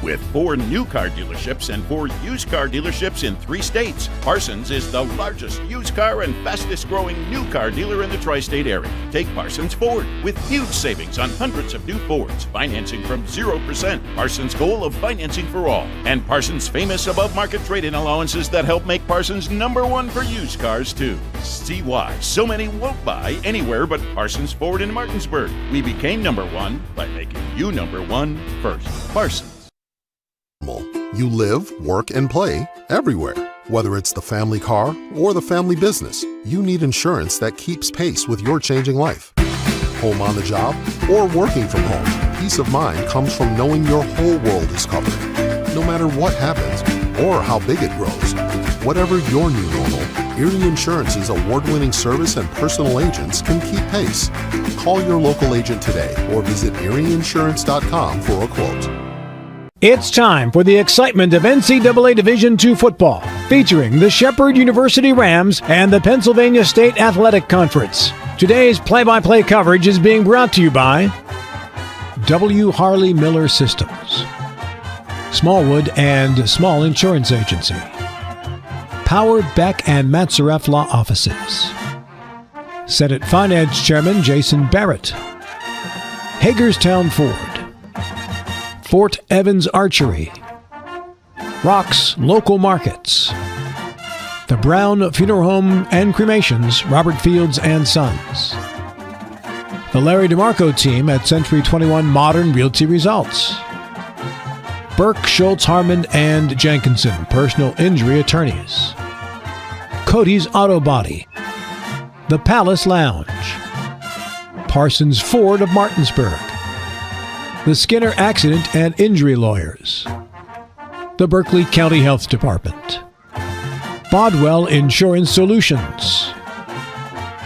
With 4 new car dealerships and 4 used car dealerships in 3 states, Parsons is the largest used car and fastest growing new car dealer in the tri-state area. Take Parsons Ford with huge savings on hundreds of new Fords, financing from 0%. Parsons' goal of financing for all. And Parsons' famous above-market trade-in allowances that help make Parsons #1 for used cars, too. See why so many won't buy anywhere but Parsons Ford in Martinsburg. We became #1 by making you #1 first. Parsons. You live, work, and play everywhere. Whether it's the family car or the family business, you need insurance that keeps pace with your changing life. Home on the job or working from home, peace of mind comes from knowing your whole world is covered. No matter what happens or how big it grows, whatever your new normal, Erie Insurance's award-winning service and personal agents can keep pace. Call your local agent today or visit erieinsurance.com for a quote. It's time for the excitement of NCAA Division II football, featuring the Shepherd University Rams and the Pennsylvania State Athletic Conference. Today's play-by-play coverage is being brought to you by W. Harley Miller Systems, Smallwood and Small Insurance Agency, Powered Beck and Matzaref Law Offices, Senate Finance Chairman Jason Barrett, Hagerstown Ford, Fort Evans Archery, Rocks Local Markets, the Brown Funeral Home and Cremations, Robert Fields and Sons, the Larry DeMarco team at Century 21 Modern Realty Results, Burke, Schultz, Harmon, and Jenkinson, personal injury attorneys, Cody's Auto Body, the Palace Lounge, Parsons Ford of Martinsburg, the Skinner Accident and Injury Lawyers, the Berkeley County Health Department, Bodwell Insurance Solutions,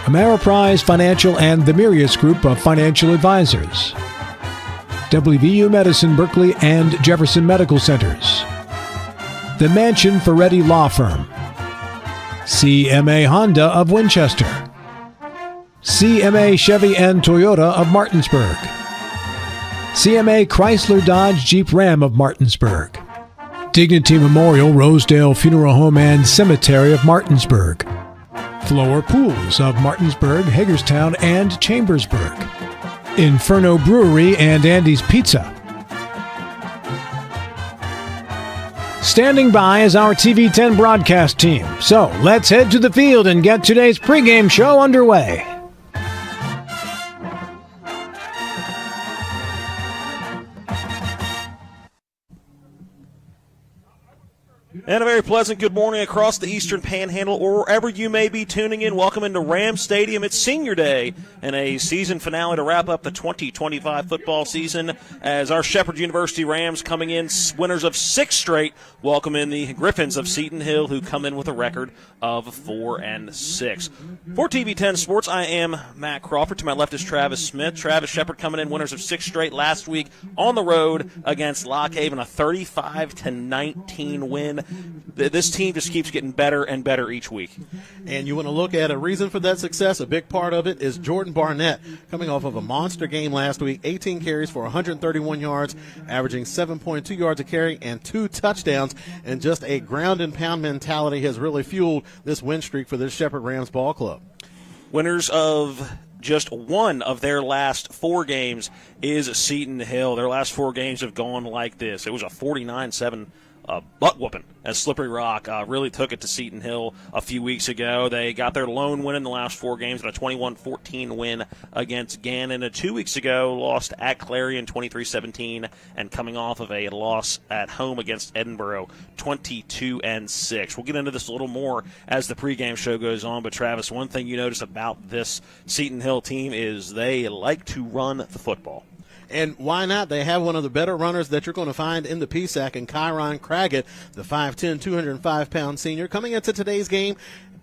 Ameriprise Financial and the Mirius Group of Financial Advisors, WVU Medicine Berkeley and Jefferson Medical Centers, the Mansion Ferretti Law Firm, CMA Honda of Winchester, CMA Chevy and Toyota of Martinsburg, CMA Chrysler Dodge Jeep Ram of Martinsburg, Dignity Memorial Rosedale Funeral Home and Cemetery of Martinsburg, Floor Pools of Martinsburg, Hagerstown, and Chambersburg, Inferno Brewery and Andy's Pizza. Standing by is our TV10 broadcast team. So let's head to the field and get today's pregame show underway. And a very pleasant good morning across the Eastern Panhandle or wherever you may be tuning in. Welcome into Ram Stadium. It's Senior Day and a season finale to wrap up the 2025 football season as our Shepherd University Rams coming in winners of 6 straight. Welcome in the Griffins of Seton Hill, who come in with a record of 4-6. For TV10 Sports, I am Matt Crawford. To my left is Travis Smith. Travis Shepherd coming in winners of 6 straight last week on the road against Lock Haven, a 35-19 win. This team just keeps getting better and better each week. And you want to look at a reason for that success. A big part of it is Jordan Barnett coming off of a monster game last week, 18 carries for 131 yards, averaging 7.2 yards a carry and 2 touchdowns. And just a ground and pound mentality has really fueled this win streak for this Shepherd Rams ball club. Winners of just one of their last 4 games is Seton Hill. Their last 4 games have gone like this. It was a 49-7 butt whooping as Slippery Rock really took it to Seton Hill a few weeks ago. They got their lone win in the last 4 games and a 21-14 win against Gannon. And 2 weeks ago, lost at Clarion 23-17 and coming off of a loss at home against Edinburgh 22-6. We'll get into this a little more as the pregame show goes on. But Travis, one thing you notice about this Seton Hill team is they like to run the football. And why not? They have one of the better runners that you're going to find in the PSAC, and Kyron Craggett, the 5'10", 205-pound senior, coming into today's game,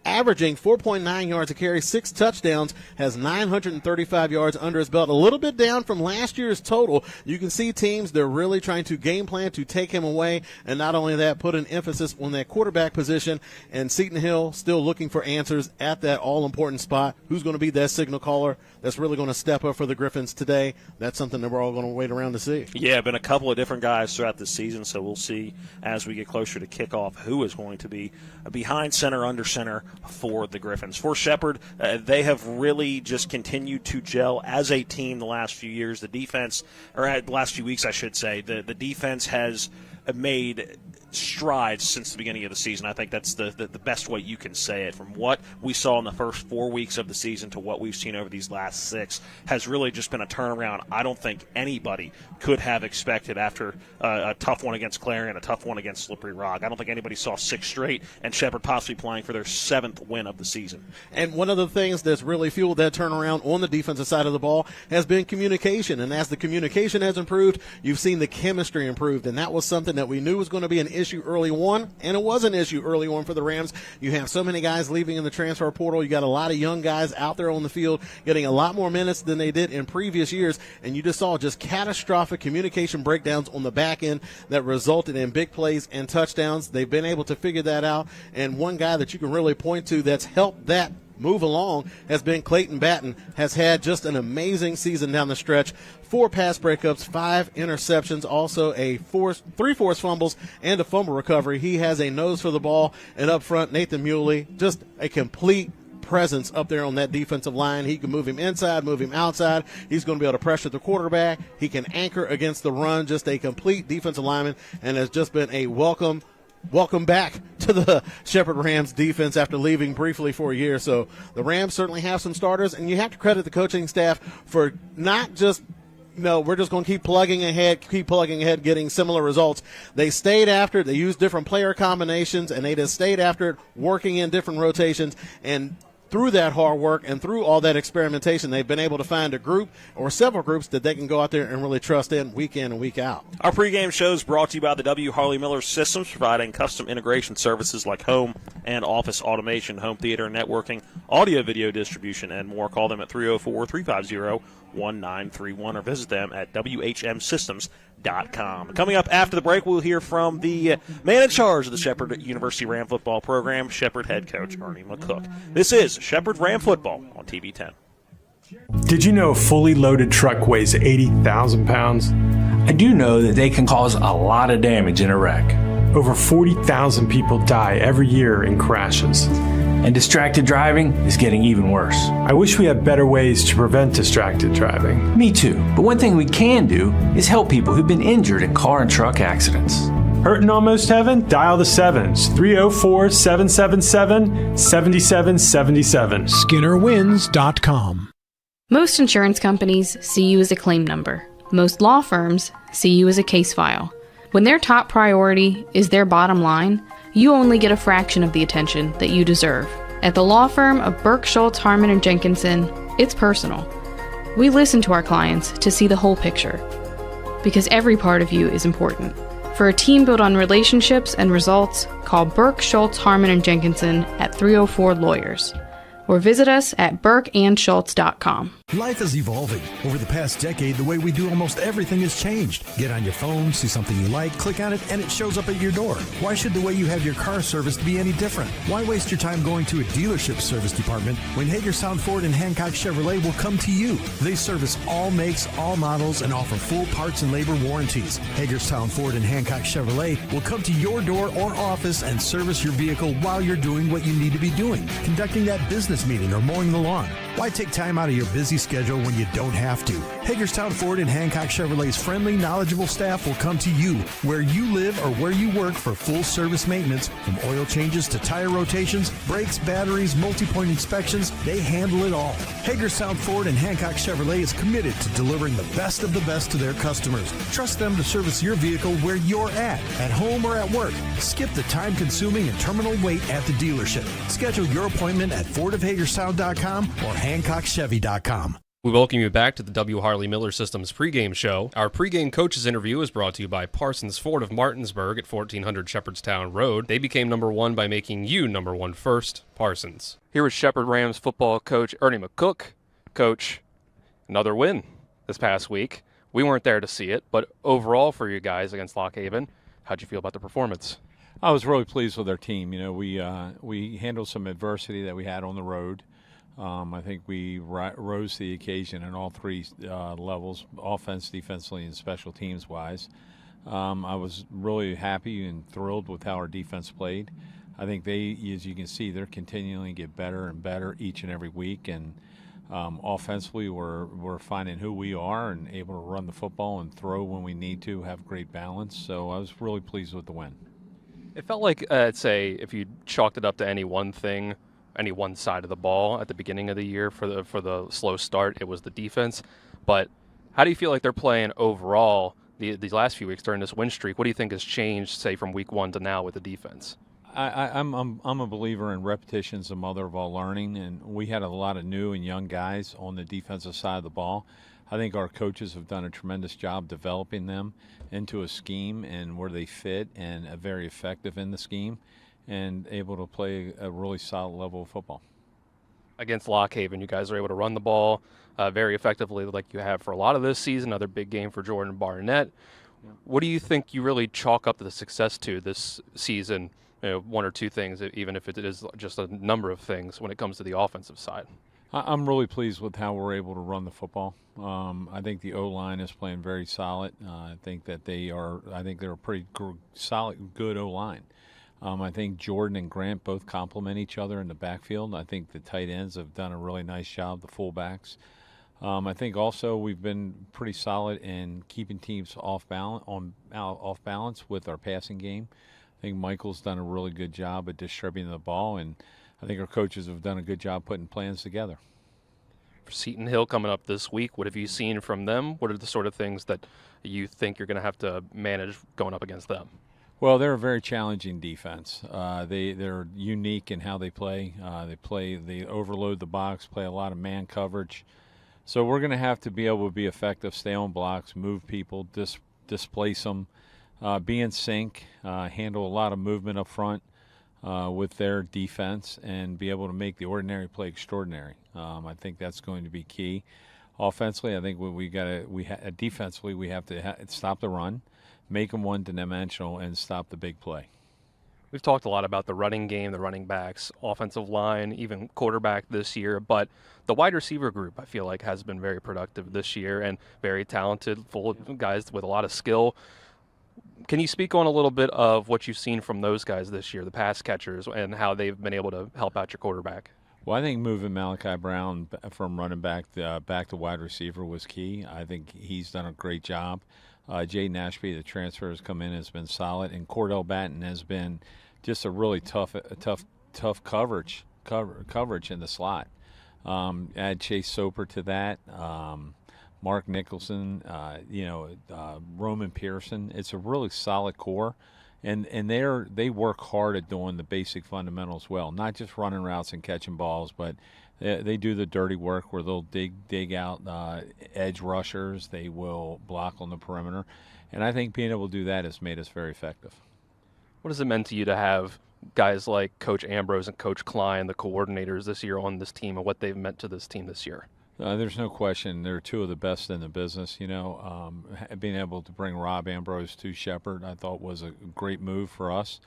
averaging 4.9 yards a carry, 6 touchdowns, has 935 yards under his belt, a little bit down from last year's total. You can see teams, they're really trying to game plan to take him away, and not only that, put an emphasis on that quarterback position, and Seton Hill still looking for answers at that all-important spot. Who's going to be that signal caller that's really going to step up for the Griffins today? That's something that we're we're all going to wait around to see. Yeah, been a couple of different guys throughout the season, so we'll see as we get closer to kickoff who is going to be behind center, under center for the Griffins. For Shepherd, they have really just continued to gel as a team the last few years. The defense, or the last few weeks, I should say, the defense has made strides since the beginning of the season. I think that's the best way you can say it. From what we saw in the first 4 weeks of the season to what we've seen over these last 6 has really just been a turnaround I don't think anybody could have expected after a tough one against Clarion, a tough one against Slippery Rock. I don't think anybody saw 6 straight, and Shepherd possibly playing for their 7th win of the season. And one of the things that's really fueled that turnaround on the defensive side of the ball has been communication. And as the communication has improved, you've seen the chemistry improved. And that was something that we knew was going to be an issue early on, and it was an issue early on for the Rams. You have so many guys leaving in the transfer portal. You got a lot of young guys out there on the field getting a lot more minutes than they did in previous years, and you just saw just catastrophic communication breakdowns on the back end that resulted in big plays and touchdowns. They've been able to figure that out, and one guy that you can really point to that's helped that move along has been Clayton Batten. Has had just an amazing season down the stretch. 4 pass breakups, 5 interceptions, also 3 forced fumbles, and a fumble recovery. He has a nose for the ball, and up front, Nathan Muley, just a complete presence up there on that defensive line. He can move him inside, move him outside. He's going to be able to pressure the quarterback. He can anchor against the run. Just a complete defensive lineman, and has just been a welcome back to the Shepherd Rams defense after leaving briefly for a year. So the Rams certainly have some starters, and you have to credit the coaching staff for not just, we're just going to keep plugging ahead, getting similar results. They stayed after it. They used different player combinations, and they just stayed after it, working in different rotations. And through that hard work and through all that experimentation, they've been able to find a group or several groups that they can go out there and really trust in and week out. Our pregame show is brought to you by the W. Harley Miller Systems, providing custom integration services like home and office automation, home theater networking, audio video distribution, and more. Call them at 304-350-1931 or visit them at whmsystems.com. Coming up after the break, we'll hear from the man in charge of the Shepherd University Ram football program, Shepherd head coach Ernie McCook. This is Shepherd Ram football on TV 10. Did you know a fully loaded truck weighs 80,000 pounds? I do know that they can cause a lot of damage in a wreck. Over 40,000 people die every year in crashes. And distracted driving is getting even worse. I wish we had better ways to prevent distracted driving. Me too. But one thing we can do is help people who've been injured in car and truck accidents. Hurting almost heaven? Dial the 7s. 304-777-7777. SkinnerWins.com. Most insurance companies see you as a claim number. Most law firms see you as a case file. When their top priority is their bottom line, you only get a fraction of the attention that you deserve. At the law firm of Burke, Schultz, Harmon, and Jenkinson, it's personal. We listen to our clients to see the whole picture, because every part of you is important. For a team built on relationships and results, call Burke, Schultz, Harmon, and Jenkinson at 304-LAWYERS. Or visit us at burkeandschultz.com. Life is evolving. Over the past decade, the way we do almost everything has changed. Get on your phone, see something you like, click on it, and it shows up at your door. Why should the way you have your car serviced be any different? Why waste your time going to a dealership service department when Hagerstown Ford and Hancock Chevrolet will come to you? They service all makes, all models, and offer full parts and labor warranties. Hagerstown Ford and Hancock Chevrolet will come to your door or office and service your vehicle while you're doing what you need to be doing, conducting that business meeting or mowing the lawn. Why take time out of your busy schedule when you don't have to? Hagerstown Ford and Hancock Chevrolet's friendly, knowledgeable staff will come to you where you live or where you work for full service maintenance, from oil changes to tire rotations, brakes, batteries, multi-point inspections. They handle it all. Hagerstown Ford and Hancock Chevrolet is committed to delivering the best of the best to their customers. Trust them to service your vehicle where you're at home or at work. Skip the time-consuming and terminal wait at the dealership. Schedule your appointment at FordofHagerstown.com or HancockChevy.com. We welcome you back to the W. Harley Miller Systems pregame show. Our pregame coaches interview is brought to you by Parsons Ford of Martinsburg at 1400 Shepherdstown Road. They became number one by making you number one first. Parsons. Here is Shepherd Rams football coach Ernie McCook. Coach, another win this past week. We weren't there to see it, but overall for you guys against Lock Haven, how'd you feel about the performance? I was really pleased with our team. You know, we handled some adversity that we had on the road. I think we rose to the occasion in all three levels, offense, defensively, and special teams wise. I was really happy and thrilled with how our defense played. I think they, as you can see, they're continuing to get better and better each and every week. And offensively, we're finding who we are and able to run the football and throw when we need to, have great balance. So I was really pleased with the win. It felt like, say, if you chalked it up to any one thing, any one side of the ball at the beginning of the year for the slow start, it was the defense. But how do you feel like they're playing overall these last few weeks during this win streak? What do you think has changed, say, from week 1 to now with the defense? I'm a believer in repetition's the mother of all learning, and we had a lot of new and young guys on the defensive side of the ball. I think our coaches have done a tremendous job developing them into a scheme and where they fit and are very effective in the scheme and able to play a really solid level of football. Against Lock Haven, you guys are able to run the ball very effectively like you have for a lot of this season. Another big game for Jordan Barnett. What do you think you really chalk up the success to this season? One or two things, even if it is just a number of things when it comes to the offensive side. I'm really pleased with how we're able to run the football. I think the O-line is playing very solid. I think that they're a pretty solid, good O-line. I think Jordan and Grant both complement each other in the backfield. I think the tight ends have done a really nice job, the fullbacks. I think also we've been pretty solid in keeping teams off balance with our passing game. I think Michael's done a really good job at distributing the ball, and I think our coaches have done a good job putting plans together. For Seton Hill coming up this week, what have you seen from them? What are the sort of things that you think you're going to have to manage going up against them? Well, they're a very challenging defense. They're unique in how they play. They overload the box, play a lot of man coverage. So we're going to have to be able to be effective, stay on blocks, move people, displace them. Be in sync, handle a lot of movement up front with their defense, and be able to make the ordinary play extraordinary. I think that's going to be key. Offensively, I think defensively we have to stop the run, make them one-dimensional, and stop the big play. We've talked a lot about the running game, the running backs, offensive line, even quarterback this year, but the wide receiver group I feel like has been very productive this year and very talented, full of guys with a lot of skill. Can you speak on a little bit of what you've seen from those guys this year, the pass catchers, and how they've been able to help out your quarterback? Well, I think moving Malachi Brown from running back to wide receiver was key. I think he's done a great job. Jaden Ashby, the transfer, has come in, has been solid, and Cordell Batten has been just a really tough coverage in the slot. Add Chase Soper to that. Mark Nicholson, Roman Pearson. It's a really solid core, and they work hard at doing the basic fundamentals well, not just running routes and catching balls, but they do the dirty work where they'll dig out edge rushers. They will block on the perimeter, and I think being able to do that has made us very effective. What has it meant to you to have guys like Coach Ambrose and Coach Klein, the coordinators this year on this team, and what they've meant to this team this year? There's no question. They're two of the best in the business. Being able to bring Rob Ambrose to Shepherd, I thought was a great move for us.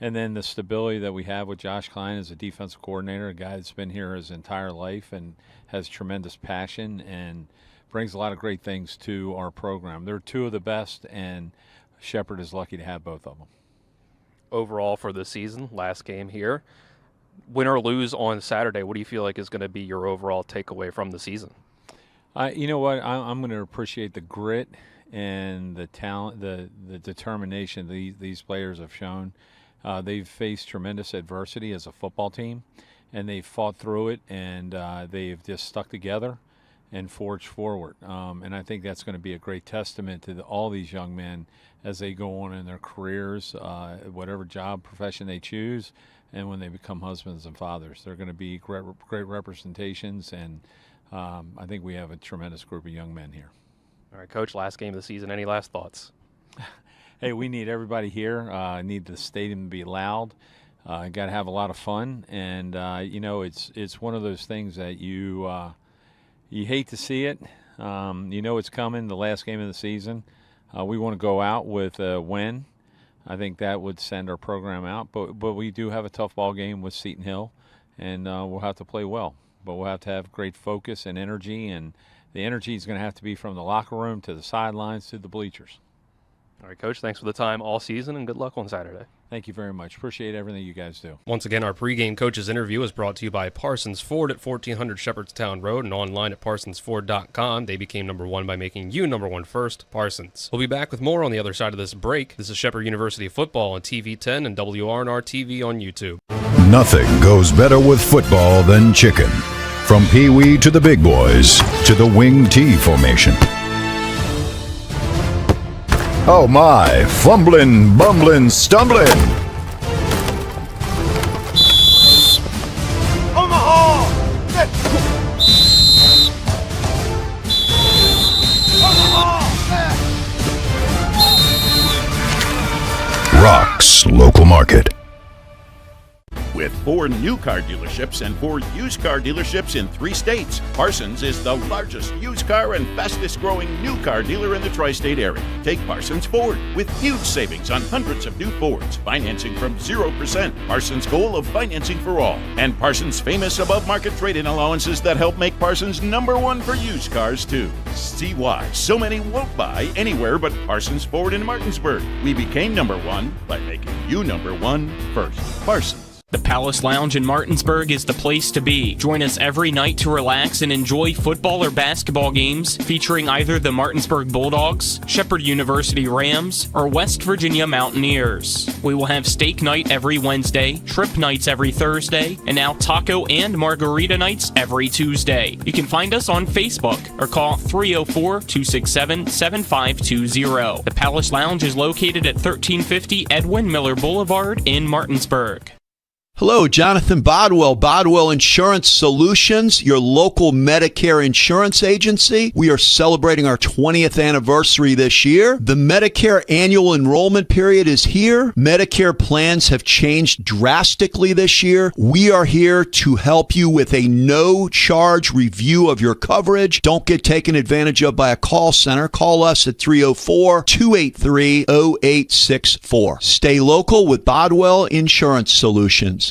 And then the stability that we have with Josh Klein as a defensive coordinator, a guy that's been here his entire life and has tremendous passion and brings a lot of great things to our program. They're two of the best, and Shepherd is lucky to have both of them. Overall for the season, last game here, win or lose on Saturday, what do you feel like is going to be your overall takeaway from the season? You know what? I'm going to appreciate the grit and the talent, the determination these players have shown. They've faced tremendous adversity as a football team, and they've fought through it, and they've just stuck together and forged forward. And I think that's going to be a great testament to all these young men as they go on in their careers, whatever job, profession they choose, and when they become husbands and fathers. They're going to be great representations, and I think we have a tremendous group of young men here. All right, Coach, last game of the season. Any last thoughts? Hey, we need everybody here. Need the stadium to be loud. Got to have a lot of fun, and it's one of those things that you hate to see it. It's coming, the last game of the season. We want to go out with a win. I think that would send our program out, but we do have a tough ball game with Seton Hill, and we'll have to play well. but we'll have to have great focus and energy, and the energy is going to have to be from the locker room to the sidelines to the bleachers. All right, Coach, thanks for the time all season, and good luck on Saturday. Thank you very much. Appreciate everything you guys do. Once again, our pregame coaches interview is brought to you by Parsons Ford at 1400 Shepherdstown Road and online at parsonsford.com. They became number one by making you number one first, Parsons. We'll be back with more on the other side of this break. This is Shepherd University Football on TV 10 and WRNR TV on YouTube. Nothing goes better with football than chicken. From Pee Wee to the big boys to the wing T formation. Oh my, fumbling, bumbling, stumbling. Omaha! Omaha! Rocks Local Market. With 4 new car dealerships and 4 used car dealerships in 3 states, Parsons is the largest used car and fastest growing new car dealer in the tri-state area. Take Parsons Ford with huge savings on hundreds of new Fords, financing from 0%, Parsons' goal of financing for all, and Parsons' famous above-market trade-in allowances that help make Parsons number one for used cars too. See why so many won't buy anywhere but Parsons Ford in Martinsburg. We became number one by making you number one first. Parsons. The Palace Lounge in Martinsburg is the place to be. Join us every night to relax and enjoy football or basketball games featuring either the Martinsburg Bulldogs, Shepherd University Rams, or West Virginia Mountaineers. We will have steak night every Wednesday, trip nights every Thursday, and now taco and margarita nights every Tuesday. You can find us on Facebook or call 304-267-7520. The Palace Lounge is located at 1350 Edwin Miller Boulevard in Martinsburg. Hello, Jonathan Bodwell, Bodwell Insurance Solutions, your local Medicare insurance agency. We are celebrating our 20th anniversary this year. The Medicare annual enrollment period is here. Medicare plans have changed drastically this year. We are here to help you with a no-charge review of your coverage. Don't get taken advantage of by a call center. Call us at 304-283-0864. Stay local with Bodwell Insurance Solutions.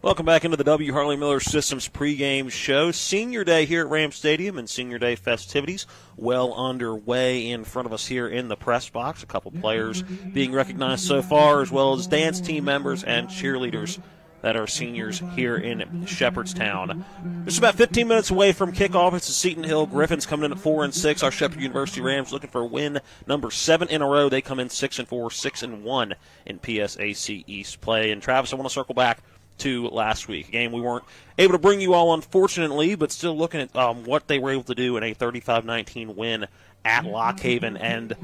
Welcome back into the W. Harley Miller Systems pregame show. Senior Day here at Ram Stadium and Senior Day festivities well underway in front of us here in the press box. A couple players being recognized so far, as well as dance team members and cheerleaders that are seniors here in Shepherdstown. Just about 15 minutes away from kickoff. It's the Seton Hill Griffins coming in at 4-6. Our Shepherd University Rams looking for a win number 7 in a row. They come in 6-4, 6-1 in PSAC East play. And Travis, I want to circle back to last week. A game we weren't able to bring you all, unfortunately, but still looking at what they were able to do in a 35-19 win at Lock Haven. And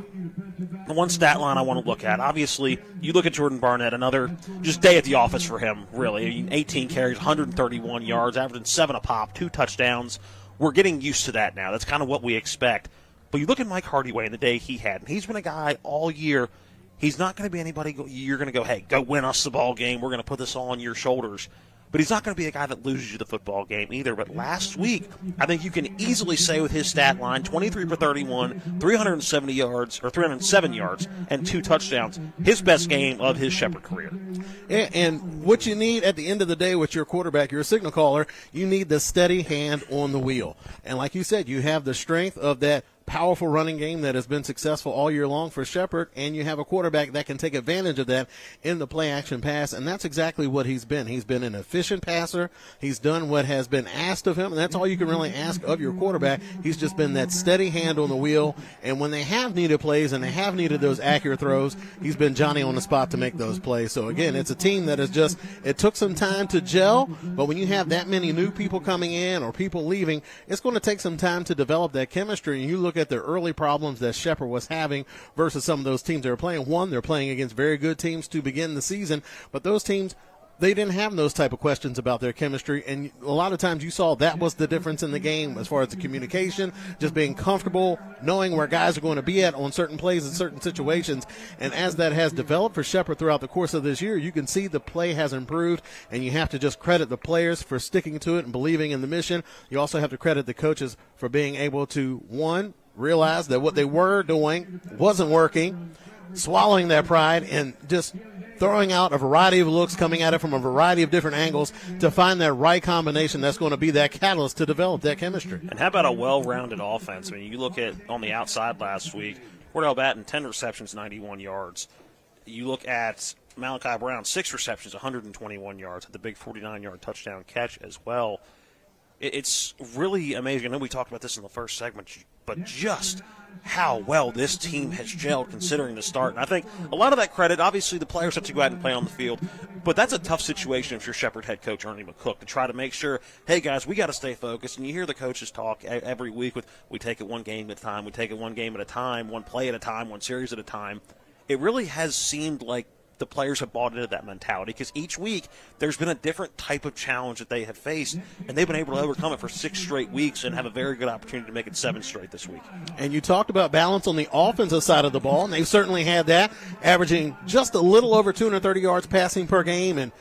the one stat line I want to look at, obviously, you look at Jordan Barnett, another just day at the office for him, really. I mean, 18 carries, 131 yards, averaging 7 a pop, 2 touchdowns. We're getting used to that now. That's kind of what we expect. But you look at Mike Hardyway and the day he had, and he's been a guy all year. He's not going to be anybody you're going to go, hey, go win us the ball game. We're going to put this all on your shoulders. But he's not going to be a guy that loses you the football game either. But last week, I think you can easily say with his stat line, 23 for 31, 370 yards, or 307 yards, and 2 touchdowns, his best game of his Shepherd career. And what you need at the end of the day with your quarterback, your signal caller, you need the steady hand on the wheel. And like you said, you have the strength of that powerful running game that has been successful all year long for Shepherd, and you have a quarterback that can take advantage of that in the play-action pass, and that's exactly what he's been. He's been an efficient passer. He's done what has been asked of him, and that's all you can really ask of your quarterback. He's just been that steady hand on the wheel, and when they have needed plays and they have needed those accurate throws, he's been Johnny on the spot to make those plays. So, again, it's a team that is just, it took some time to gel, but when you have that many new people coming in or people leaving, it's going to take some time to develop that chemistry, and you look at the early problems that Shepherd was having versus some of those teams they were playing. One, they're playing against very good teams to begin the season, but those teams, they didn't have those type of questions about their chemistry, and a lot of times you saw that was the difference in the game as far as the communication, just being comfortable, knowing where guys are going to be at on certain plays in certain situations. And as that has developed for Shepherd throughout the course of this year, you can see the play has improved, and you have to just credit the players for sticking to it and believing in the mission. You also have to credit the coaches for being able to, one, realize that what they were doing wasn't working, swallowing that pride and just throwing out a variety of looks, coming at it from a variety of different angles to find that right combination that's going to be that catalyst to develop that chemistry. And how about a well-rounded offense? I mean, you look at on the outside last week, Cordell Batten, 10 receptions, 91 yards. You look at Malachi Brown, 6 receptions, 121 yards, had the big 49-yard touchdown catch as well. It's really amazing. I know we talked about this in the first segment, but just how well this team has gelled considering the start. And I think a lot of that credit, obviously the players have to go out and play on the field, but that's a tough situation if you're Shepherd head coach Ernie McCook to try to make sure, hey guys, we got to stay focused. And you hear the coaches talk every week with, we take it one game at a time, we take it one game at a time, one play at a time, one series at a time. It really has seemed like the players have bought into that mentality because each week there's been a different type of challenge that they have faced, and they've been able to overcome it for 6 straight weeks and have a very good opportunity to make it 7 straight this week. And you talked about balance on the offensive side of the ball, and they've certainly had that, averaging just a little over 230 yards passing per game and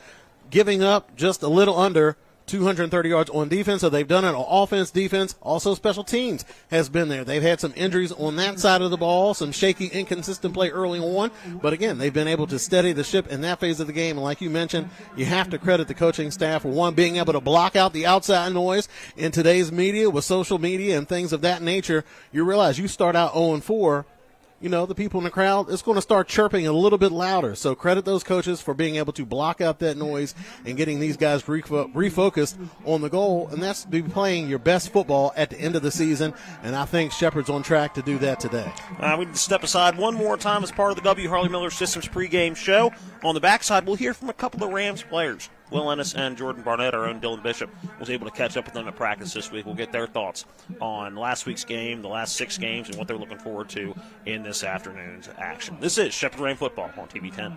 giving up just a little under 230 yards on defense. So they've done it on offense, defense, also special teams has been there. They've had some injuries on that side of the ball, some shaky, inconsistent play early on. But again, they've been able to steady the ship in that phase of the game. And like you mentioned, you have to credit the coaching staff for one, being able to block out the outside noise in today's media with social media and things of that nature. You realize you start out 0-4. You know, the people in the crowd, it's going to start chirping a little bit louder. So credit those coaches for being able to block out that noise and getting these guys refocused on the goal, and that's to be playing your best football at the end of the season, and I think Shepherd's on track to do that today. We need to step aside one more time as part of the W. Harley Miller Systems pregame show. On the backside, we'll hear from a couple of Rams players. Will Ennis and Jordan Barnett, our own Dylan Bishop, was able to catch up with them at practice this week. We'll get their thoughts on last week's game, the last 6 games, and what they're looking forward to in this afternoon's action. This is Shepherd Ram Football on TV 10.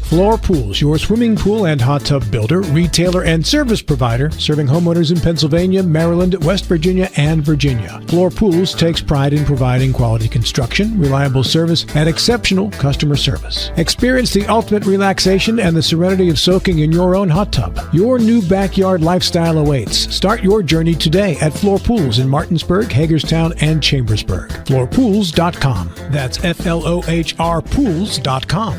Floor Pools, your swimming pool and hot tub builder, retailer, and service provider, serving homeowners in Pennsylvania, Maryland, West Virginia, and Virginia. Floor Pools takes pride in providing quality construction, reliable service, and exceptional customer service. Experience the ultimate relaxation and the serenity of soaking in your own hot tub. Your new backyard lifestyle awaits. Start your journey today at Floor Pools in Martinsburg, Hagerstown, and Chambersburg. FloorPools.com. That's FLOHR Pools.com.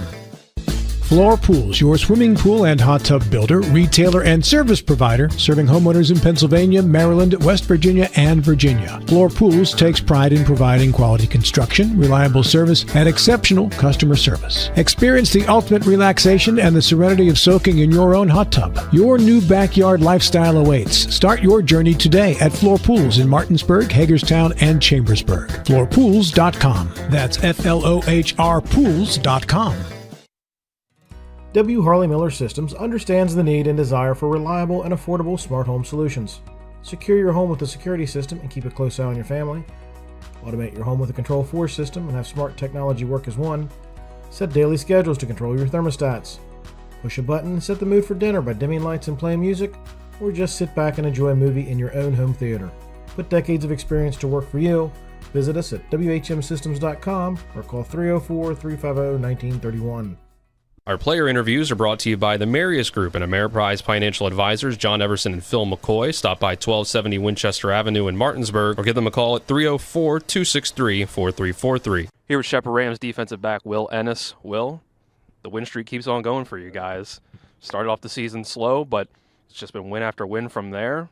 Floor Pools, your swimming pool and hot tub builder, retailer, and service provider, serving homeowners in Pennsylvania, Maryland, West Virginia, and Virginia. Floor Pools takes pride in providing quality construction, reliable service, and exceptional customer service. Experience the ultimate relaxation and the serenity of soaking in your own hot tub. Your new backyard lifestyle awaits. Start your journey today at Floor Pools in Martinsburg, Hagerstown, and Chambersburg. FloorPools.com. That's FLOHR Pools.com. W. Harley Miller Systems understands the need and desire for reliable and affordable smart home solutions. Secure your home with a security system and keep a close eye on your family. Automate your home with a Control4 system and have smart technology work as one. Set daily schedules to control your thermostats. Push a button and set the mood for dinner by dimming lights and playing music, or just sit back and enjoy a movie in your own home theater. Put decades of experience to work for you. Visit us at WHMsystems.com or call 304-350-1931. Our player interviews are brought to you by the Marius Group and Ameriprise Financial Advisors, John Everson and Phil McCoy. Stop by 1270 Winchester Avenue in Martinsburg or give them a call at 304-263-4343. Here with Shepherd Rams defensive back Will Ennis. Will, the win streak keeps on going for you guys. Started off the season slow, but it's just been win after win from there.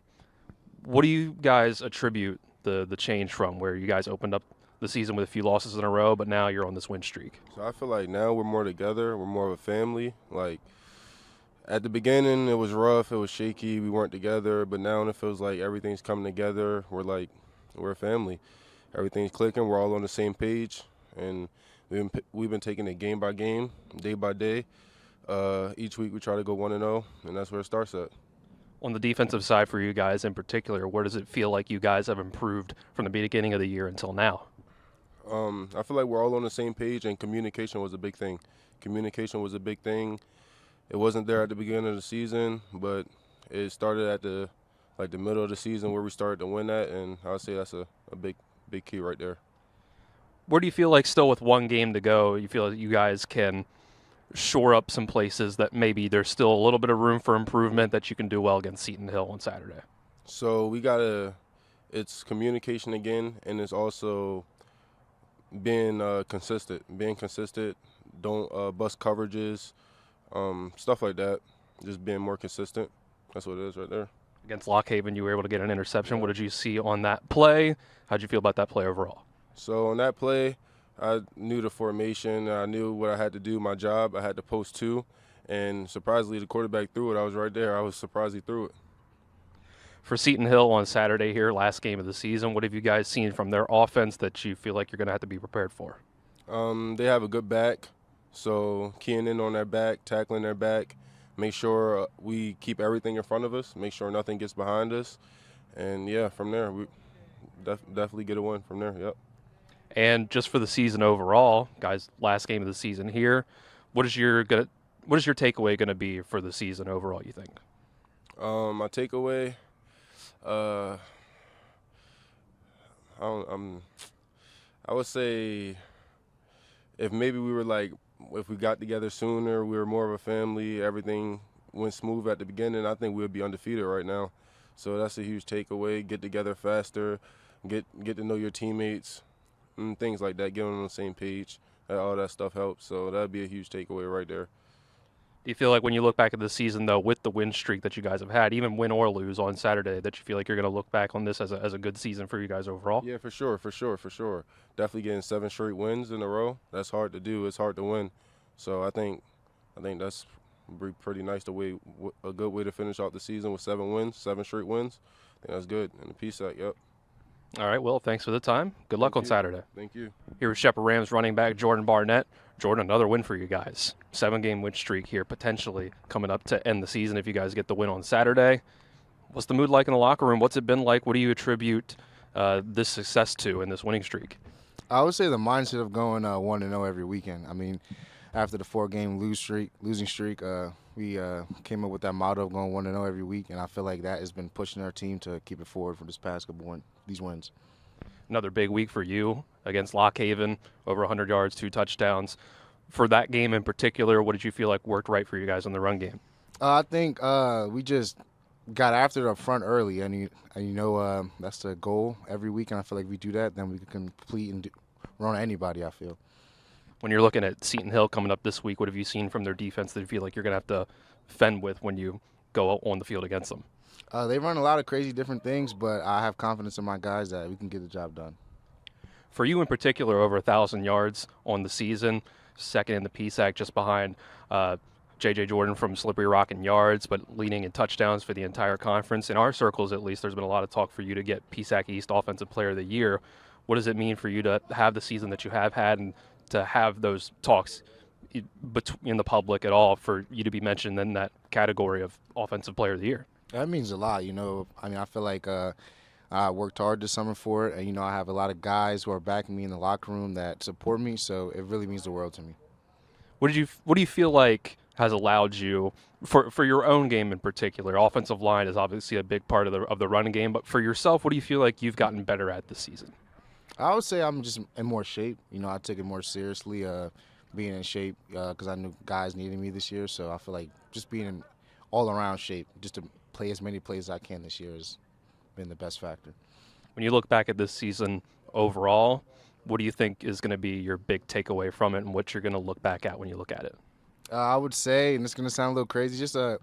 What do you guys attribute the change from, where you guys opened up the season with a few losses in a row, but now you're on this win streak? So I feel like now we're more together. We're more of a family. Like, at the beginning, it was rough. It was shaky. We weren't together. But now it feels like everything's coming together. We're a family. Everything's clicking. We're all on the same page. And we've been taking it game by game, day by day. Each week we try to go 1-0, and that's where it starts at. On the defensive side for you guys in particular, where does it feel like you guys have improved from the beginning of the year until now? I feel like we're all on the same page, and communication was a big thing. Communication was a big thing. It wasn't there at the beginning of the season, but it started at the middle of the season where we started to win that, and I would say that's a big key right there. Where do you feel like still with one game to go, you feel like you guys can shore up some places that maybe there's still a little bit of room for improvement that you can do well against Seton Hill on Saturday? So it's communication again, and it's also being consistent. Being consistent, don't bust coverages, stuff like that. Just being more consistent. That's what it is right there. Against Lock Haven, you were able to get an interception. What did you see on that play? How'd you feel about that play overall? So on that play, I knew the formation. I knew what I had to do, my job. I had to post 2, and surprisingly, the quarterback threw it. I was right there. I was surprised he threw it. For Seton Hill on Saturday here, last game of the season, what have you guys seen from their offense that you feel like you're going to have to be prepared for? They have a good back, so keying in on their back, tackling their back, make sure we keep everything in front of us, make sure nothing gets behind us, and, yeah, from there, we definitely get a win from there, yep. And just for the season overall, guys, last game of the season here, what is your takeaway going to be for the season overall, you think? My takeaway, I would say if maybe if we got together sooner, we were more of a family, everything went smooth at the beginning, I think we would be undefeated right now. So that's a huge takeaway. Get together faster, get to know your teammates, and things like that, get on the same page. All that stuff helps. So that would be a huge takeaway right there. Do you feel like when you look back at the season, though, with the win streak that you guys have had, even win or lose on Saturday, that you feel like you're going to look back on this as a good season for you guys overall? Yeah, for sure. Definitely getting 7 straight wins in a row, that's hard to do. It's hard to win. So I think that's pretty nice, a good way to finish out the season with 7 straight wins. I think that's good. And the PSAC, yep. All right, well, thanks for the time. Good luck on Saturday. Thank you. Here with Shepherd Rams running back Jordan Barnett. Jordan, another win for you guys. 7-game win streak here potentially coming up to end the season if you guys get the win on Saturday. What's the mood like in the locker room? What's it been like? What do you attribute this success to in this winning streak? I would say the mindset of going 1-0 every weekend. I mean, after the 4-game losing streak, we came up with that motto of going 1-0 every week, and I feel like that has been pushing our team to keep it forward for this past couple these wins. Another big week for you against Lock Haven, over 100 yards, 2 touchdowns. For that game in particular, what did you feel like worked right for you guys in the run game? I think we just got after it up front early, and that's the goal every week, and I feel like if we do that, then we can complete and run anybody, I feel. When you're looking at Seton Hill coming up this week, what have you seen from their defense that you feel like you're going to have to fend with when you go on the field against them? They run a lot of crazy different things, but I have confidence in my guys that we can get the job done. For you in particular, over 1,000 yards on the season, second in the PSAC, just behind J.J. Jordan from Slippery Rock in yards, but leading in touchdowns for the entire conference. In our circles, at least, there's been a lot of talk for you to get PSAC East Offensive Player of the Year. What does it mean for you to have the season that you have had and to have those talks in the public at all for you to be mentioned in that category of Offensive Player of the Year? That means a lot, I feel like I worked hard this summer for it, and, I have a lot of guys who are backing me in the locker room that support me, so it really means the world to me. What do you feel like has allowed you, for your own game in particular? Offensive line is obviously a big part of the running game, but for yourself, what do you feel like you've gotten better at this season? I would say I'm just in more shape. I took it more seriously, being in shape, because I knew guys needed me this year, so I feel like just being in all-around shape, just to play as many plays as I can this year has been the best factor. When you look back at this season overall, what do you think is going to be your big takeaway from it and what you're going to look back at when you look at it? I would say, and it's going to sound a little crazy, just the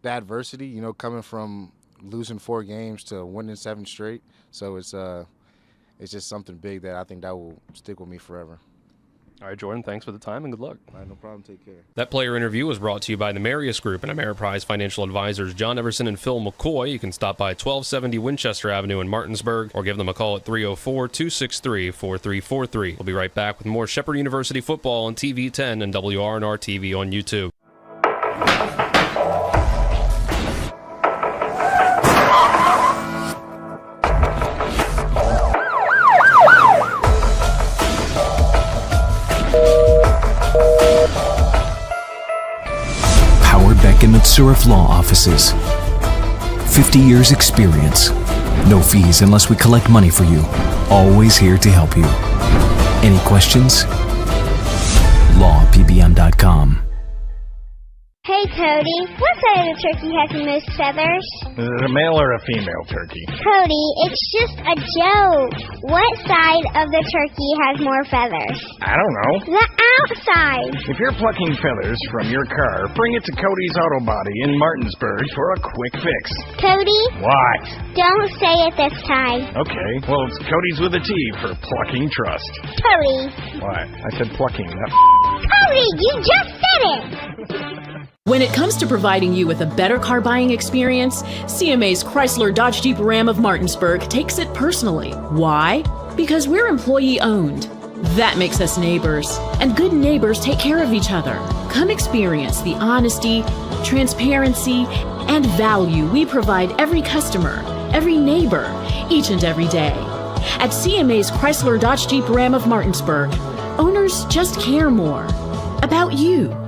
adversity, coming from losing 4 games to winning 7 straight. So it's just something big that I think that will stick with me forever. All right, Jordan, thanks for the time and good luck. All right, no problem. Take care. That player interview was brought to you by the Marius Group and Ameriprise Financial Advisors John Everson and Phil McCoy. You can stop by 1270 Winchester Avenue in Martinsburg or give them a call at 304-263-4343. We'll be right back with more Shepherd University football on TV 10 and WRNR TV on YouTube. Surf Law Offices. 50 years experience. No fees unless we collect money for you. Always here to help you. Any questions? lawpbm.com. Hey, Cody, what side of the turkey has the most feathers? Is it a male or a female turkey? Cody, it's just a joke. What side of the turkey has more feathers? I don't know. The outside. If you're plucking feathers from your car, bring it to Cody's Auto Body in Martinsburg for a quick fix. Cody? What? Don't say it this time. Okay, well, it's Cody's with a T for plucking trust. Cody. What? I said plucking, not Cody, you just said it! When it comes to providing you with a better car buying experience, CMA's Chrysler Dodge Jeep Ram of Martinsburg takes it personally. Why? Because we're employee owned. That makes us neighbors, and good neighbors take care of each other. Come experience the honesty, transparency, and value we provide every customer, every neighbor, each and every day. At CMA's Chrysler Dodge Jeep Ram of Martinsburg, owners just care more about you.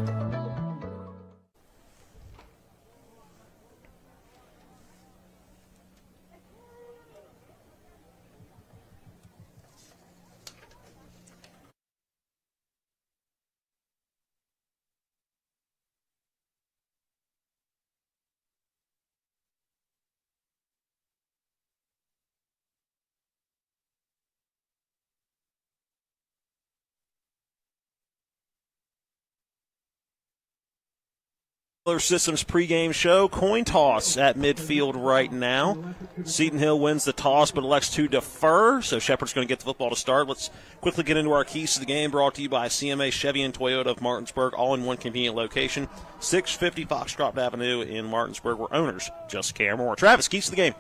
Systems pregame show. Coin toss at midfield right now. Seton Hill wins the toss but elects to defer, so Shepherd's going to get the football to start. Let's quickly get into our keys to the game, brought to you by CMA Chevy and Toyota of Martinsburg, all in one convenient location, 650 Foxcroft Avenue in Martinsburg, where owners just care more. Travis, keys to the game.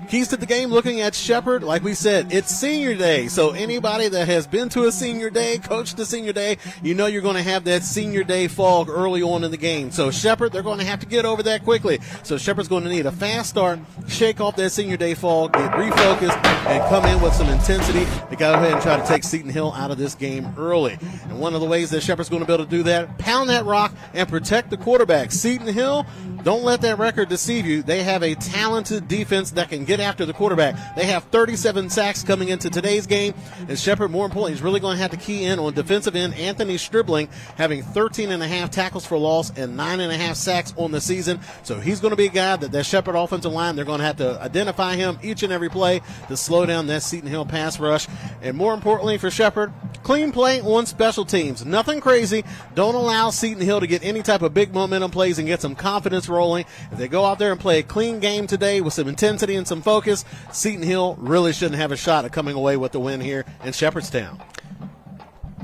Keys to the game, looking at Shepherd, like we said, it's senior day, so anybody that has been to a senior day, coached a senior day, you know you're going to have that senior day fog early on in the game. So Shepherd, they're going to have to get over that quickly. So Shepherd's going to need a fast start, shake off that senior day fog, get refocused, and come in with some intensity to go ahead and try to take Seton Hill out of this game early. And one of the ways that Shepherd's going to be able to do that, pound that rock and protect the quarterback. Seton Hill, don't let that record deceive you. They have a talented defense that can get after the quarterback. They have 37 sacks coming into today's game. And Shepherd, more importantly, is really going to have to key in on defensive end Anthony Stribling, having 13.5 tackles for loss and 9.5 sacks on the season. So he's going to be a guy that Shepherd offensive line, they're going to have to identify him each and every play to slow down that Seton Hill pass rush. And more importantly for Shepherd, clean play on special teams. Nothing crazy. Don't allow Seton Hill to get any type of big momentum plays and get some confidence rolling. If they go out there and play a clean game today with some intensity and some focus, Seton Hill really shouldn't have a shot at coming away with the win here in Shepherdstown.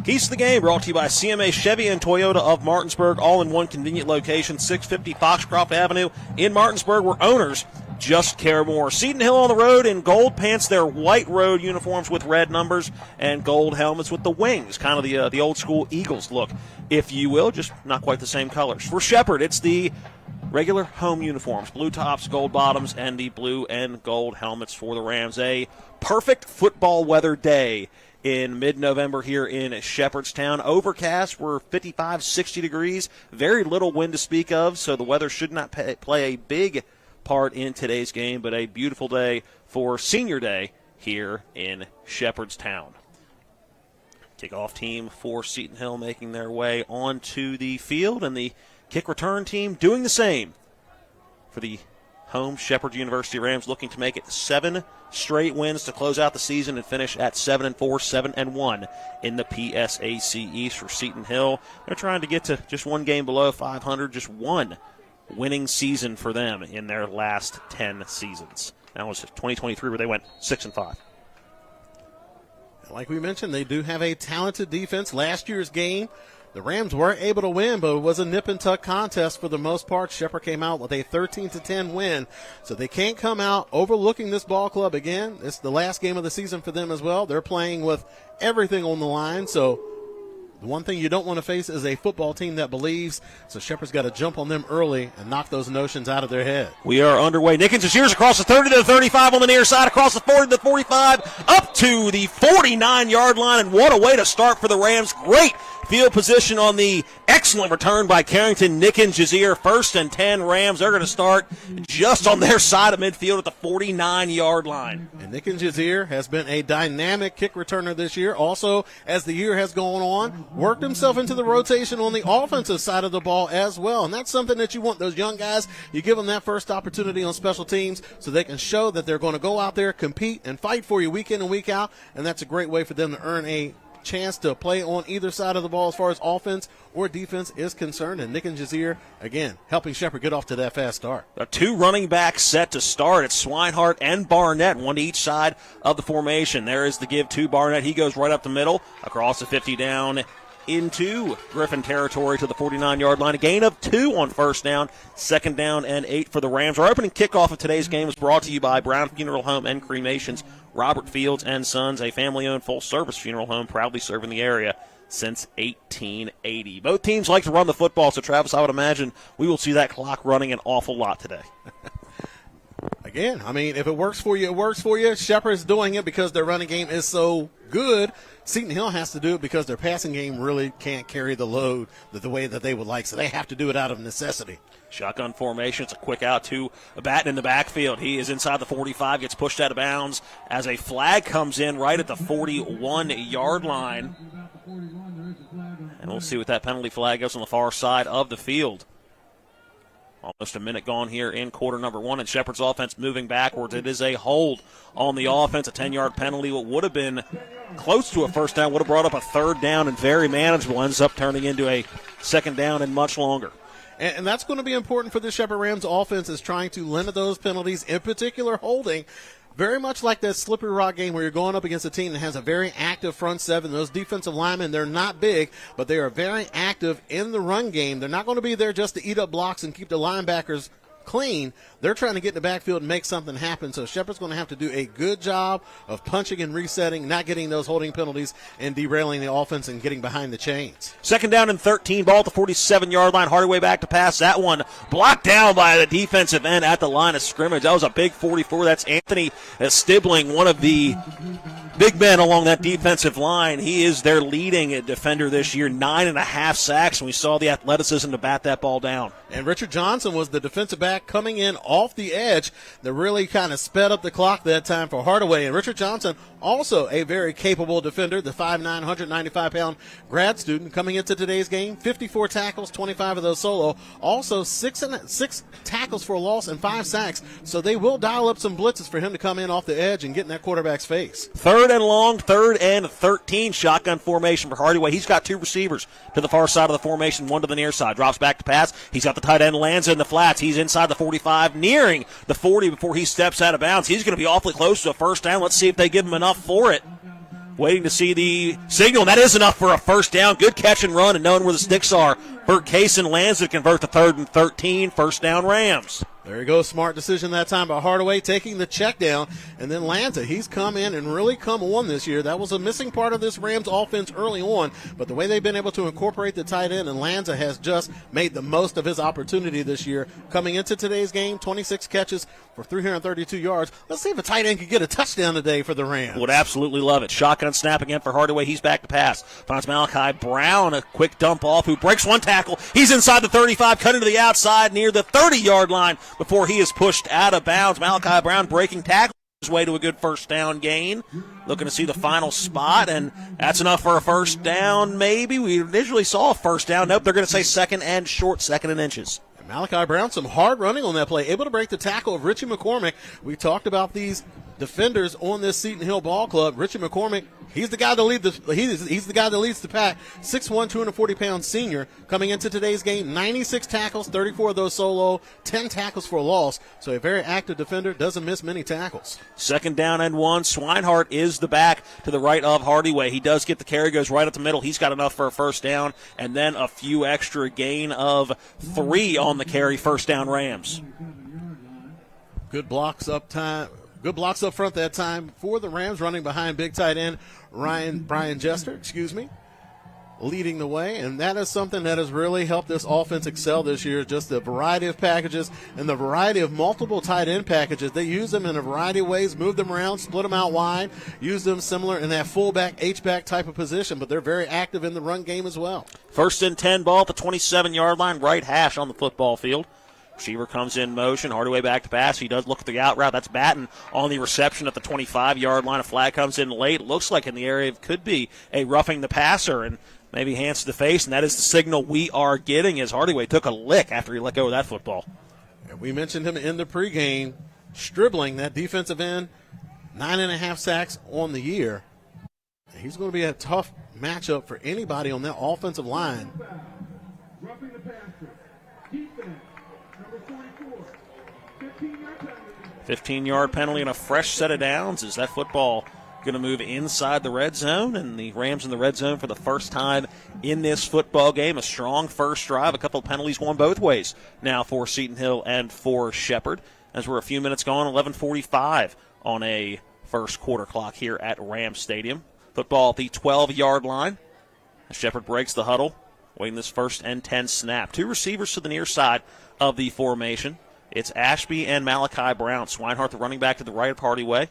Keys to the game brought to you by CMA Chevy and Toyota of Martinsburg, all in one convenient location, 650 Foxcroft Avenue in Martinsburg, where owners just care more. Seton Hill on the road in gold pants, their white road uniforms with red numbers, and gold helmets with the wings, kind of the old school Eagles look, if you will, just not quite the same colors. For Shepherd, it's the regular home uniforms, blue tops, gold bottoms, and the blue and gold helmets for the Rams. A perfect football weather day in mid-November here in Shepherdstown. Overcast, we're 55, 60 degrees, very little wind to speak of, so the weather should not play a big part in today's game, but a beautiful day for Senior Day here in Shepherdstown. Kickoff team for Seton Hill making their way onto the field, and the kick return team doing the same for the home Shepherd University Rams, looking to make it 7 straight wins to close out the season and finish at 7-4, 7-1 in the PSAC East for Seton Hill. They're trying to get to just one game below 500, just one winning season for them in their last 10 seasons. That was 2023 where they went 6-5. Like we mentioned, they do have a talented defense. Last year's game, the Rams weren't able to win, but it was a nip-and-tuck contest for the most part. Shepherd came out with a 13-10 win, so they can't come out overlooking this ball club again. It's the last game of the season for them as well. They're playing with everything on the line, so the one thing you don't want to face is a football team that believes, so Shepherd's got to jump on them early and knock those notions out of their head. We are underway. Nickens is yours across the 30 to the 35 on the near side, across the 40 to the 45, up to the 49-yard line, and what a way to start for the Rams. Great Field position on the excellent return by Carrington, Nick and Jazier. 1st and 10 Rams. They're going to start just on their side of midfield at the 49-yard line. And Nick and Jazier has been a dynamic kick returner this year. Also, as the year has gone on, worked himself into the rotation on the offensive side of the ball as well. And that's something that you want. Those young guys, you give them that first opportunity on special teams so they can show that they're going to go out there, compete, and fight for you week in and week out. And that's a great way for them to earn a chance to play on either side of the ball as far as offense or defense is concerned. And Nick and Jazier, again, helping Shepherd get off to that fast start. A 2 running backs set to start. It's Swinehart and Barnett, one to each side of the formation. There is the give to Barnett. He goes right up the middle, across the 50 down into Griffin territory to the 49-yard line. A gain of 2 on 1st down, 2nd down and 8 for the Rams. Our opening kickoff of today's game is brought to you by Brown Funeral Home and Cremations, Robert Fields and Sons, a family-owned full-service funeral home proudly serving the area since 1880. Both teams like to run the football, so Travis, I would imagine we will see that clock running an awful lot today. Again, I mean, if it works for you, it works for you. Shepherd's doing it because their running game is so good. Seton Hill has to do it because their passing game really can't carry the load the way that they would like, so they have to do it out of necessity. Shotgun formation. It's a quick out to Batten in the backfield. He is inside the 45, gets pushed out of bounds as a flag comes in right at the 41-yard line. And we'll see what that penalty flag goes on the far side of the field. Almost a minute gone here in quarter number 1, and Shepherd's offense moving backwards. It is a hold on the offense, a 10-yard penalty. What would have been close to a 1st down would have brought up a 3rd down and very manageable. Ends up turning into a 2nd down and much longer. And that's going to be important for the Shepherd Rams offense, is trying to limit those penalties, in particular holding. Very much like that slippery rock game where you're going up against a team that has a very active front seven. Those defensive linemen, they're not big, but they are very active in the run game. They're not going to be there just to eat up blocks and keep the linebackers clean. They're trying to get in the backfield and make something happen. So Shepherd's going to have to do a good job of punching and resetting, not getting those holding penalties and derailing the offense and getting behind the chains. 2nd down and 13, ball at the 47-yard line. Hardaway back to pass. That one blocked down by the defensive end at the line of scrimmage. That was a big 44. That's Anthony Stibling, one of the big men along that defensive line. He is their leading defender this year, 9.5 sacks, and we saw the athleticism to bat that ball down. And Richard Johnson was the defensive back coming in off the edge that really kind of sped up the clock that time for Hardaway. And Richard Johnson, also a very capable defender, the 5'9", 195-pound grad student coming into today's game. 54 tackles, 25 of those solo. Also, six tackles for a loss and 5 sacks. So they will dial up some blitzes for him to come in off the edge and get in that quarterback's face. 3rd and long, 3rd and 13, shotgun formation for Hardaway. He's got 2 receivers to the far side of the formation, 1 to the near side. Drops back to pass. He's got the tight end, lands in the flats. He's inside the 45, nearing the 40 before he steps out of bounds. He's going to be awfully close to a 1st down. Let's see if they give him enough for it. Waiting to see the signal. That is enough for a 1st down. Good catch and run, and knowing where the sticks are. Bert Kaysen lands to convert the 3rd and 13, 1st down Rams. There you go. Smart decision that time by Hardaway, taking the check down. And then Lanza, he's come in and really come on this year. That was a missing part of this Rams offense early on. But the way they've been able to incorporate the tight end, and Lanza has just made the most of his opportunity this year. Coming into today's game, 26 catches for 332 yards. Let's see if a tight end could get a touchdown today for the Rams. Would absolutely love it. Shotgun snap again for Hardaway. He's back to pass. Finds Malachi Brown, a quick dump off, who breaks 1 tackle. He's inside the 35, cutting to the outside near the 30-yard line before he is pushed out of bounds. Malachi Brown breaking tackle his way to a good 1st down gain. Looking to see the final spot, and that's enough for a 1st down, maybe. We initially saw a 1st down. Nope, they're going to say 2nd and short, 2nd and inches. Malachi Brown, some hard running on that play, able to break the tackle of Richie McCormick. We talked about these defenders on this Seton Hill ball club. Richie McCormick, he's the guy that he's the guy that leads the pack. 6'1", 240-pound senior coming into today's game. 96 tackles, 34 of those solo, 10 tackles for a loss. So a very active defender, doesn't miss many tackles. 2nd down and 1. Swinehart is the back to the right of Hardaway. He does get the carry, goes right up the middle. He's got enough for a 1st down, and then a few extra gain of 3 on the carry. 1st down Rams. Good blocks up front that time for the Rams, running behind big tight end Brian Jester. leading the way, and that is something that has really helped this offense excel this year, just the variety of packages and the variety of multiple tight end packages. They use them in a variety of ways, move them around, split them out wide, use them similar in that fullback, H-back type of position, but they're very active in the run game as well. 1st and 10 ball at the 27-yard line, right hash on the football field. Receiver comes in motion, Hardaway back to pass. He does look at the out route. That's Batten on the reception at the 25-yard line. A flag comes in late. Looks like in the area it could be a roughing the passer and maybe hands to the face, and that is the signal we are getting as Hardaway took a lick after he let go of that football. And we mentioned him in the pregame, dribbling that defensive end, 9.5 sacks on the year. He's going to be a tough matchup for anybody on that offensive line. 15-yard penalty and a fresh set of downs. Is that football going to move inside the red zone? And the Rams in the red zone for the first time in this football game. A strong first drive. A couple of penalties going both ways now for Seton Hill and for Shepherd. As we're a few minutes gone, 11:45 on a first quarter clock here at Rams Stadium. Football at the 12-yard line. Shepherd breaks the huddle, waiting this 1st and 10 snap. 2 receivers to the near side of the formation. It's Ashby and Malachi Brown. Swinehart, the running back, to the right of Hardaway.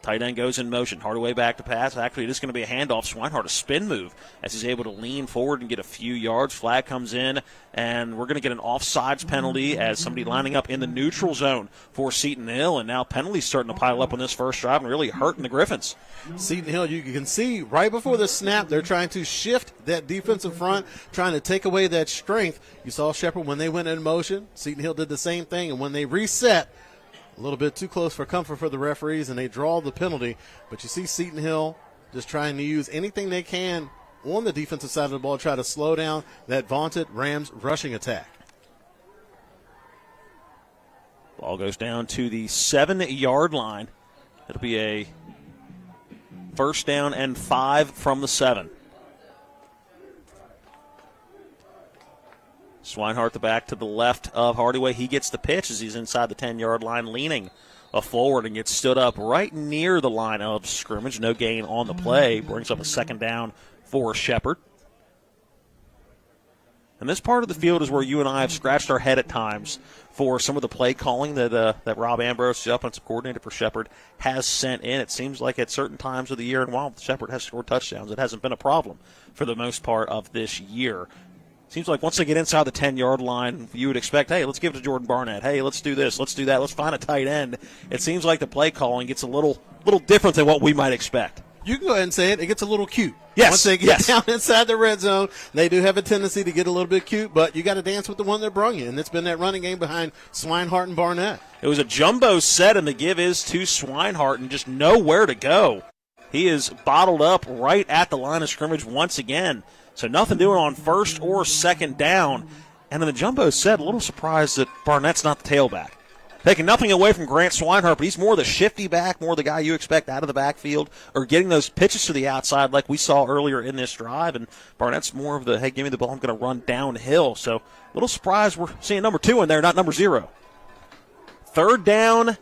Tight end goes in motion. Hardaway back to pass. Actually, it is going to be a handoff. Swinehart, a spin move as he's able to lean forward and get a few yards. Flag comes in, and we're going to get an offsides penalty as somebody lining up in the neutral zone for Seton Hill. And now penalties starting to pile up on this first drive and really hurting the Griffins. Seton Hill, you can see right before the snap, they're trying to shift that defensive front, trying to take away that strength. You saw Shepherd when they went in motion. Seton Hill did the same thing, and when they reset, a little bit too close for comfort for the referees, and they draw the penalty. But you see Seton Hill just trying to use anything they can on the defensive side of the ball, try to slow down that vaunted Rams rushing attack. Ball goes down to the 7-yard line. It'll be a 1st down and 5 from the 7. Swinehart, the back to the left of Hardaway. He gets the pitch as he's inside the 10-yard line, leaning forward and gets stood up right near the line of scrimmage. No gain on the play. Brings up a 2nd down for Shepherd. And this part of the field is where you and I have scratched our head at times for some of the play calling that Rob Ambrose, the offensive coordinator for Shepherd, has sent in. It seems like at certain times of the year, and while Shepherd has scored touchdowns, it hasn't been a problem for the most part of this year. Seems like once they get inside the 10-yard line, you would expect, hey, let's give it to Jordan Barnett. Hey, let's do this. Let's do that. Let's find a tight end. It seems like the play calling gets a little different than what we might expect. You can go ahead and say it. It gets a little cute. Yes. Once they get down inside the red zone, they do have a tendency to get a little bit cute, but you got to dance with the one that brung you, and it's been that running game behind Swinehart and Barnett. It was a jumbo set, and the give is to Swinehart and just nowhere to go. He is bottled up right at the line of scrimmage once again. So nothing doing on 1st or 2nd down. And then the jumbo set, a little surprised that Barnett's not the tailback. Taking nothing away from Grant Swinehart, but he's more the shifty back, more the guy you expect out of the backfield, or getting those pitches to the outside like we saw earlier in this drive. And Barnett's more of the, hey, give me the ball, I'm going to run downhill. So a little surprised we're seeing number 2 in there, not number 0. 3rd down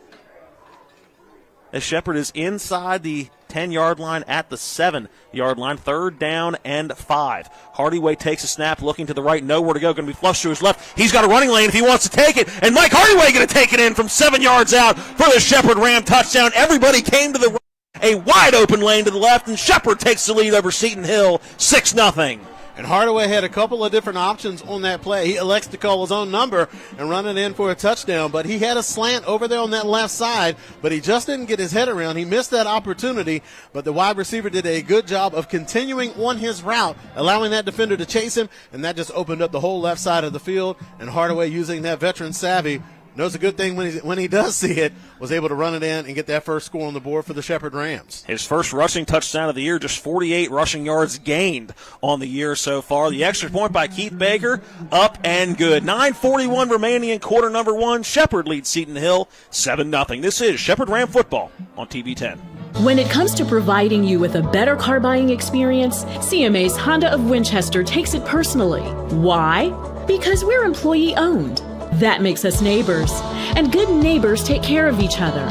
as Shepherd is inside the 10-yard line at the 7-yard line. 3rd down and 5. Hardaway takes a snap, looking to the right, nowhere to go, going to be flushed to his left. He's got a running lane if he wants to take it, and Mike Hardaway going to take it in from 7 yards out for the Shepherd Ram touchdown. Everybody came to the right, a wide open lane to the left, and Shepherd takes the lead over Seton Hill, 6-0. And Hardaway had a couple of different options on that play. He elects to call his own number and run it in for a touchdown, but he had a slant over there on that left side, but he just didn't get his head around. He missed that opportunity, but the wide receiver did a good job of continuing on his route, allowing that defender to chase him, and that just opened up the whole left side of the field. And Hardaway, using that veteran savvy, knows a good thing when he does see it, was able to run it in and get that first score on the board for the Shepherd Rams. His first rushing touchdown of the year, just 48 rushing yards gained on the year so far. The extra point by Keith Baker, up and good. 9:41 remaining in quarter number 1. Shepherd leads Seton Hill 7-0. This is Shepherd Ram football on TV 10. When it comes to providing you with a better car buying experience, CMA's Honda of Winchester takes it personally. Why? Because we're employee owned. That makes us neighbors, and good neighbors take care of each other.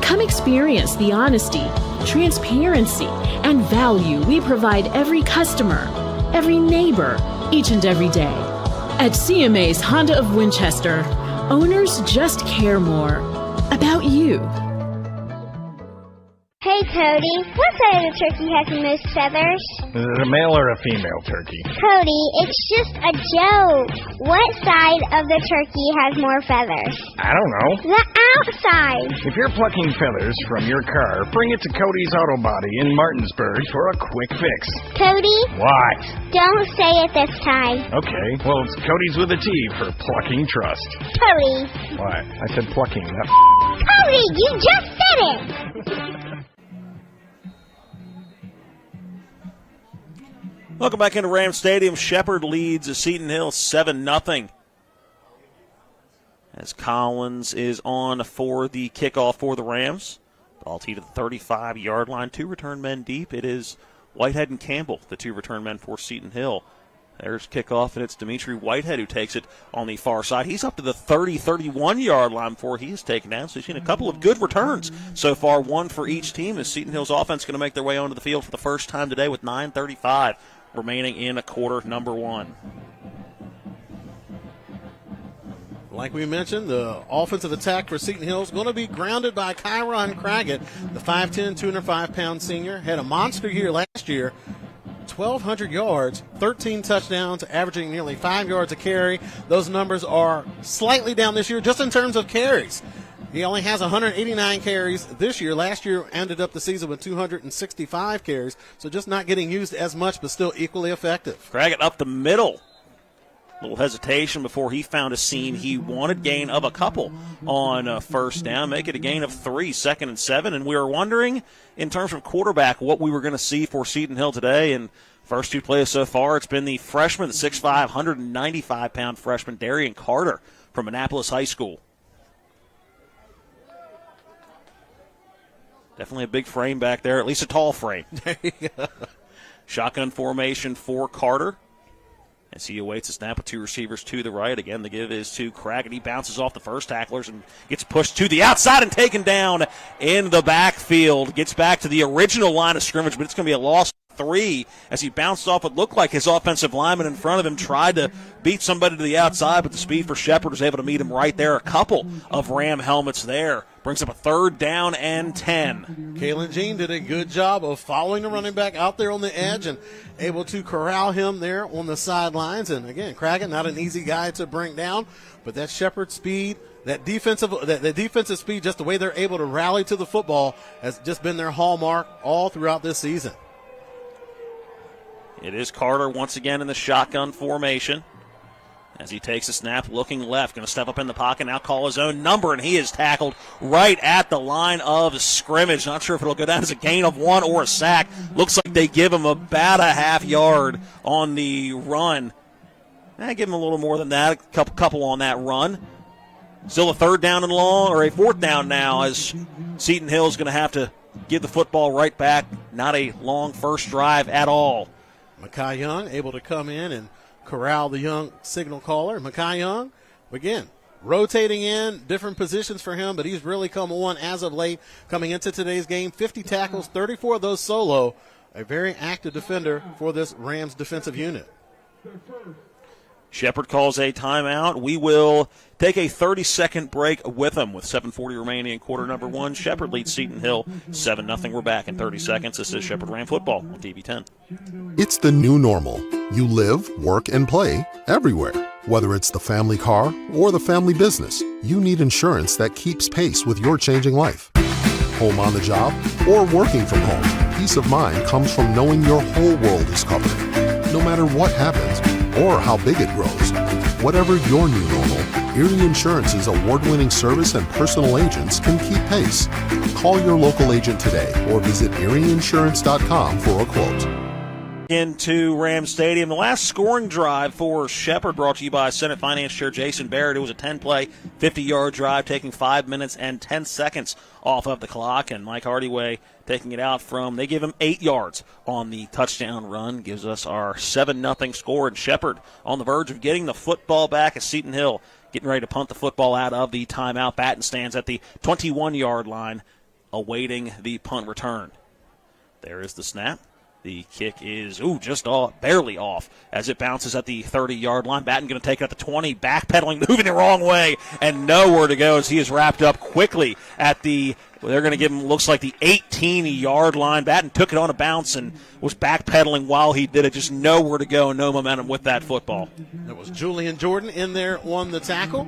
Come experience the honesty, transparency, and value we provide every customer. every neighbor, each and every day. At CMA's Honda of Winchester, owners just care more about you. Hey, Cody, what side of the turkey has the most feathers? Is it a male or a female turkey? Cody, it's just a joke. What side of the turkey has more feathers? I don't know. The outside. If you're plucking feathers from your car, bring it to Cody's Auto Body in Martinsburg for a quick fix. Cody? What? Don't say it this time. Okay, well, it's Cody's with a T for plucking trust. Cody. What? I said plucking, not Cody, you just said it. Welcome back into Ram Stadium. Shepherd leads Seton Hill 7-0. As Collins is on for the kickoff for the Rams. Ball tee to the 35-yard line. 2 return men deep. It is Whitehead and Campbell, the 2 return men for Seton Hill. There's kickoff, and it's Dimitri Whitehead who takes it on the far side. He's up to the 31-yard line before he is taken down. So he's seen a couple of good returns so far, one for each team, as Seton Hill's offense going to make their way onto the field for the first time today with 9:35 remaining in quarter number 1. Like we mentioned, the offensive attack for Seton Hill is going to be grounded by Kyron Craggett, the 5'10", 205-pound senior. Had a monster year last year. 1,200 yards, 13 touchdowns, averaging nearly 5 yards a carry. Those numbers are slightly down this year just in terms of carries. He only has 189 carries this year. Last year ended up the season with 265 carries, so just not getting used as much, but still equally effective. Craggett up the middle. Little hesitation before he found a seam. He wanted gain of a couple on first down, make it a gain of 3, 2nd and 7. And we were wondering, in terms of quarterback, what we were going to see for Seton Hill today. And first 2 plays so far, it's been the freshman, the 6'5", 195-pound freshman, Darian Carter from Annapolis High School. Definitely a big frame back there, at least a tall frame. There you go. Shotgun formation for Carter. As he awaits a snap with 2 receivers to the right. Again, the give is to Craggett. He bounces off the first tacklers and gets pushed to the outside and taken down in the backfield. Gets back to the original line of scrimmage, but it's going to be a loss of 3 as he bounced off what looked like his offensive lineman in front of him. Tried to beat somebody to the outside, but the speed for Shepherd was able to meet him right there. A couple of Ram helmets there. Brings up a 3rd down and 10. Kalen Jean did a good job of following the running back out there on the edge and able to corral him there on the sidelines. And again, Craggett, not an easy guy to bring down, but that Shepherd speed, that defensive speed, just the way they're able to rally to the football has just been their hallmark all throughout this season. It is Carter once again in the shotgun formation. As he takes a snap, looking left, going to step up in the pocket, now call his own number, and he is tackled right at the line of scrimmage. Not sure if it'll go down as a gain of 1 or a sack. Looks like they give him about a half yard on the run. Give him a little more than that, a couple on that run. Still a 3rd down and long, or a 4th down now, as Seton Hill is going to have to give the football right back. Not a long first drive at all. Makai Young able to come in and corral the young signal caller. Makai Young, again, rotating in different positions for him, but he's really come on as of late coming into today's game. 50 tackles, 34 of those solo. A very active defender for this Rams defensive unit. Shepherd calls a timeout. We will take a 30-second break with them with 7:40 remaining in quarter number 1. Shepherd leads Seton Hill 7-0. We're back in 30 seconds. This is Shepherd Ram Football on TV 10. It's the new normal. You live, work, and play everywhere. Whether it's the family car or the family business, you need insurance that keeps pace with your changing life. Home on the job or working from home, peace of mind comes from knowing your whole world is covered. No matter what happens or how big it grows, whatever your new normal, Erie Insurance's award-winning service and personal agents can keep pace. Call your local agent today or visit erieinsurance.com for a quote. Into Ram Stadium. The last scoring drive for Shepherd brought to you by Senate Finance Chair Jason Barrett. It was a 10-play, 50-yard drive taking 5 minutes and 10 seconds off of the clock, and Mike Hardyway taking it out from, they give him 8 yards on the touchdown run. Gives us our 7-0 score, and Shepherd on the verge of getting the football back as Seton Hill getting ready to punt the football out of the timeout. Batten stands at the 21-yard line awaiting the punt return. There is the snap. The kick is, just barely off as it bounces at the 30-yard line. Batten going to take it at the 20, backpedaling, moving the wrong way, and nowhere to go as he is wrapped up quickly at they're going to give him, looks like the 18-yard line. Batten took it on a bounce and was backpedaling while he did it. Just nowhere to go, no momentum with that football. There was Julian Jordan in there on the tackle.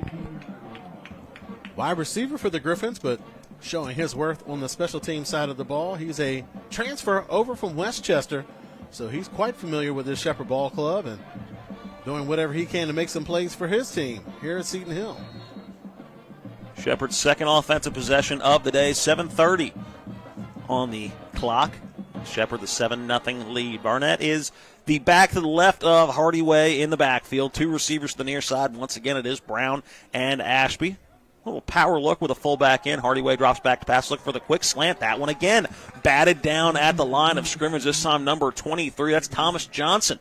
Wide receiver for the Griffins, but showing his worth on the special team side of the ball. He's a transfer over from Westchester, so he's quite familiar with this Shepherd Ball Club and doing whatever he can to make some plays for his team here at Seton Hill. Shepherd's second offensive possession of the day, 7:30 on the clock. Shepherd the 7-0 lead. Barnett is the back to the left of Hardyway in the backfield. Two receivers to the near side. Once again, it is Brown and Ashby. A little power look with a fullback in. Hardyway drops back to pass, look for the quick slant. That one again batted down at the line of scrimmage, this time number 23. That's Thomas Johnson.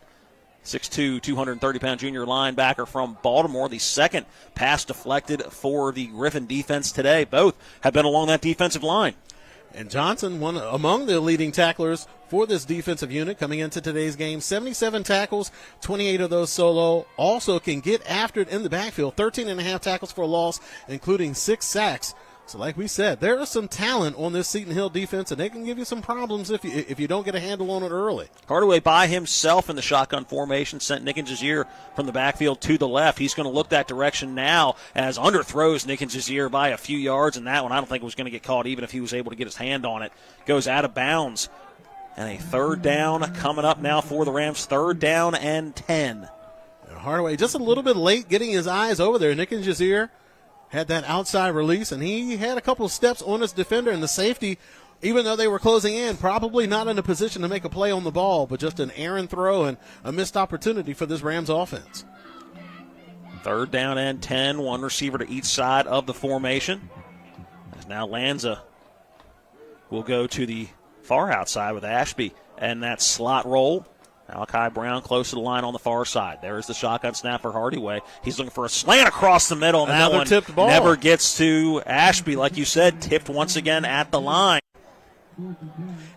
6'2", 230-pound junior linebacker from Baltimore. The second pass deflected for the Griffin defense today. Both have been along that defensive line. And Johnson, one among the leading tacklers for this defensive unit coming into today's game. 77 tackles, 28 of those solo. Also can get after it in the backfield. 13.5 tackles for a loss, including 6 sacks. So like we said, there is some talent on this Seton Hill defense, and they can give you some problems if you don't get a handle on it early. Hardaway by himself in the shotgun formation sent Nick and Jazier from the backfield to the left. He's going to look that direction now as underthrows Nick and Jazier by a few yards, and that one I don't think was going to get caught even if he was able to get his hand on it. Goes out of bounds. And a third down coming up now for the Rams. 3rd down and 10. Hardaway just a little bit late getting his eyes over there. Nick and Jazier had that outside release, and he had a couple of steps on his defender, and the safety, even though they were closing in, probably not in a position to make a play on the ball, but just an errant throw and a missed opportunity for this Rams offense. 3rd down and 10, one receiver to each side of the formation. As now Lanza will go to the far outside with Ashby and that slot roll. Malachi Brown close to the line on the far side. There's the shotgun snap for Hardyway. He's looking for a slant across the middle, and another that one tipped ball. Never gets to Ashby. Like you said, tipped once again at the line.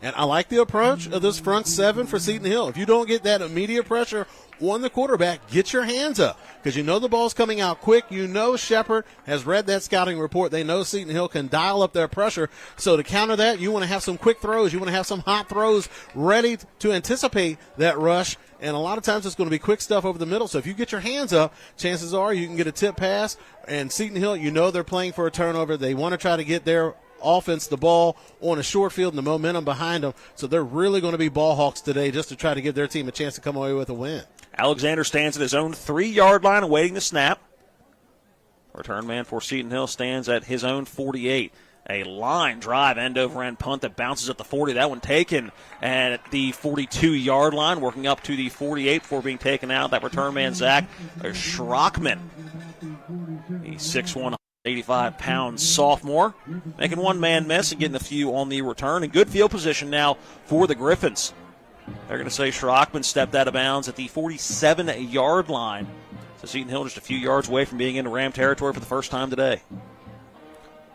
And I like the approach of this front seven for Seton Hill. If you don't get that immediate pressure on the quarterback, get your hands up because you know the ball's coming out quick. You know Shepherd has read that scouting report. They know Seton Hill can dial up their pressure. So to counter that, you want to have some quick throws. You want to have some hot throws ready to anticipate that rush. And a lot of times it's going to be quick stuff over the middle. So if you get your hands up, chances are you can get a tip pass. And Seton Hill, you know they're playing for a turnover. They want to try to get their offense the ball on a short field and the momentum behind them. So they're really going to be ball hawks today just to try to give their team a chance to come away with a win. Alexander stands at his own 3-yard line awaiting the snap. Return man for Seton Hill stands at his own 48. A line drive, end-over-end punt that bounces at the 40. That one taken at the 42-yard line, working up to the 48 before being taken out. That return man, Zach Schrockman, the 6'1", 85-pound sophomore, making one man miss and getting a few on the return. And good field position now for the Griffins. They're going to say Schrockman stepped out of bounds at the 47-yard line. So Seton Hill just a few yards away from being into Ram territory for the first time today.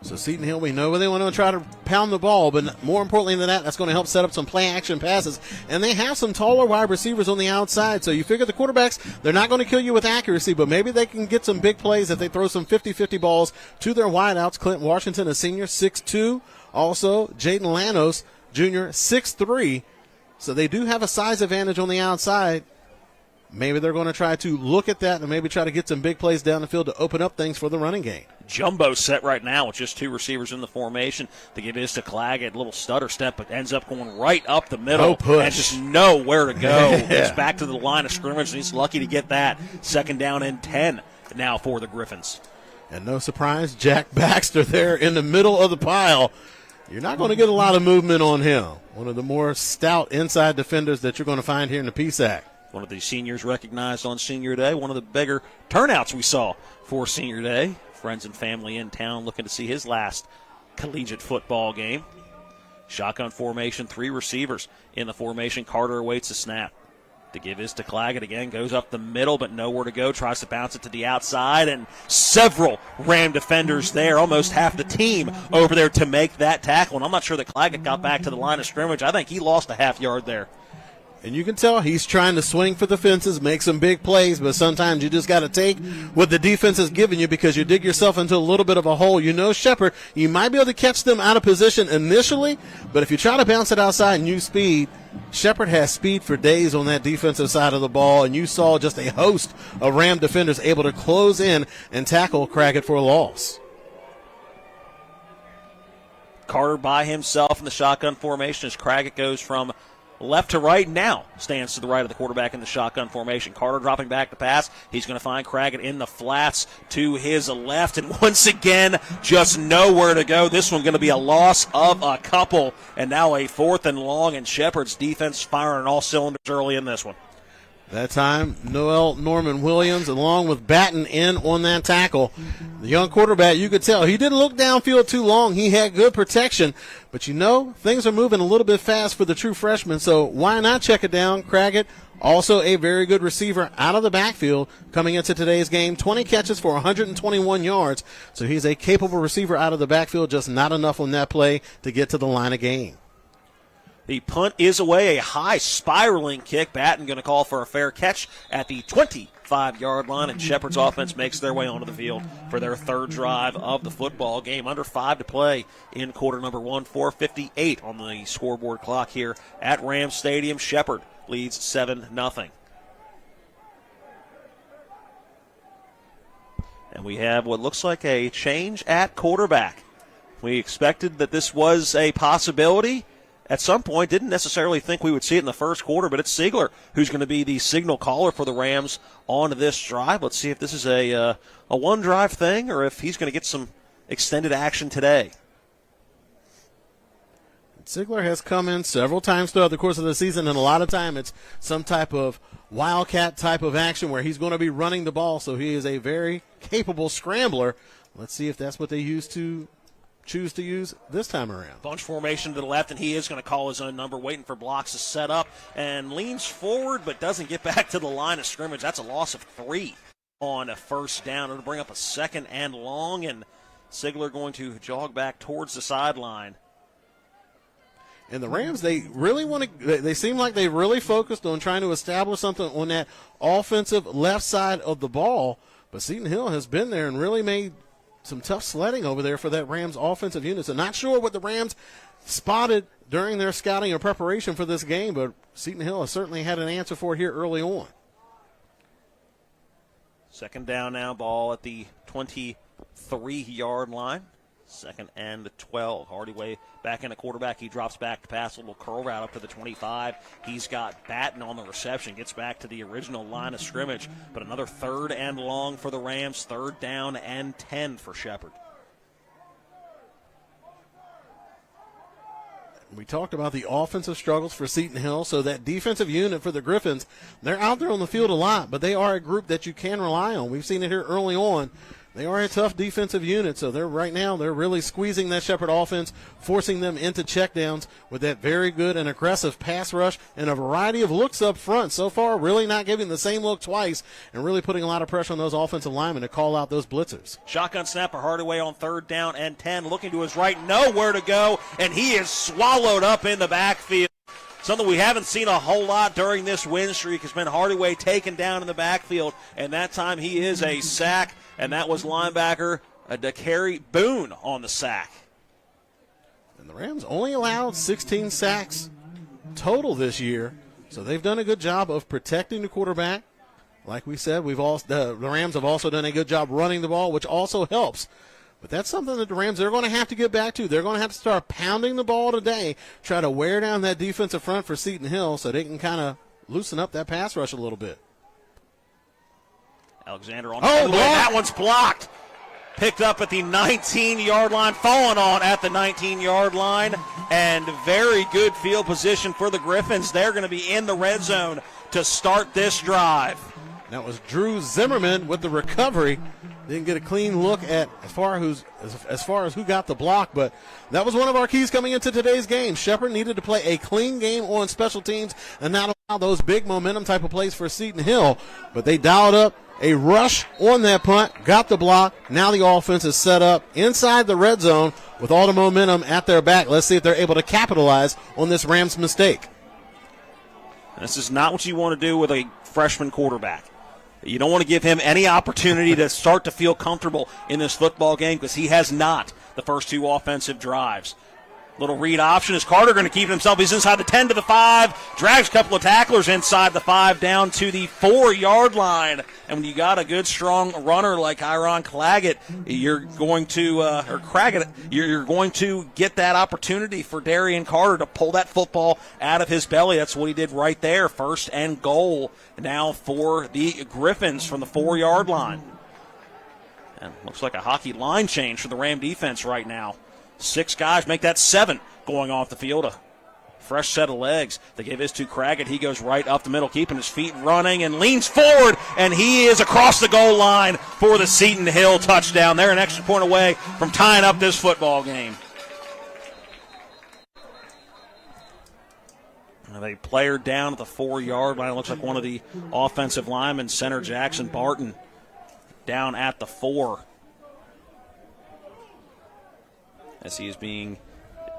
So Seton Hill, we know they want to try to pound the ball, but more importantly than that, that's going to help set up some play-action passes. And they have some taller wide receivers on the outside, so you figure the quarterbacks, they're not going to kill you with accuracy, but maybe they can get some big plays if they throw some 50-50 balls to their wideouts. Clint Washington, a senior, 6'2". Also, Jaden Lanos, junior, 6'3". So they do have a size advantage on the outside. Maybe they're going to try to look at that and maybe try to get some big plays down the field to open up things for the running game. Jumbo set right now with just two receivers in the formation. They give this to Claggett, a little stutter step, but ends up going right up the middle. No push. And just nowhere to go. He's back to the line of scrimmage, and he's lucky to get that. 2nd down and 10 now for the Griffins. And no surprise, Jack Baxter there in the middle of the pile. You're not going to get a lot of movement on him. One of the more stout inside defenders that you're going to find here in the PSAC. One of the seniors recognized on Senior Day. One of the bigger turnouts we saw for Senior Day. Friends and family in town looking to see his last collegiate football game. Shotgun formation, 3 receivers in the formation. Carter awaits the snap. To give his to Claggett again, goes up the middle, but nowhere to go. Tries to bounce it to the outside, and several Ram defenders there, almost half the team over there to make that tackle. And I'm not sure that Claggett got back to the line of scrimmage. I think he lost a half yard there. And you can tell he's trying to swing for the fences, make some big plays, but sometimes you just got to take what the defense is giving you because you dig yourself into a little bit of a hole. You know Shepherd, you might be able to catch them out of position initially, but if you try to bounce it outside and use speed, Shepherd has speed for days on that defensive side of the ball, and you saw just a host of Ram defenders able to close in and tackle Crackett for a loss. Carter by himself in the shotgun formation as Crackett goes from left to right, now stands to the right of the quarterback in the shotgun formation. Carter dropping back to pass. He's going to find Crackett in the flats to his left, and once again, just nowhere to go. This one going to be a loss of a couple, and now a 4th and long, and Shepherd's defense firing all cylinders early in this one. That time, Noel Norman Williams, along with Batten, in on that tackle. The young quarterback, you could tell, he didn't look downfield too long. He had good protection. But you know, things are moving a little bit fast for the true freshman, so why not check it down? Crackett, also a very good receiver out of the backfield coming into today's game. 20 catches for 121 yards. So he's a capable receiver out of the backfield, just not enough on that play to get to the line of game. The punt is away, a high spiraling kick. Batten going to call for a fair catch at the 25-yard line, and Shepherd's offense makes their way onto the field for their 3rd drive of the football game. Under 5 to play in quarter number 1, 4:58 on the scoreboard clock here at Rams Stadium. Shepherd leads 7-0. And we have what looks like a change at quarterback. We expected that this was a possibility at some point. Didn't necessarily think we would see it in the first quarter, but it's Siegler who's going to be the signal caller for the Rams on this drive. Let's see if this is a one-drive thing or if he's going to get some extended action today. Siegler has come in several times throughout the course of the season, and a lot of time it's some type of wildcat type of action where he's going to be running the ball, so he is a very capable scrambler. Let's see if that's what they choose to use this time around. Bunch formation to the left, and he is going to call his own number, waiting for blocks to set up, and leans forward but doesn't get back to the line of scrimmage. That's a loss of 3 on a 1st down. It'll bring up a 2nd and long, and Siegler going to jog back towards the sideline. And the Rams, they really they seem like they really focused on trying to establish something on that offensive left side of the ball, but Seton Hill has been there and really made some tough sledding over there for that Rams offensive unit. So not sure what the Rams spotted during their scouting or preparation for this game, but Seton Hill has certainly had an answer for it here early on. 2nd down now, ball at the 23-yard line. 2nd and 12. Hardaway back in the quarterback. He drops back to pass, a little curl route up to the 25. He's got Batten on the reception. Gets back to the original line of scrimmage. But another 3rd and long for the Rams. 3rd down and 10 for Shepherd. We talked about the offensive struggles for Seton Hill, so that defensive unit for the Griffins, they're out there on the field a lot, but they are a group that you can rely on. We've seen it here early on. They are a tough defensive unit, so they're really squeezing that Shepherd offense, forcing them into checkdowns with that very good and aggressive pass rush and a variety of looks up front. So far, really not giving the same look twice and really putting a lot of pressure on those offensive linemen to call out those blitzers. Shotgun snapper Hardaway on 3rd down and 10, looking to his right, nowhere to go, and he is swallowed up in the backfield. Something we haven't seen a whole lot during this win streak has been Hardaway taken down in the backfield, and that time he is a sack, and that was linebacker DeCarry Boone on the sack. And the Rams only allowed 16 sacks total this year, so they've done a good job of protecting the quarterback. Like we said, the Rams have also done a good job running the ball, which also helps. But that's something that the Rams, they're going to have to get back to. They're going to have to start pounding the ball today, try to wear down that defensive front for Seton Hill so they can kind of loosen up that pass rush a little bit. Alexander on that one's blocked. Picked up at the 19-yard line, falling on at the 19-yard line, and very good field position for the Griffins. They're going to be in the red zone to start this drive. That was Drew Zimmerman with the recovery. Didn't get a clean look at as far as who got the block, but that was one of our keys coming into today's game. Shepherd needed to play a clean game on special teams and not allow those big momentum type of plays for Seton Hill, but they dialed up a rush on that punt, got the block. Now the offense is set up inside the red zone with all the momentum at their back. Let's see if they're able to capitalize on this Rams mistake. This is not what you want to do with a freshman quarterback. You don't want to give him any opportunity to start to feel comfortable in this football game because he has not the first 2 offensive drives. Little read option. Is Carter going to keep himself? He's inside the 10 to the 5. Drags a couple of tacklers inside the 5 down to the 4-yard line. And when you got a good, strong runner like Iron Claggett, you're going to, or Craggett, you're going to get that opportunity for Darian Carter to pull that football out of his belly. That's what he did right there. 1st and goal now for the Griffins from the 4-yard line. And looks like a hockey line change for the Ram defense right now. 6 guys make that 7 going off the field. A fresh set of legs. They gave his to Craggett. He goes right up the middle, keeping his feet running and leans forward, and he is across the goal line for the Seton Hill touchdown. They're an extra point away from tying up this football game. They player down at the 4-yard line. It looks like one of the offensive linemen, center Jackson Barton, down at the 4. As he is being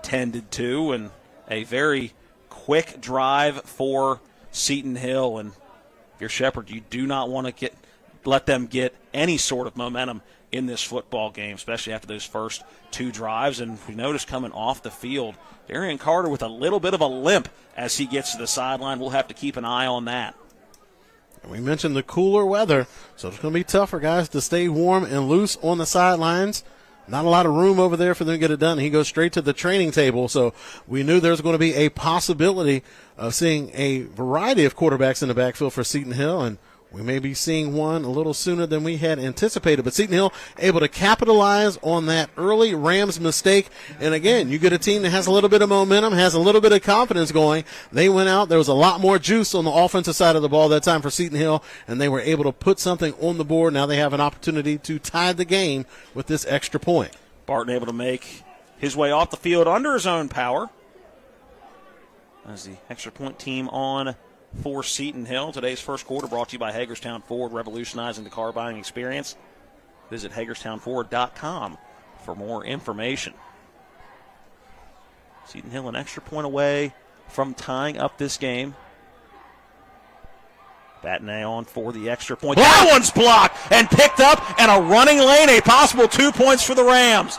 tended to, and a very quick drive for Seton Hill. And if you're Shepherd, you do not want to let them get any sort of momentum in this football game, especially after those first 2 drives. And we notice coming off the field, Darian Carter with a little bit of a limp as he gets to the sideline. We'll have to keep an eye on that. We mentioned the cooler weather, so it's going to be tough for guys to stay warm and loose on the sidelines. Not a lot of room over there for them to get it done. He goes straight to the training table, so we knew there was going to be a possibility of seeing a variety of quarterbacks in the backfield for Seton Hill, and we may be seeing one a little sooner than we had anticipated. But Seton Hill able to capitalize on that early Rams mistake. And again, you get a team that has a little bit of momentum, has a little bit of confidence going. They went out. There was a lot more juice on the offensive side of the ball that time for Seton Hill, and they were able to put something on the board. Now they have an opportunity to tie the game with this extra point. Barton able to make his way off the field under his own power. As the extra point team on for Seton Hill. Today's first quarter brought to you by Hagerstown Ford, revolutionizing the car buying experience. Visit HagerstownFord.com for more information. Seton Hill an extra point away from tying up this game. Batnay on for the extra point. That one's blocked and picked up, and a running lane, a possible 2 points for the Rams.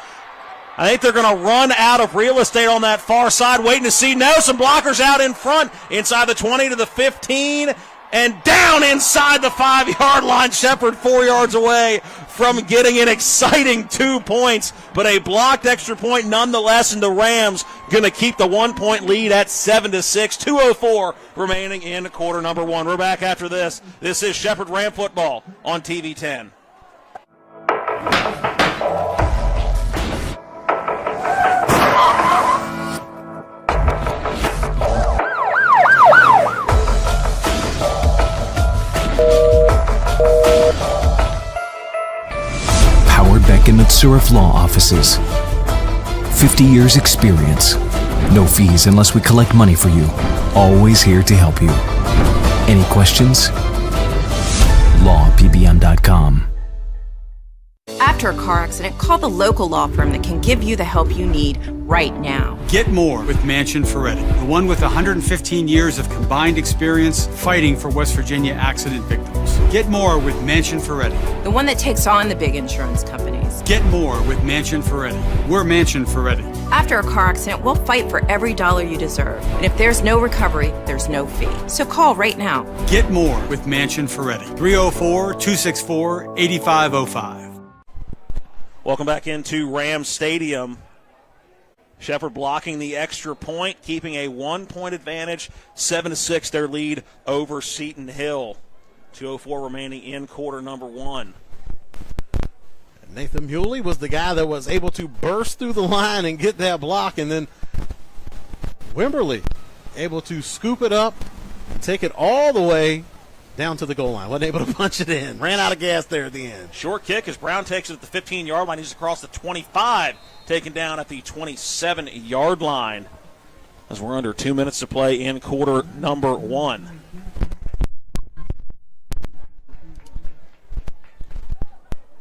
I think they're going to run out of real estate on that far side, waiting to see. No, some blockers out in front, inside the 20 to the 15, and down inside the 5-yard line. Shepherd 4 yards away from getting an exciting 2 points, but a blocked extra point nonetheless, and the Rams going to keep the 1-point lead at 7-6. 2:04 remaining in quarter number 1. We're back after this. This is Shepherd Ram football on TV 10. Powered Beck and Mitsuriff Law Offices. 50 years experience. No fees unless we collect money for you. Always here to help you. Any questions? lawpbm.com. After a car accident, call the local law firm that can give you the help you need right now. Get more with Manchin Ferretti, the one with 115 years of combined experience fighting for West Virginia accident victims. Get more with Manchin Ferretti. The one that takes on the big insurance companies. Get more with Manchin Ferretti. We're Manchin Ferretti. After a car accident, we'll fight for every dollar you deserve. And if there's no recovery, there's no fee. So call right now. Get more with Manchin Ferretti. 304-264-8505. Welcome back into Rams Stadium. Shepherd blocking the extra point, keeping a 1-point advantage, 7-6 their lead over Seton Hill. 2:04 remaining in quarter number 1. Nathan Muley was the guy that was able to burst through the line and get that block, and then Wimberly able to scoop it up, take it all the way down to the goal line. Wasn't able to punch it in. Ran out of gas there at the end. Short kick as Brown takes it at the 15-yard line. He's across the 25, taken down at the 27-yard line as we're under 2 minutes to play in quarter number 1.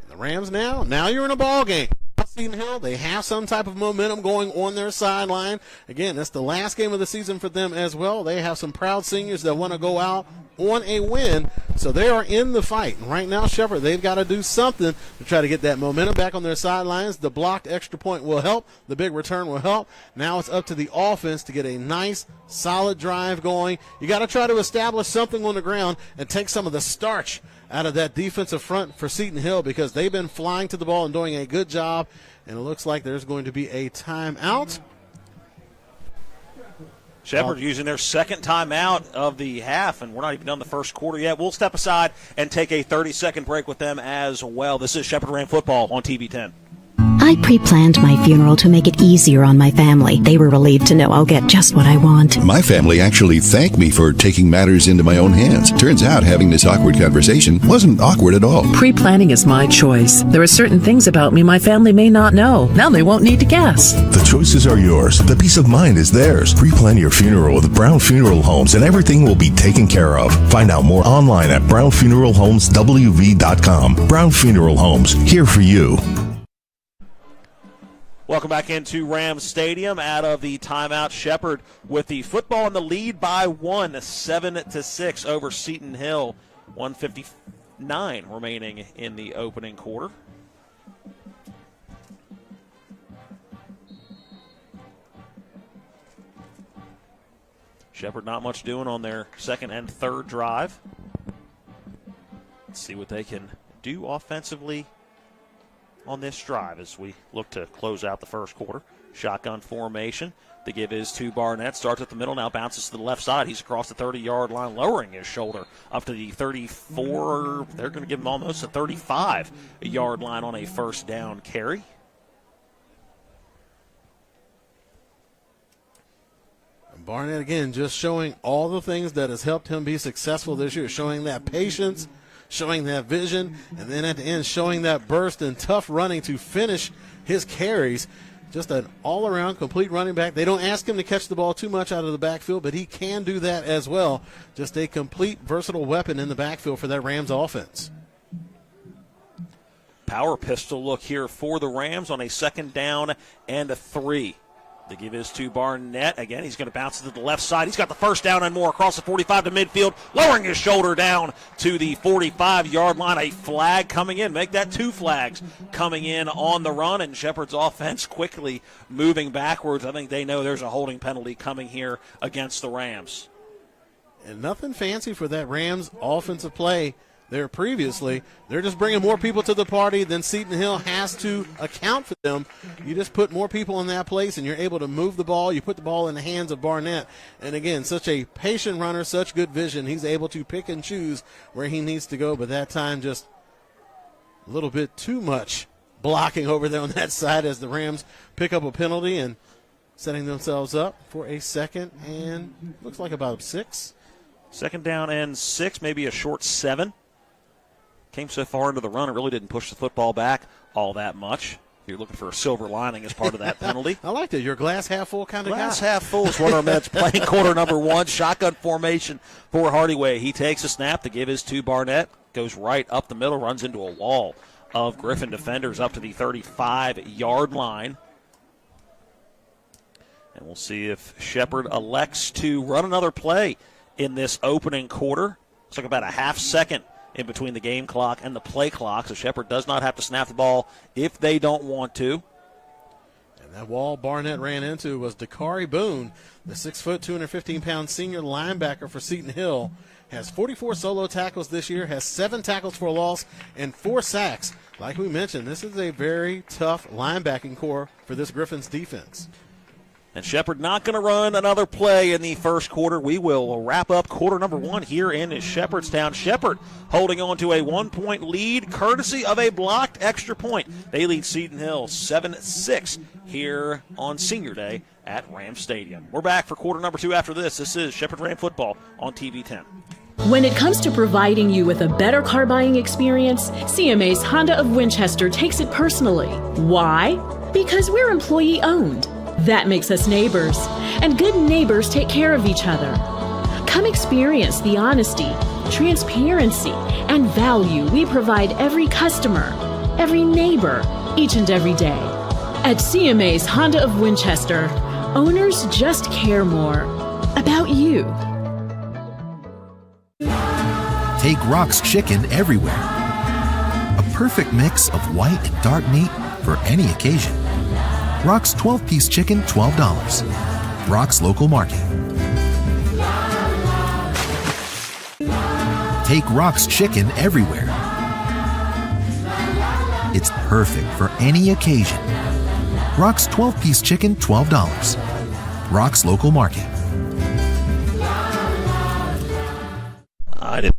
The Rams now you're in a ball game. Seton Hill. They have some type of momentum going on their sideline. Again, that's the last game of the season for them as well. They have some proud seniors that want to go out on a win, so they are in the fight. And right now, Shepherd, they've got to do something to try to get that momentum back on their sidelines. The blocked extra point will help. The big return will help. Now it's up to the offense to get a nice, solid drive going. You got to try to establish something on the ground and take some of the starch out of that defensive front for Seton Hill, because they've been flying to the ball and doing a good job, and it looks like there's going to be a timeout. Shepherd using their second timeout of the half, and we're not even done the first quarter yet. We'll step aside and take a 30-second break with them as well. This is Shepherd Ram Football on TV 10. I pre-planned my funeral to make it easier on my family. They were relieved to know I'll get just what I want. My family actually thanked me for taking matters into my own hands. Turns out having this awkward conversation wasn't awkward at all. Pre-planning is my choice. There are certain things about me my family may not know. Now they won't need to guess. The choices are yours. The peace of mind is theirs. Pre-plan your funeral with Brown Funeral Homes and everything will be taken care of. Find out more online at brownfuneralhomeswv.com. Brown Funeral Homes, here for you. Welcome back into Rams Stadium. Out of the timeout, Shepherd with the football in the lead by 1, 7-6 over Seton Hill. 1:59 remaining in the opening quarter. Shepherd not much doing on their second and third drive. Let's see what they can do offensively on this drive as we look to close out the first quarter. Shotgun formation. The give is to Barnett. Starts at the middle, now bounces to the left side. He's across the 30-yard line, lowering his shoulder up to the 34. They're going to give him almost a 35-yard line on a first down carry. Barnett, again, just showing all the things that has helped him be successful this year, showing that patience, showing that vision, and then at the end showing that burst and tough running to finish his carries. Just an all-around complete running back. They don't ask him to catch the ball too much out of the backfield, but he can do that as well. Just a complete, versatile weapon in the backfield for that Rams offense. Power pistol look here for the Rams on a second down and a 3. The give is to Barnett. Again, he's going to bounce to the left side. He's got the first down and more across the 45 to midfield, lowering his shoulder down to the 45-yard line. A flag coming in. Make that 2 flags coming in on the run, and Shepherd's offense quickly moving backwards. I think they know there's a holding penalty coming here against the Rams. And nothing fancy for that Rams offensive play there previously. They're just bringing more people to the party than Seton Hill has to account for them. You just put more people in that place and you're able to move the ball. You put the ball in the hands of Barnett. And again, such a patient runner, such good vision. He's able to pick and choose where he needs to go, but that time just a little bit too much blocking over there on that side as the Rams pick up a penalty and setting themselves up for a second and looks like about 6. Second down and 6, maybe a short 7. Came so far into the run, it really didn't push the football back all that much. If you're looking for a silver lining as part of that penalty. I like that. You're a glass half full kind of guy. Glass half full is what our Mets playing quarter number 1. Shotgun formation for Hardyway. He takes a snap. The give is to Barnett. Goes right up the middle, runs into a wall of Griffin defenders up to the 35-yard line. And we'll see if Shepherd elects to run another play in this opening quarter. It's like about a half second in between the game clock and the play clock, so Shepherd does not have to snap the ball if they don't want to. And that wall Barnett ran into was Dakari Boone, the 6', 215-pound senior linebacker for Seton Hill. Has 44 solo tackles this year, has 7 tackles for a loss, and 4 sacks. Like we mentioned, this is a very tough linebacking core for this Griffins defense. And Shepherd not going to run another play in the first quarter. We will wrap up quarter number 1 here in Shepherdstown. Shepherd holding on to a 1-point lead courtesy of a blocked extra point. They lead Seton Hill 7-6 here on Senior Day at Ram Stadium. We're back for quarter number 2 after this. This is Shepherd Ram Football on TV 10. When it comes to providing you with a better car buying experience, CMA's Honda of Winchester takes it personally. Why? Because we're employee owned. That makes us neighbors, and good neighbors take care of each other. Come experience the honesty, transparency, and value we provide every customer, every neighbor, each and every day. At CMA's Honda of Winchester, owners just care more about you. Take Rock's Chicken everywhere. A perfect mix of white and dark meat for any occasion. Rock's 12-piece chicken, $12. Rock's local market. Take Rock's Chicken everywhere. It's perfect for any occasion. Rock's 12-piece chicken, $12. Rock's local market. I didn't.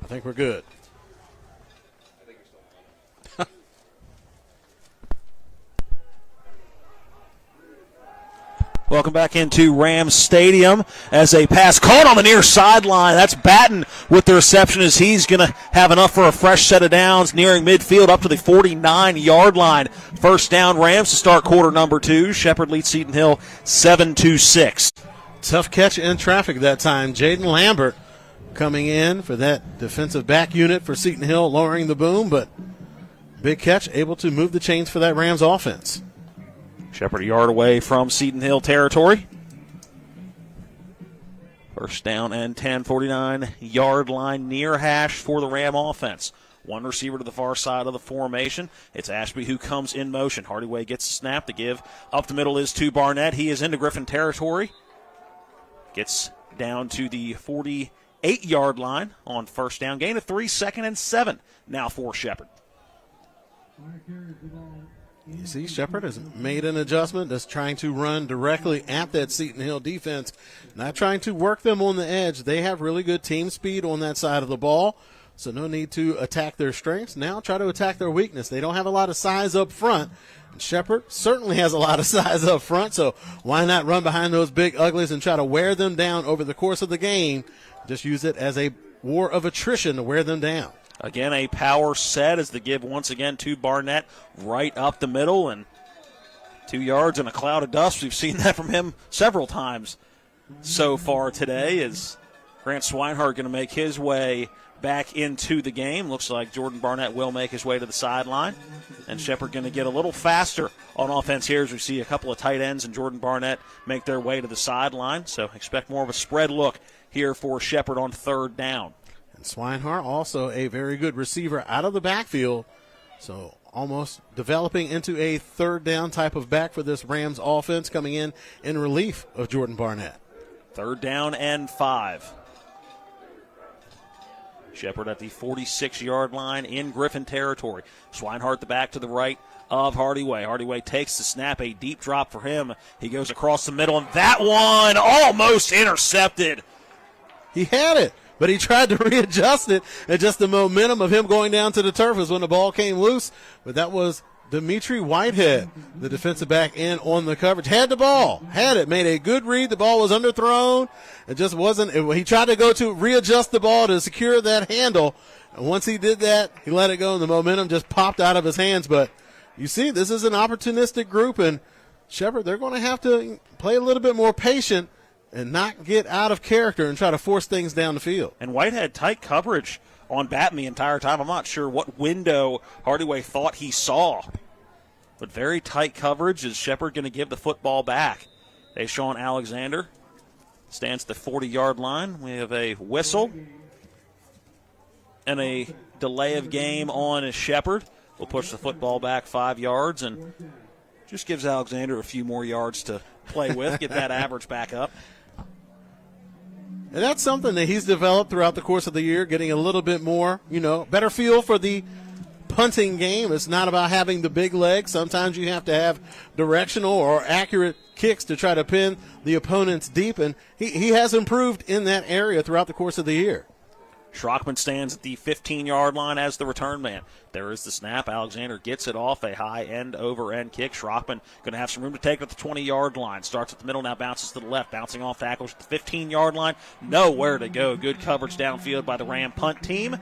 I think we're good. Welcome back into Rams Stadium as a pass caught on the near sideline. That's Batten with the reception as he's going to have enough for a fresh set of downs nearing midfield up to the 49-yard line. First down Rams to start quarter number 2. Shepherd leads Seton Hill 7-6. Tough catch in traffic that time. Jaden Lambert coming in for that defensive back unit for Seton Hill, lowering the boom, but big catch, able to move the chains for that Rams offense. Shepherd a yard away from Seton Hill territory. First down and 10, 49-yard line near hash for the Ram offense. One receiver to the far side of the formation. It's Ashby who comes in motion. Hardaway gets the snap to give. Up the middle is to Barnett. He is into Griffin territory. Gets down to the 48-yard line on first down. Gain of 3, 2nd and 7 now for Shepherd. You see, Shepherd has made an adjustment, just trying to run directly at that Seton Hill defense, not trying to work them on the edge. They have really good team speed on that side of the ball, so no need to attack their strengths. Now try to attack their weakness. They don't have a lot of size up front. Shepherd certainly has a lot of size up front, so why not run behind those big uglies and try to wear them down over the course of the game? Just use it as a war of attrition to wear them down. Again, a power set as the give once again to Barnett right up the middle, and 2 yards in a cloud of dust. We've seen that from him several times so far today. As Grant Swinehart going to make his way back into the game. Looks like Jordan Barnett will make his way to the sideline, and Shepherd going to get a little faster on offense here as we see a couple of tight ends and Jordan Barnett make their way to the sideline. So expect more of a spread look here for Shepherd on third down. Swinehart, also a very good receiver out of the backfield, so almost developing into a third down type of back for this Rams offense, coming in relief of Jordan Barnett. Third down and 5. Shepherd at the 46-yard line in Griffin territory. Swinehart the back to the right of Hardaway. Hardaway takes the snap, a deep drop for him. He goes across the middle, and that one almost intercepted. He had it, but he tried to readjust it, and just the momentum of him going down to the turf is when the ball came loose. But that was Dimitri Whitehead, the defensive back in on the coverage. Had the ball, had it, made a good read. The ball was underthrown. It just wasn't. He tried to go to readjust the ball to secure that handle. And once he did that, he let it go, and the momentum just popped out of his hands. But you see, this is an opportunistic group, and Shepherd, they're going to have to play a little bit more patient and not get out of character and try to force things down the field. And Whitehead tight coverage on Batten the entire time. I'm not sure what window Hardaway thought he saw, but very tight coverage. Is Shepherd going to give the football back? Deshaun Alexander stands at the 40-yard line. We have a whistle and a delay of game on Shepherd. We'll push the football back 5 yards and just gives Alexander a few more yards to play with, get that average back up. And that's something that he's developed throughout the course of the year, getting a little bit more, better feel for the punting game. It's not about having the big legs. Sometimes you have to have directional or accurate kicks to try to pin the opponents deep, and he has improved in that area throughout the course of the year. Schrockman stands at the 15-yard line as the return man. There is the snap. Alexander gets it off a high end-over-end kick. Schrockman going to have some room to take it at the 20-yard line. Starts at the middle, now bounces to the left. Bouncing off tackles at the 15-yard line. Nowhere to go. Good coverage downfield by the Ram punt team.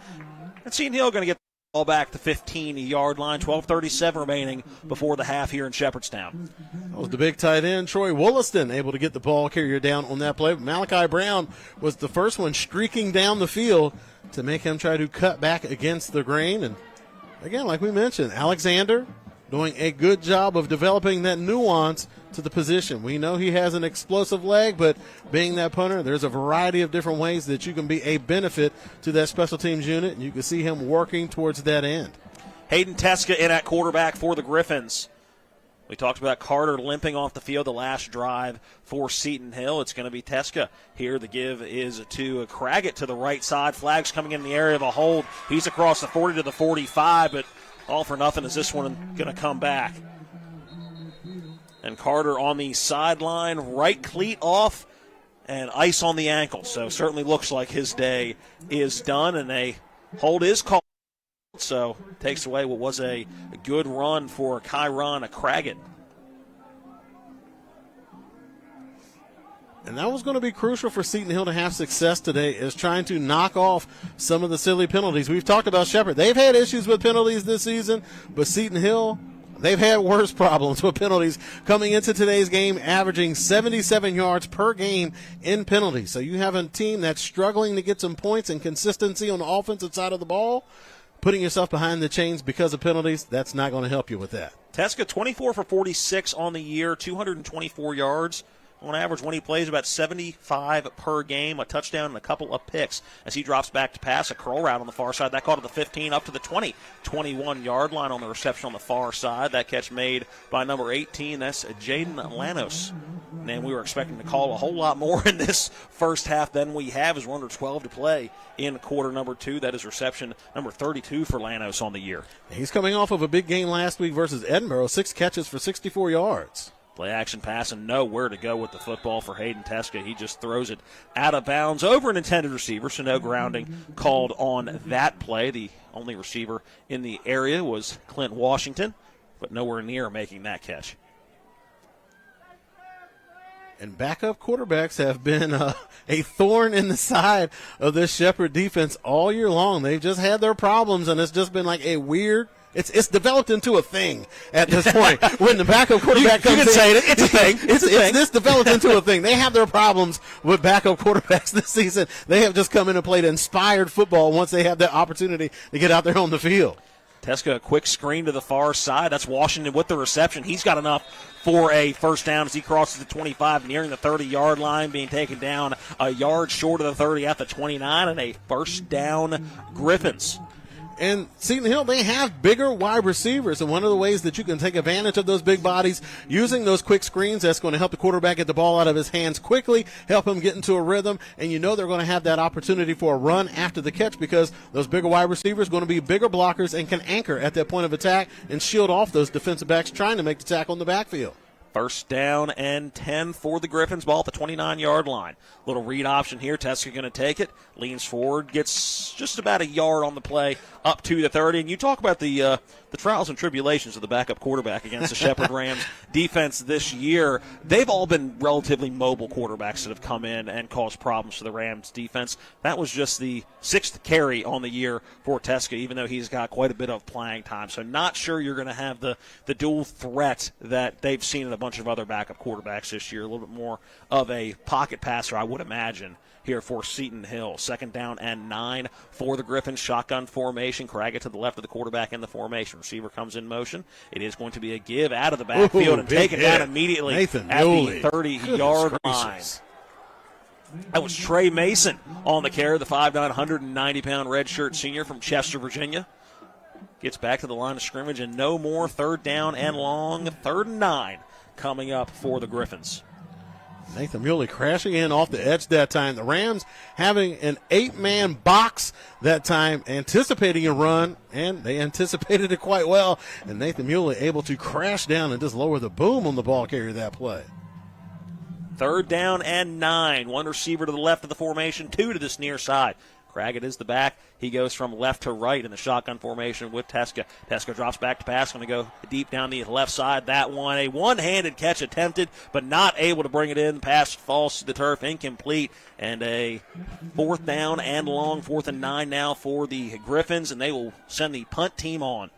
And Seton Hill going to get Ball back to 15-yard line, 12:37 remaining before the half here in Shepherdstown. That was the big tight end, Troy Wollaston, able to get the ball carrier down on that play. Malachi Brown was the first one streaking down the field to make him try to cut back against the grain. And again, like we mentioned, Alexander doing a good job of developing that nuance to the position. We know he has an explosive leg, but being that punter, there's a variety of different ways that you can be a benefit to that special teams unit, and you can see him working towards that end. Hayden Teska in at quarterback for the Griffins. We talked about Carter limping off the field the last drive for Seton Hill. It's going to be Teska here. The give is to Craggett to the right side. Flags coming in the area of a hold. He's across the 40 to the 45, but all for nothing is this one going to come back. And Carter on the sideline, right cleat off, and ice on the ankle. So certainly looks like his day is done, and a hold is called. So takes away what was a good run for Kyron Craggett. And that was going to be crucial for Seton Hill to have success today, is trying to knock off some of the silly penalties. We've talked about Shepherd. They've had issues with penalties this season, but Seton Hill, they've had worse problems with penalties coming into today's game, averaging 77 yards per game in penalties. So you have a team that's struggling to get some points and consistency on the offensive side of the ball. Putting yourself behind the chains because of penalties, that's not going to help you with that. Teska 24 for 46 on the year, 224 yards. On average, when he plays, about 75 per game, a touchdown and a couple of picks as he drops back to pass. A curl route on the far side. That caught at the 15 up to the 20, 21-yard line on the reception on the far side. That catch made by number 18. That's Jaden Lanos. And we were expecting to call a whole lot more in this first half than we have, as we're under 12 to play in quarter number 2. That is reception number 32 for Lanos on the year. He's coming off of a big game last week versus Edinburgh, 6 catches for 64 yards. Play action pass and nowhere to go with the football for Hayden Teska. He just throws it out of bounds over an intended receiver, so no grounding called on that play. The only receiver in the area was Clint Washington, but nowhere near making that catch. And backup quarterbacks have been a thorn in the side of this Shepherd defense all year long. They've just had their problems, and it's just been like a weird – It's developed into a thing at this point. When the backup quarterback comes in. You can say it. It's a thing. It's this developed into a thing. They have their problems with backup quarterbacks this season. They have just come in and played inspired football once they have that opportunity to get out there on the field. Teska, a quick screen to the far side. That's Washington with the reception. He's got enough for a first down as he crosses the 25, nearing the 30-yard line, being taken down a yard short of the 30 at the 29, and a first down Griffins. And Seton Hill, they have bigger wide receivers, and one of the ways that you can take advantage of those big bodies, using those quick screens, that's going to help the quarterback get the ball out of his hands quickly, help him get into a rhythm, and you know they're going to have that opportunity for a run after the catch because those bigger wide receivers are going to be bigger blockers and can anchor at that point of attack and shield off those defensive backs trying to make the tackle in the backfield. First down and 10 for the Griffins. Ball at the 29-yard line. Little read option here. Teska going to take it. Leans forward. Gets just about a yard on the play up to the 30. And you talk about the trials and tribulations of the backup quarterback against the Shepherd Rams defense this year. They've all been relatively mobile quarterbacks that have come in and caused problems for the Rams defense. That was just the 6th carry on the year for Teska, even though he's got quite a bit of playing time. So not sure you're going to have the dual threat that they've seen in a bunch of other backup quarterbacks this year. A little bit more of a pocket passer, I would imagine, here for Seton Hill. Second down and 9 for the Griffins. Shotgun formation. Craggett to the left of the quarterback in the formation. Receiver comes in motion. It is going to be a give out of the backfield and taken down immediately at the 30-yard line. That was Trey Mason on the carry, the 5'9", 190-pound redshirt senior from Chester, Virginia. Gets back to the line of scrimmage, and no more. Third down and long. 3rd and 9 coming up for the Griffins. Nathan Muley crashing in off the edge that time. The Rams having an 8-man box that time, anticipating a run, and they anticipated it quite well. And Nathan Muley able to crash down and just lower the boom on the ball carrier that play. 3rd down and 9. One receiver to the left of the formation, 2 to this near side. Craggett is the back. He goes from left to right in the shotgun formation with Teska. Teska drops back to pass, going to go deep down the left side. That one, a one-handed catch attempted, but not able to bring it in. Pass falls to the turf, incomplete, and a 4th down and long, 4th and 9 now for the Griffins, and they will send the punt team on.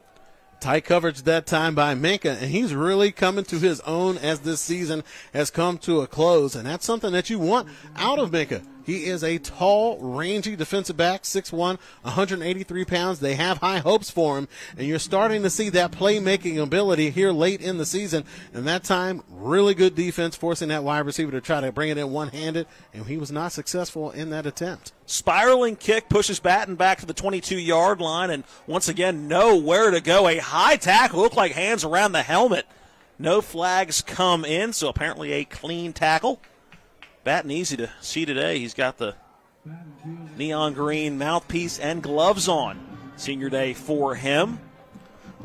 Tight coverage that time by Minka, and he's really coming to his own as this season has come to a close, and that's something that you want out of Minka. He is a tall, rangy defensive back, 6'1", 183 pounds. They have high hopes for him, and you're starting to see that playmaking ability here late in the season. And that time, really good defense, forcing that wide receiver to try to bring it in one-handed, and he was not successful in that attempt. Spiraling kick pushes Batten back to the 22-yard line, and once again, nowhere to go. A high tackle, looked like hands around the helmet. No flags come in, so apparently a clean tackle. Batten easy to see today. He's got the neon green mouthpiece and gloves on. Senior day for him.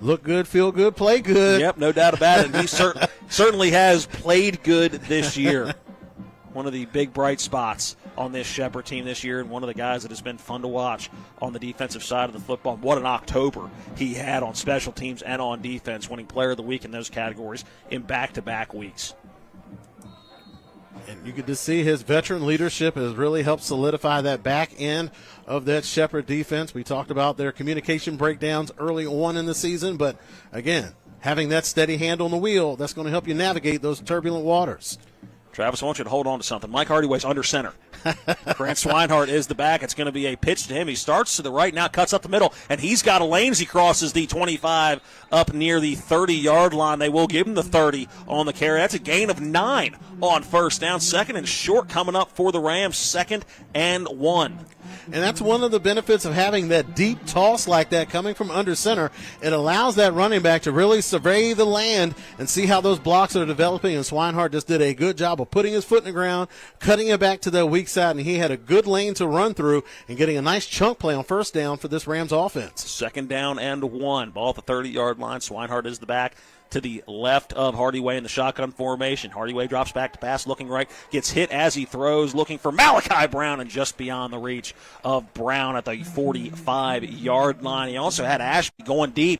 Look good, feel good, play good. Yep, no doubt about it. And he certainly has played good this year. One of the big bright spots on this Shepherd team this year, and one of the guys that has been fun to watch on the defensive side of the football. What an October he had on special teams and on defense, winning Player of the Week in those categories in back-to-back weeks. And you can just see his veteran leadership has really helped solidify that back end of that Shepherd defense. We talked about their communication breakdowns early on in the season, but again, having that steady hand on the wheel, that's going to help you navigate those turbulent waters. Travis, I want you to hold on to something. Mike Hardyway's under center. Grant Swinehart is the back. It's going to be a pitch to him. He starts to the right now, cuts up the middle, and he's got a lane as he crosses the 25 up near the 30-yard line. They will give him the 30 on the carry. That's a gain of 9 on first down. 2nd and short coming up for the Rams, 2nd and 1. And that's one of the benefits of having that deep toss like that coming from under center. It allows that running back to really survey the land and see how those blocks are developing. And Swinehart just did a good job of putting his foot in the ground, cutting it back to the weak side, and he had a good lane to run through and getting a nice chunk play on first down for this Rams offense. 2nd down and 1. Ball at the 30-yard line. Swinehart is the back. To the left of Hardyway in the shotgun formation. Hardyway drops back to pass, looking right, gets hit as he throws, looking for Malachi Brown, and just beyond the reach of Brown at the 45-yard line. He also had Ashby going deep.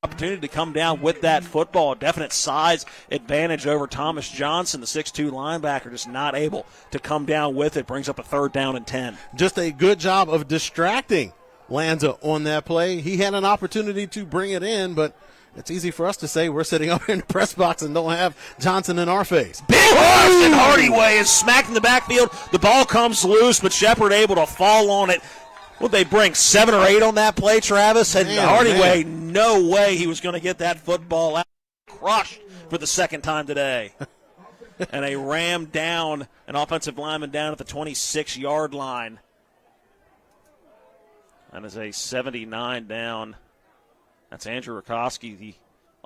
opportunity to come down with that football. Definite size advantage over Thomas Johnson, the 6'2 linebacker, just not able to come down with it. Brings up a 3rd down and 10. Just a good job of distracting Lanza on that play. He had an opportunity to bring it in, but it's easy for us to say we're sitting up in the press box and don't have Johnson in our face. Big horse, and Hardyway is smacked in the backfield. The ball comes loose, but Shepard able to fall on it. Would they bring 7 or 8 on that play, Travis? And Hardyway, no way he was going to get that football out. Crushed for the 2nd time today. And a ram down, an offensive lineman down at the 26-yard line. That is a 79 down. That's Andrew Rakowski, the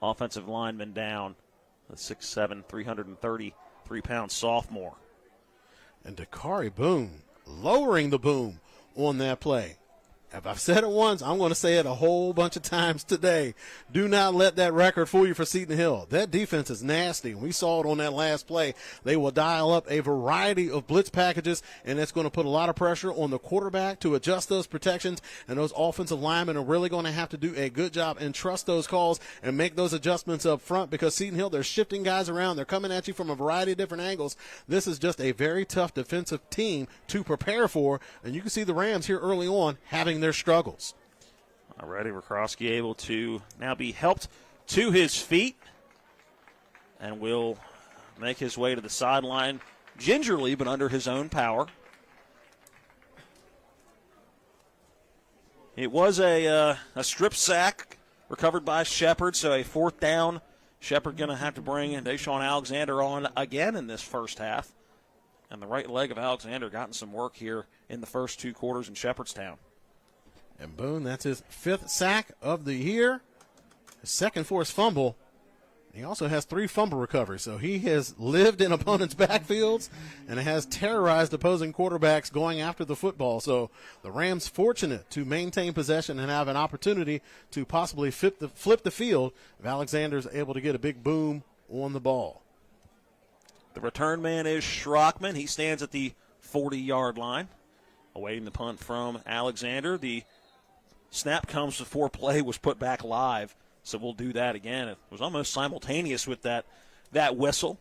offensive lineman down. The 6'7", 333-pound sophomore. And Dakari Boone lowering the boom on that play. If I've said it once, I'm going to say it a whole bunch of times today. Do not let that record fool you for Seton Hill. That defense is nasty. We saw it on that last play. They will dial up a variety of blitz packages, and it's going to put a lot of pressure on the quarterback to adjust those protections, and those offensive linemen are really going to have to do a good job and trust those calls and make those adjustments up front, because Seton Hill, they're shifting guys around. They're coming at you from a variety of different angles. This is just a very tough defensive team to prepare for, and you can see the Rams here early on having their struggles. Already, Rakowski able to now be helped to his feet and will make his way to the sideline gingerly, but under his own power. It was a strip sack recovered by Shepard, so a 4th down. Shepard going to have to bring Deshaun Alexander on again in this first half. And the right leg of Alexander gotten some work here in the first 2 quarters in Shepherdstown. And Boone, that's his 5th sack of the year, his 2nd forced fumble. He also has 3 fumble recoveries, so he has lived in opponents' backfields and has terrorized opposing quarterbacks going after the football. So the Rams fortunate to maintain possession and have an opportunity to possibly flip the field if Alexander's able to get a big boom on the ball. The return man is Schrockman. He stands at the 40-yard line, awaiting the punt from Alexander. The snap comes before play was put back live, so we'll do that again. It was almost simultaneous with that whistle.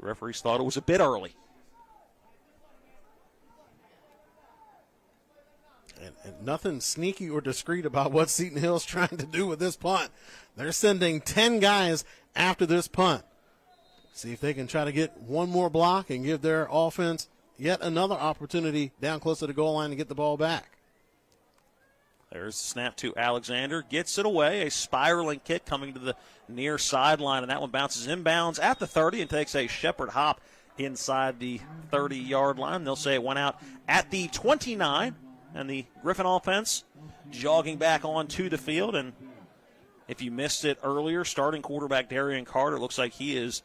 The referees thought it was a bit early. And nothing sneaky or discreet about what Seton Hill's trying to do with this punt. They're sending 10 guys after this punt. See if they can try to get one more block and give their offense yet another opportunity down close to the goal line to get the ball back. There's the snap to Alexander. Gets it away. A spiraling kick coming to the near sideline, and that one bounces inbounds at the 30 and takes a Shepard hop inside the 30-yard line. They'll say it went out at the 29, and the Griffin offense jogging back onto the field. And if you missed it earlier, starting quarterback Darian Carter looks like he is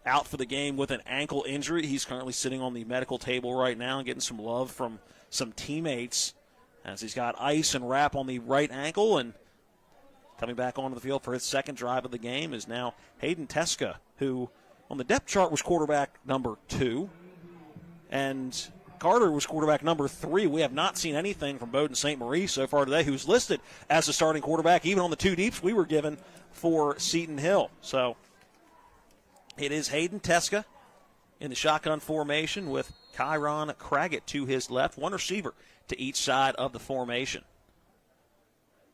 out for the game with an ankle injury. He's currently sitting on the medical table right now and getting some love from some teammates as he's got ice and wrap on the right ankle. And coming back onto the field for his 2nd drive of the game is now Hayden Teska, who on the depth chart was quarterback number 2. And Carter was quarterback number 3. We have not seen anything from Bowden St. Marie so far today, who's listed as the starting quarterback, even on the 2 deeps we were given for Seton Hill. So it is Hayden Teska in the shotgun formation with Kyron Craggett to his left, 1 receiver to each side of the formation.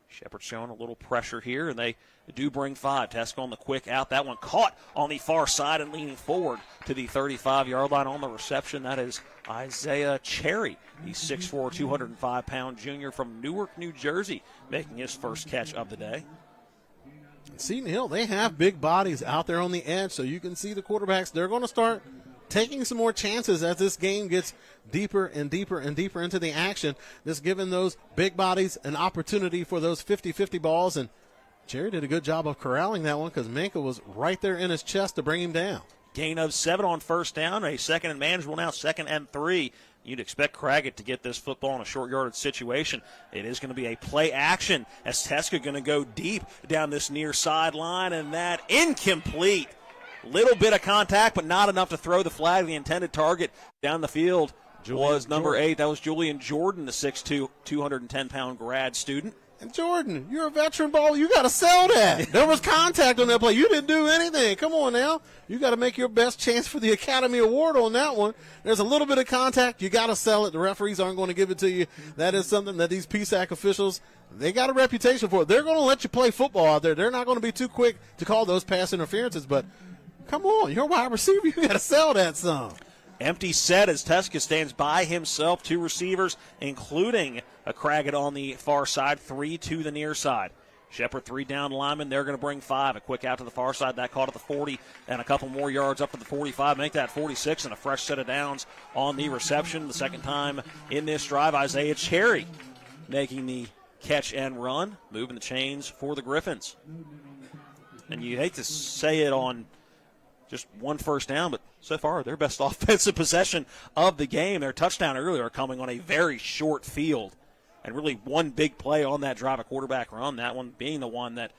Shepard showing a little pressure here, and they do bring 5. Teska on the quick out. That one caught on the far side and leaning forward to the 35-yard line on the reception. That is Isaiah Cherry, the 6'4", 205-pound junior from Newark, New Jersey, making his first catch of the day. Seton Hill, they have big bodies out there on the edge, so you can see the quarterbacks. They're going to start taking some more chances as this game gets deeper and deeper and deeper into the action. Just giving those big bodies an opportunity for those 50-50 balls. And Jerry did a good job of corralling that one because Minka was right there in his chest to bring him down. Gain of 7 on first down, a 2nd and manageable now, 2nd and 3. You'd expect Craggett to get this football in a short yardage situation. It is going to be a play action as Teska going to go deep down this near sideline, and that incomplete. Little bit of contact, but not enough to throw the flag. The intended target down the field was number 8. That was Julian Jordan, the 6'2", 210-pound grad student. And Jordan, you're a veteran baller. You got to sell that. There was contact on that play. You didn't do anything. Come on now. You got to make your best chance for the Academy Award on that one. There's a little bit of contact. You got to sell it. The referees aren't going to give it to you. That is something that these PSAC officials, they got a reputation for. They're going to let you play football out there. They're not going to be too quick to call those pass interferences. But come on, you're a wide receiver. You got to sell that some. Empty set as Teska stands by himself. 2 receivers, including a Craggett on the far side, 3 to the near side. Shepherd 3 down linemen. They're going to bring 5. A quick out to the far side. That caught at the 40 and a couple more yards up to the 45. Make that 46 and a fresh set of downs on the reception. The second time in this drive, Isaiah Cherry making the catch and run, moving the chains for the Griffins. And you hate to say it on just one first down, but so far their best offensive possession of the game. Their touchdown earlier coming on a very short field, and really one big play on that drive, a quarterback run, that one being the one that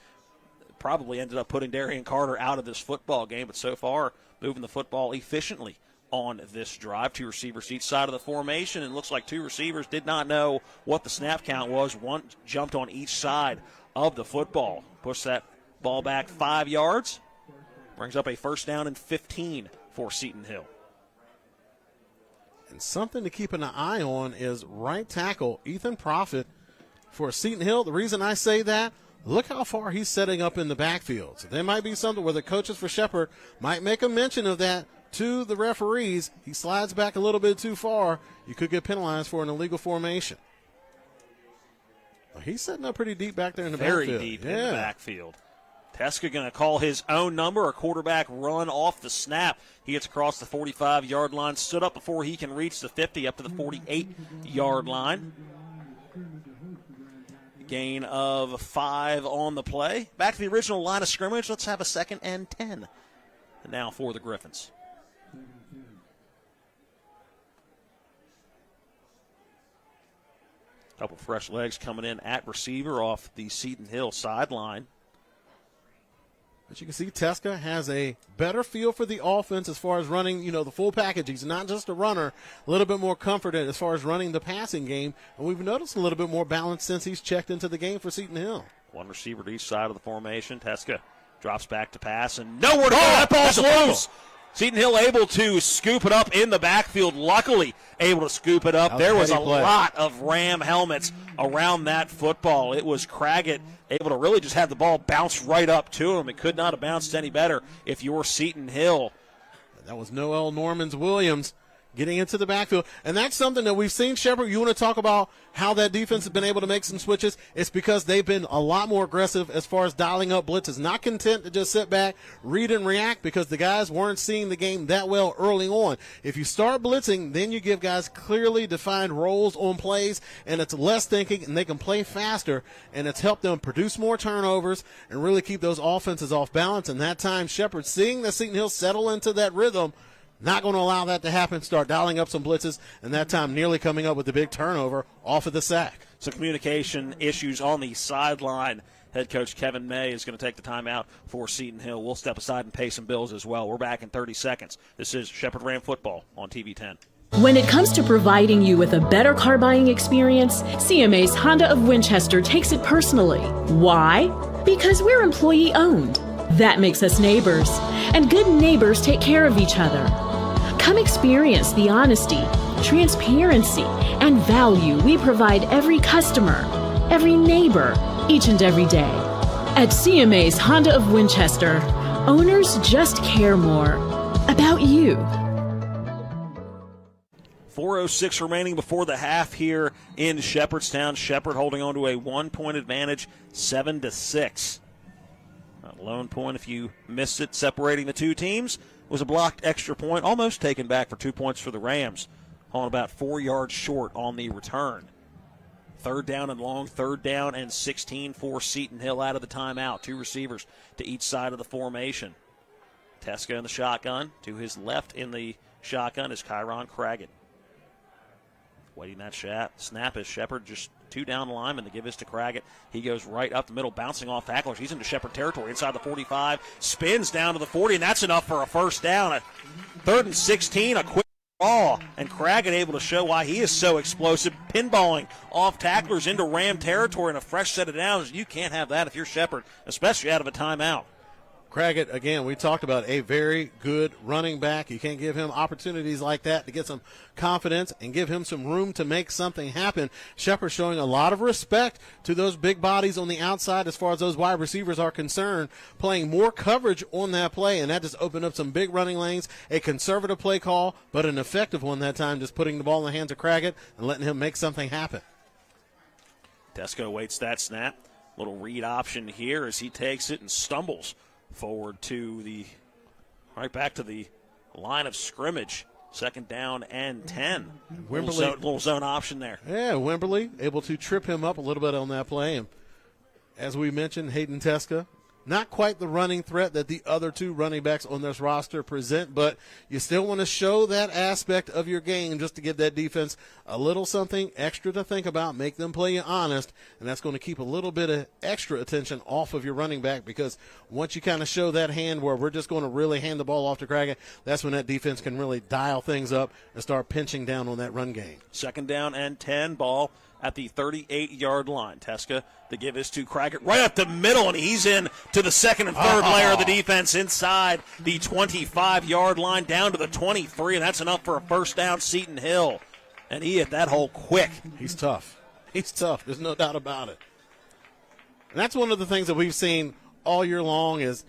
probably ended up putting Darian Carter out of this football game. But so far, moving the football efficiently on this drive. 2 receivers each side of the formation, and it looks like 2 receivers did not know what the snap count was. One jumped on each side of the football. Push that ball back 5 yards. Brings up a first down and 15 for Seton Hill. And something to keep an eye on is right tackle Ethan Profit for Seton Hill. The reason I say that, look how far he's setting up in the backfield. So there might be something where the coaches for Shepherd might make a mention of that to the referees. He slides back a little bit too far. You could get penalized for an illegal formation. Well, he's setting up pretty deep back there in the backfield. Very deep in the backfield. Teska going to call his own number, a quarterback run off the snap. He gets across the 45-yard line, stood up before he can reach the 50, up to the 48-yard line. Gain of 5 on the play. Back to the original line of scrimmage. Let's have a 2nd and 10 now for the Griffins. Couple fresh legs coming in at receiver off the Seton Hill sideline. As you can see, Teska has a better feel for the offense as far as running, the full package. He's not just a runner, a little bit more comforted as far as running the passing game. And we've noticed a little bit more balance since he's checked into the game for Seton Hill. 1 receiver to each side of the formation. Teska drops back to pass and nowhere to go. That ball's loose. Seton Hill able to scoop it up in the backfield. Luckily able to scoop it up. There was a lot of Ram helmets around that football. It was Craggett able to really just have the ball bounce right up to him. It could not have bounced any better if you're Seton Hill. That was Noel Normans-Williams getting into the backfield. And that's something that we've seen, Shepard. You want to talk about how that defense has been able to make some switches? It's because they've been a lot more aggressive as far as dialing up blitzes. Not content to just sit back, read and react, because the guys weren't seeing the game that well early on. If you start blitzing, then you give guys clearly defined roles on plays, and it's less thinking, and they can play faster, and it's helped them produce more turnovers and really keep those offenses off balance. And that time, Shepard, seeing that Seton Hill settle into that rhythm, not going to allow that to happen, start dialing up some blitzes, and that time nearly coming up with the big turnover off of the sack. Some communication issues on the sideline. Head coach Kevin May is going to take the timeout for Seton Hill. We'll step aside and pay some bills as well. We're back in 30 seconds. This is Shepherd Ram Football on TV 10. When it comes to providing you with a better car buying experience, CMA's Honda of Winchester takes it personally. Why? Because we're employee owned. That makes us neighbors, and good neighbors take care of each other. Come experience the honesty, transparency, and value we provide every customer, every neighbor, each and every day. At CMA's Honda of Winchester, owners just care more about you. 4:06 remaining before the half here in Shepherdstown. Shepherd holding on to a 1-point advantage, 7-6. A lone point, if you missed it, separating the two teams was a blocked extra point, almost taken back for 2 points for the Rams, hauling about 4 yards short on the return. 3rd down and long, 3rd down and 16 for Seton Hill out of the timeout. 2 receivers to each side of the formation. Teska in the shotgun. To his left in the shotgun is Kyron Craggett. Waiting that snap is Shepherd, just 2 down the linemen to give this to Craggett. He goes right up the middle, bouncing off tacklers. He's into Shepherd territory, inside the 45, spins down to the 40, and that's enough for a first down. A 3rd and 16, a quick And Craggett able to show why he is so explosive, pinballing off tacklers into Ram territory and a fresh set of downs. You can't have that if you're Shepherd, especially out of a timeout. Craggett, again, we talked about a very good running back. You can't give him opportunities like that to get some confidence and give him some room to make something happen. Shepherd showing a lot of respect to those big bodies on the outside as far as those wide receivers are concerned, playing more coverage on that play, and that just opened up some big running lanes. A conservative play call, but an effective one that time, just putting the ball in the hands of Craggett and letting him make something happen. Tesco waits that snap. Little read option here as he takes it and stumbles forward to right back to the line of scrimmage. Second down and 10. Little zone option there. Yeah, Wimberly able to trip him up a little bit on that play. And as we mentioned, Hayden Teska, not quite the running threat that the other two running backs on this roster present, but you still want to show that aspect of your game just to give that defense a little something extra to think about, make them play you honest, and that's going to keep a little bit of extra attention off of your running back, because once you kind of show that hand where we're just going to really hand the ball off to Craggett, that's when that defense can really dial things up and start pinching down on that run game. Second down and 10, ball at the 38-yard line. Teska, the give is to Craggett right up the middle, and he's in to the second and third layer of the defense inside the 25-yard line down to the 23, and that's enough for a first down. Seton Hill, and he hit that hole quick. He's tough. He's tough. There's no doubt about it. And that's one of the things that we've seen all year long is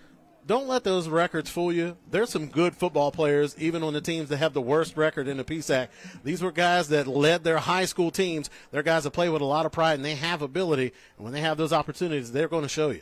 don't let those records fool you. There's some good football players, even on the teams that have the worst record in the PSAC. These were guys that led their high school teams. They're guys that play with a lot of pride, and they have ability. And when they have those opportunities, they're going to show you.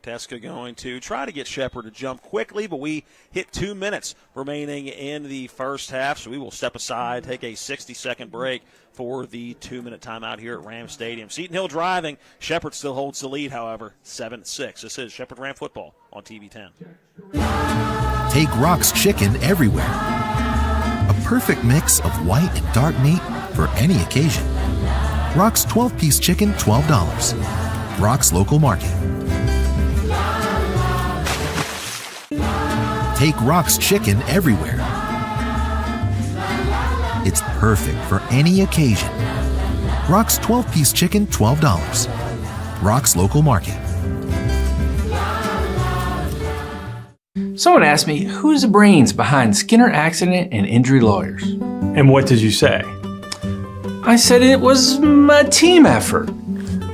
Teska going to try to get Shepherd to jump quickly, but we hit 2 minutes remaining in the first half, so we will step aside, take a 60-second break for the 2-minute timeout here at Ram Stadium. Seton Hill driving. Shepherd still holds the lead, however, 7-6. This is Shepherd Ram football on TV 10. Take Rock's Chicken everywhere. A perfect mix of white and dark meat for any occasion. Rock's 12-piece chicken, $12. Rock's local market. Take Rock's Chicken everywhere. It's perfect for any occasion. Rock's 12-piece chicken, $12. Rock's local market. Someone asked me, who's the brains behind Skinner Accident and Injury Lawyers? And what did you say? I said it was a team effort.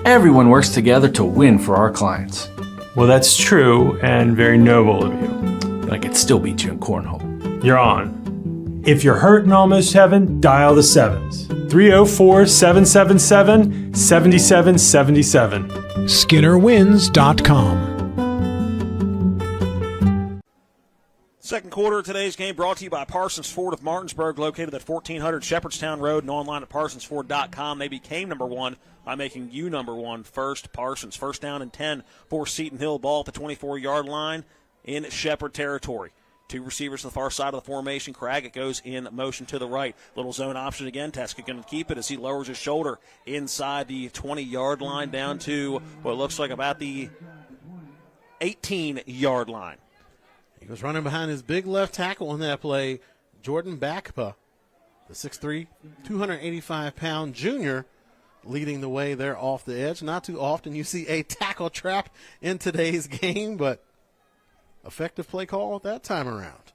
Everyone works together to win for our clients. Well, that's true and very noble of you. But I could still beat you in cornhole. You're on. If you're hurt and almost heaven, dial the 7s. 304-777-7777. SkinnerWins.com. Second quarter of today's game brought to you by Parsons Ford of Martinsburg, located at 1400 Shepherdstown Road and online at parsonsford.com. They became number one by making you number one first. Parsons, first down and 10 for Seton Hill. Ball at the 24-yard line in Shepherd territory. Two receivers to the far side of the formation. Craggett goes in motion to the right. Little zone option again. Teska going to keep it as he lowers his shoulder inside the 20-yard line down to what looks like about the 18-yard line. He was running behind his big left tackle on that play, Jordan Bakpa, the 6'3", 285-pound junior, leading the way there off the edge. Not too often you see a tackle trap in today's game, but effective play call that time around.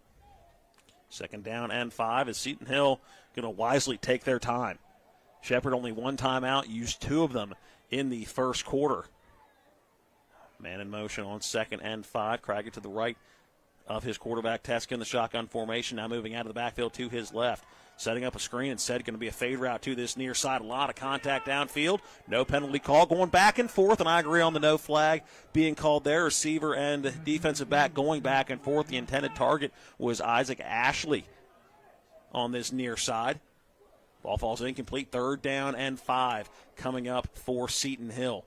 Second down and 5 as Seton Hill going to wisely take their time. Shepherd only one timeout, used 2 of them in the first quarter. Man in motion on second and 5. Craggett to the right of his quarterback, Teska in the shotgun formation, now moving out of the backfield to his left. Setting up a screen, instead going to be a fade route to this near side. A lot of contact downfield. No penalty call. Going back and forth, and I agree on the no flag being called there. Receiver and defensive back going back and forth. The intended target was Isaac Ashley on this near side. Ball falls incomplete. Third down and 5 coming up for Seton Hill.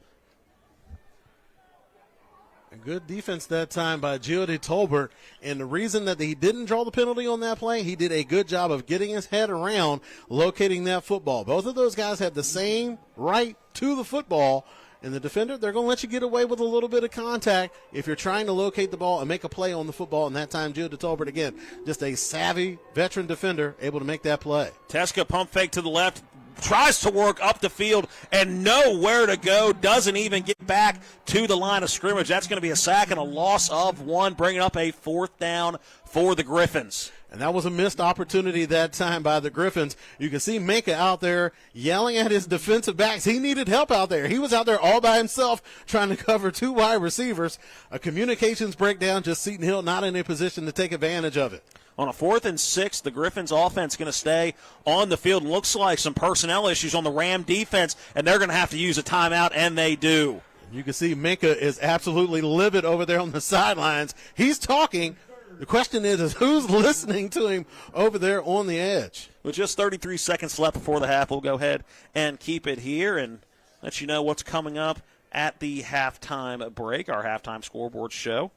A good defense that time by Giody Tolbert, and the reason that he didn't draw the penalty on that play, he did a good job of getting his head around locating that football. Both of those guys had the same right to the football, and the defender, they're going to let you get away with a little bit of contact if you're trying to locate the ball and make a play on the football. And that time, Joe DeTolbert, again, just a savvy veteran defender able to make that play. Teska pump fake to the left, tries to work up the field and nowhere to go, doesn't even get back to the line of scrimmage. That's going to be a sack and a loss of 1, bringing up a 4th down for the Griffins. And that was a missed opportunity that time by the Griffins. You can see Minka out there yelling at his defensive backs. He needed help out there. He was out there all by himself trying to cover 2 wide receivers. A communications breakdown, just Seton Hill not in a position to take advantage of it. On a 4th and 6, the Griffins offense going to stay on the field. Looks like some personnel issues on the Ram defense, and they're going to have to use a timeout, and they do. You can see Minka is absolutely livid over there on the sidelines. He's talking. The question is who's listening to him over there on the edge? With just 33 seconds left before the half, we'll go ahead and keep it here and let you know what's coming up at the halftime break, our halftime scoreboard show,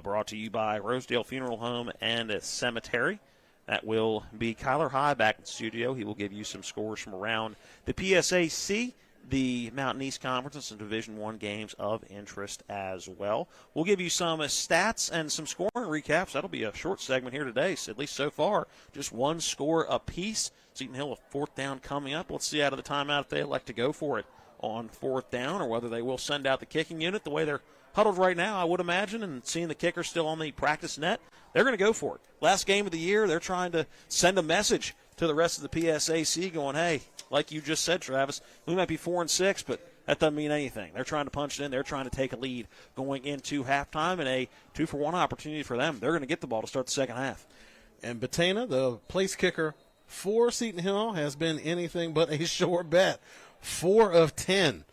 brought to you by Rosedale Funeral Home and Cemetery. That will be Kyler High back in the studio. He will give you some scores from around the PSAC, the Mountain East Conference, and some Division I games of interest as well. We'll give you some stats and some scoring recaps. That'll be a short segment here today, so at least so far. Just 1 score apiece. Seton Hill, a 4th down coming up. Let's see out of the timeout if they elect to go for it on 4th down or whether they will send out the kicking unit the way they're huddled right now, I would imagine, and seeing the kicker still on the practice net, they're going to go for it. Last game of the year, they're trying to send a message to the rest of the PSAC going, hey, like you just said, Travis, we might be 4 and 6, but that doesn't mean anything. They're trying to punch it in. They're trying to take a lead going into halftime, and a 2-for-1 opportunity for them. They're going to get the ball to start the second half. And Batena, the place kicker for Seton Hill, has been anything but a sure bet. 4 of 10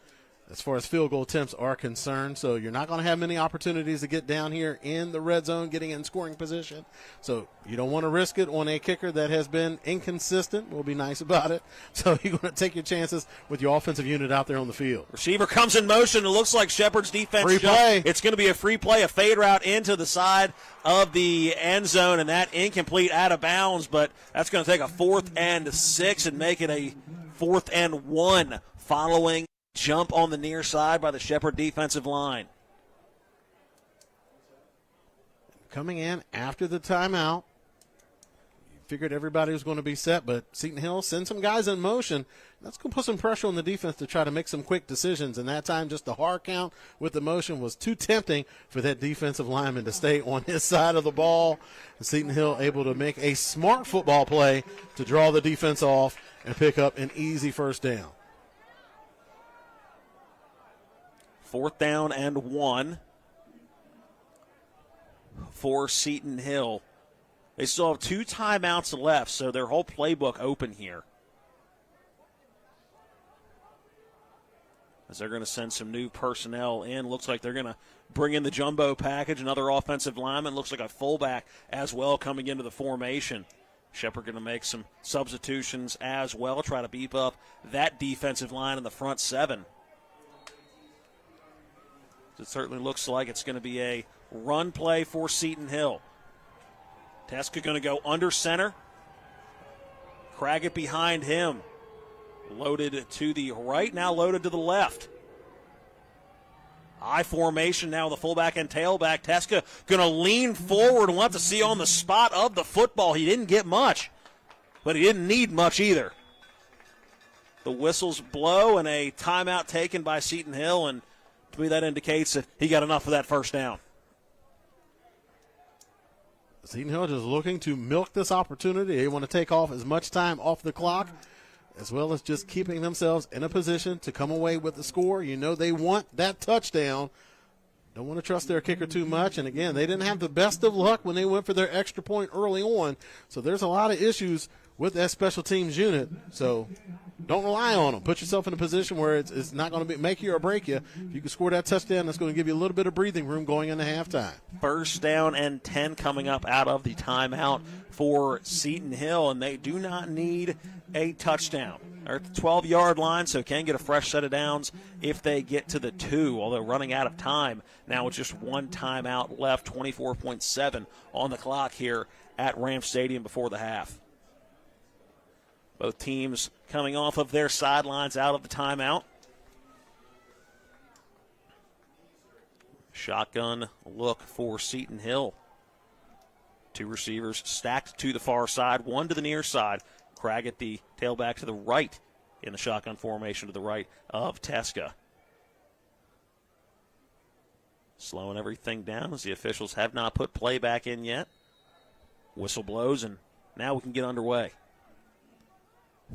as far as field goal attempts are concerned. So you're not going to have many opportunities to get down here in the red zone, getting in scoring position. So you don't want to risk it on a kicker that has been inconsistent. We'll be nice about it. So you're going to take your chances with your offensive unit out there on the field. Receiver comes in motion. It looks like Shepherd's defense. Free play. It's going to be a free play, a fade route into the side of the end zone, and that incomplete out of bounds, but that's going to take a 4th and 6 and make it a 4th and 1 following jump on the near side by the Shepherd defensive line. Coming in after the timeout, you figured everybody was going to be set, but Seton Hill sends some guys in motion. That's going to put some pressure on the defense to try to make some quick decisions, and that time just the hard count with the motion was too tempting for that defensive lineman to stay on his side of the ball. And Seton Hill able to make a smart football play to draw the defense off and pick up an easy 1st down. 4th down and 1 for Seton Hill. They still have 2 timeouts left, so their whole playbook open here. As they're going to send some new personnel in. Looks like they're going to bring in the jumbo package, another offensive lineman. Looks like a fullback as well coming into the formation. Shepherd going to make some substitutions as well, try to beef up that defensive line in the front 7. It certainly looks like it's going to be a run play for Seton Hill. Teska going to go under center. Craggett behind him. Loaded to the right, now loaded to the left. I formation now, the fullback and tailback. Teska going to lean forward and want to see on the spot of the football. He didn't get much, but he didn't need much either. The whistles blow and a timeout taken by Seton Hill, and to me that indicates that he got enough of that 1st down. Seton Hill just looking to milk this opportunity. They want to take off as much time off the clock, as well as just keeping themselves in a position to come away with the score. You know they want that touchdown. Don't want to trust their kicker too much. And, again, they didn't have the best of luck when they went for their extra point early on. So there's a lot of issues with that special teams unit. So don't rely on them. Put yourself in a position where it's not going to be make you or break you. If you can score that touchdown, that's going to give you a little bit of breathing room going into halftime. 1st down and 10 coming up out of the timeout for Seton Hill, and they do not need a touchdown. They're at the 12-yard line, so can get a fresh set of downs if they get to the 2, although running out of time now with just 1 timeout left, 24.7 on the clock here at Ram Stadium before the half. Both teams coming off of their sidelines out of the timeout. Shotgun look for Seton Hill. Two receivers stacked to the far side, one to the near side. Cragg at the tailback to the right in the shotgun formation to the right of Teska. Slowing everything down as the officials have not put play back in yet. Whistle blows, and now we can get underway.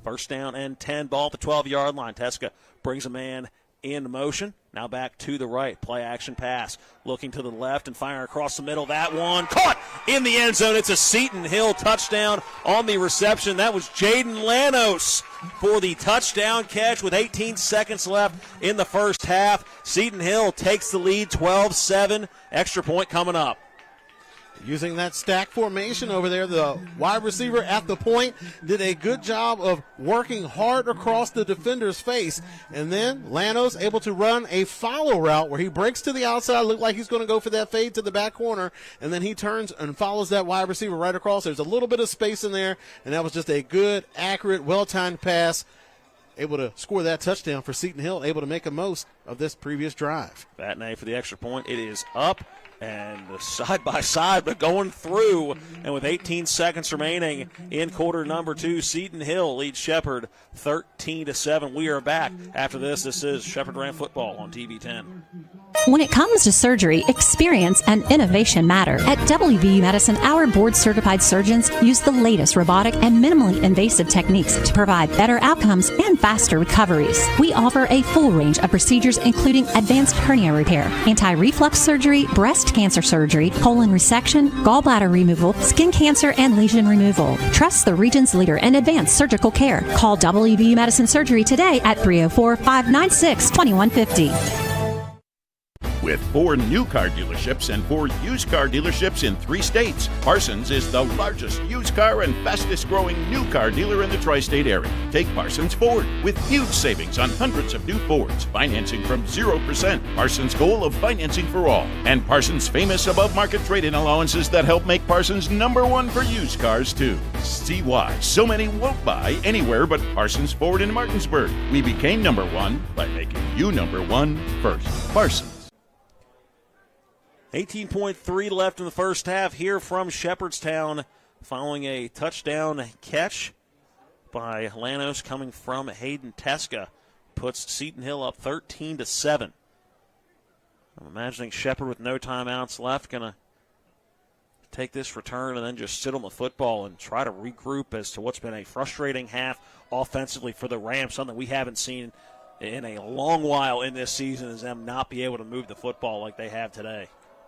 First down and 10, ball at the 12-yard line. Teska brings a man in motion. Now back to the right. Play action pass. Looking to the left and firing across the middle. That one caught in the end zone. It's a Seton Hill touchdown on the reception. That was Jaden Lanos for the touchdown catch with 18 seconds left in the first half. Seton Hill takes the lead 12-7. Extra point coming up. Using that stack formation over there, the wide receiver at the point did a good job of working hard across the defender's face. And then Lanos able to run a follow route where he breaks to the outside, looked like he's going to go for that fade to the back corner, and then he turns and follows that wide receiver right across. There's a little bit of space in there, and that was just a good, accurate, well-timed pass. Able to score that touchdown for Seton Hill, able to make the most of this previous drive. Batnay for the extra point. It is up and side by side, but going through. And with 18 seconds remaining in quarter number 2, Seton Hill leads Shepherd 13-7. We are back after this. This is Shepherd Ram Football on TV 10. When it comes to surgery, experience and innovation matter. At WVU Medicine, our board-certified surgeons use the latest robotic and minimally invasive techniques to provide better outcomes and faster recoveries. We offer a full range of procedures including advanced hernia repair, anti-reflux surgery, breast cancer surgery, colon resection, gallbladder removal, skin cancer, and lesion removal. Trust the region's leader in advanced surgical care. Call WVU Medicine Surgery today at 304-596-2150. With 4 new car dealerships and 4 used car dealerships in 3 states, Parsons is the largest used car and fastest growing new car dealer in the tri-state area. Take Parsons Ford with huge savings on hundreds of new Fords, financing from 0%. Parsons' goal of financing for all, and Parsons' famous above-market trade-in allowances that help make Parsons #1 for used cars too. See why so many won't buy anywhere but Parsons Ford in Martinsburg. We became #1 by making you #1 first. Parsons. 18.3 left in the first half here from Shepherdstown following a touchdown catch by Lanos coming from Hayden Teska. Puts Seton Hill up 13-7. I'm imagining Shepherd with no timeouts left going to take this return and then just sit on the football and try to regroup as to what's been a frustrating half offensively for the Rams, something we haven't seen in a long while in this season, is them not be able to move the football like they have today.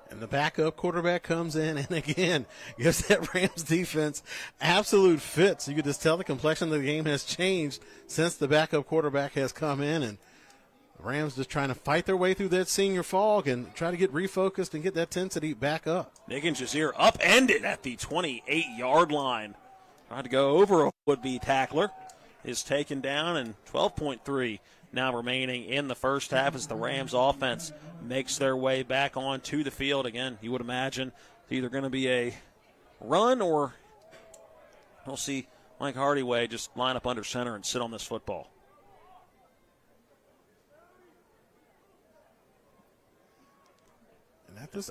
And the backup quarterback comes in and, again, gives that Rams defense absolute fits. You could just tell the complexion of the game has changed since the backup quarterback has come in. And the Rams just trying to fight their way through that senior fog and try to get refocused and get that intensity back up. Nick and Jazeer upended at the 28-yard line. Tried to go over a would-be tackler. Is taken down, and 12.3 now remaining in the first half as the Rams offense makes their way back onto the field. Again, you would imagine it's either going to be a run or we'll see Mike Hardyway just line up under center and sit on this football. And at this,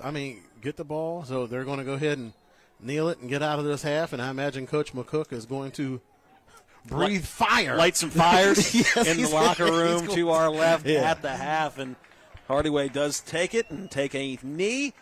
get the ball, so they're going to go ahead and kneel it and get out of this half, and I imagine Coach McCook is going to breathe fire. Light some fires yes, in the locker room to our left yeah. at the half. And Hardyway does take it and take a knee.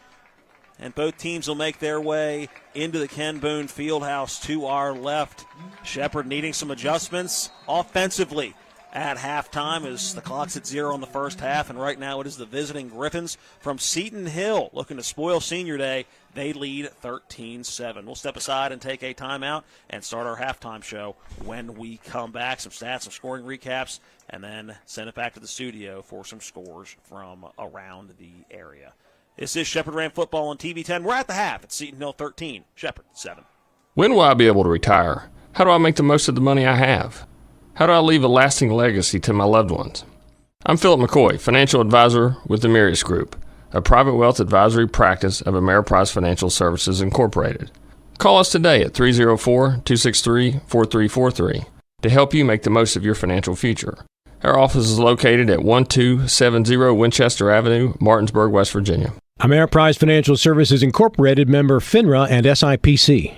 And both teams will make their way into the Ken Boone Fieldhouse to our left. Shepherd needing some adjustments offensively at halftime as the clock's at 0 in the first half. And right now it is the visiting Griffins from Seton Hill looking to spoil Senior Day. They lead 13-7. We'll step aside and take a timeout and start our halftime show when we come back. Some stats, some scoring recaps, and then send it back to the studio for some scores from around the area. This is Shepherd Ram Football on TV 10. We're at the half at Seton Hill 13, Shepherd 7. When will I be able to retire? How do I make the most of the money I have? How do I leave a lasting legacy to my loved ones? I'm Philip McCoy, financial advisor with the Mirius Group, a private wealth advisory practice of Ameriprise Financial Services Incorporated. Call us today at 304-263-4343 to help you make the most of your financial future. Our office is located at 1270 Winchester Avenue, Martinsburg, West Virginia. Ameriprise Financial Services Incorporated, member FINRA and SIPC.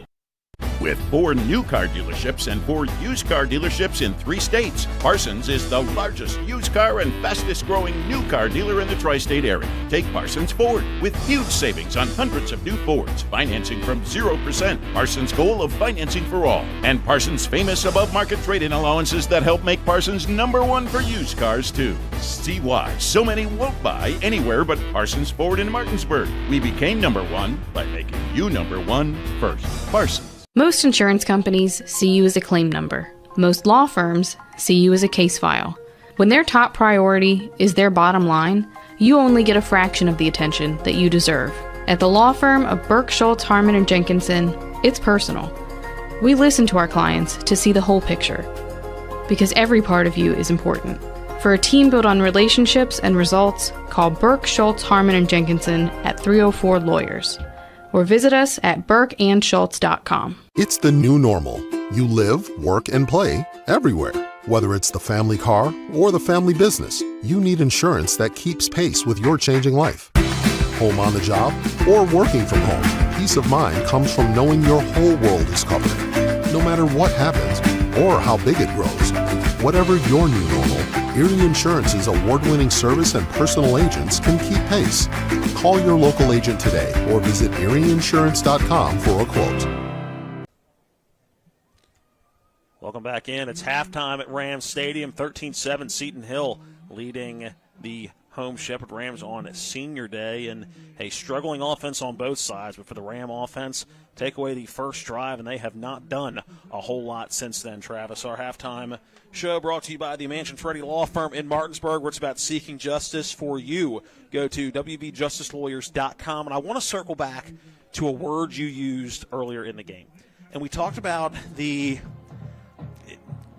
With 4 new car dealerships and 4 used car dealerships in 3 states, Parsons is the largest used car and fastest growing new car dealer in the tri-state area. Take Parsons Ford with huge savings on hundreds of new Fords, financing from 0%. Parsons' goal of financing for all. And Parsons' famous above-market trade-in allowances that help make Parsons #1 for used cars, too. See why so many won't buy anywhere but Parsons Ford in Martinsburg. We became #1 by making you #1 first. Parsons. Most insurance companies see you as a claim number. Most law firms see you as a case file. When their top priority is their bottom line, you only get a fraction of the attention that you deserve. At the law firm of Burke, Schultz, Harmon & Jenkinson, it's personal. We listen to our clients to see the whole picture, because every part of you is important. For a team built on relationships and results, call Burke, Schultz, Harmon & Jenkinson at 304-LAWYERS. Or visit us at burkeandschultz.com. It's the new normal. You live, work, and play everywhere. Whether it's the family car or the family business, you need insurance that keeps pace with your changing life. Home on the job or working from home, peace of mind comes from knowing your whole world is covered. No matter what happens or how big it grows, whatever your new normal, Erie Insurance's award-winning service and personal agents can keep pace. Call your local agent today or visit erieinsurance.com for a quote. Welcome back in. It's halftime at Rams Stadium. 13-7 Seton Hill leading the home Shepherd Rams on Senior Day. And a struggling offense on both sides. But for the Ram offense, take away the first drive, and they have not done a whole lot since then, Travis. Our halftime show brought to you by the Mansion Freddie Law Firm in Martinsburg, where it's about seeking justice for you. Go to wbjusticelawyers.com. And I want to circle back to a word you used earlier in the game. And we talked about the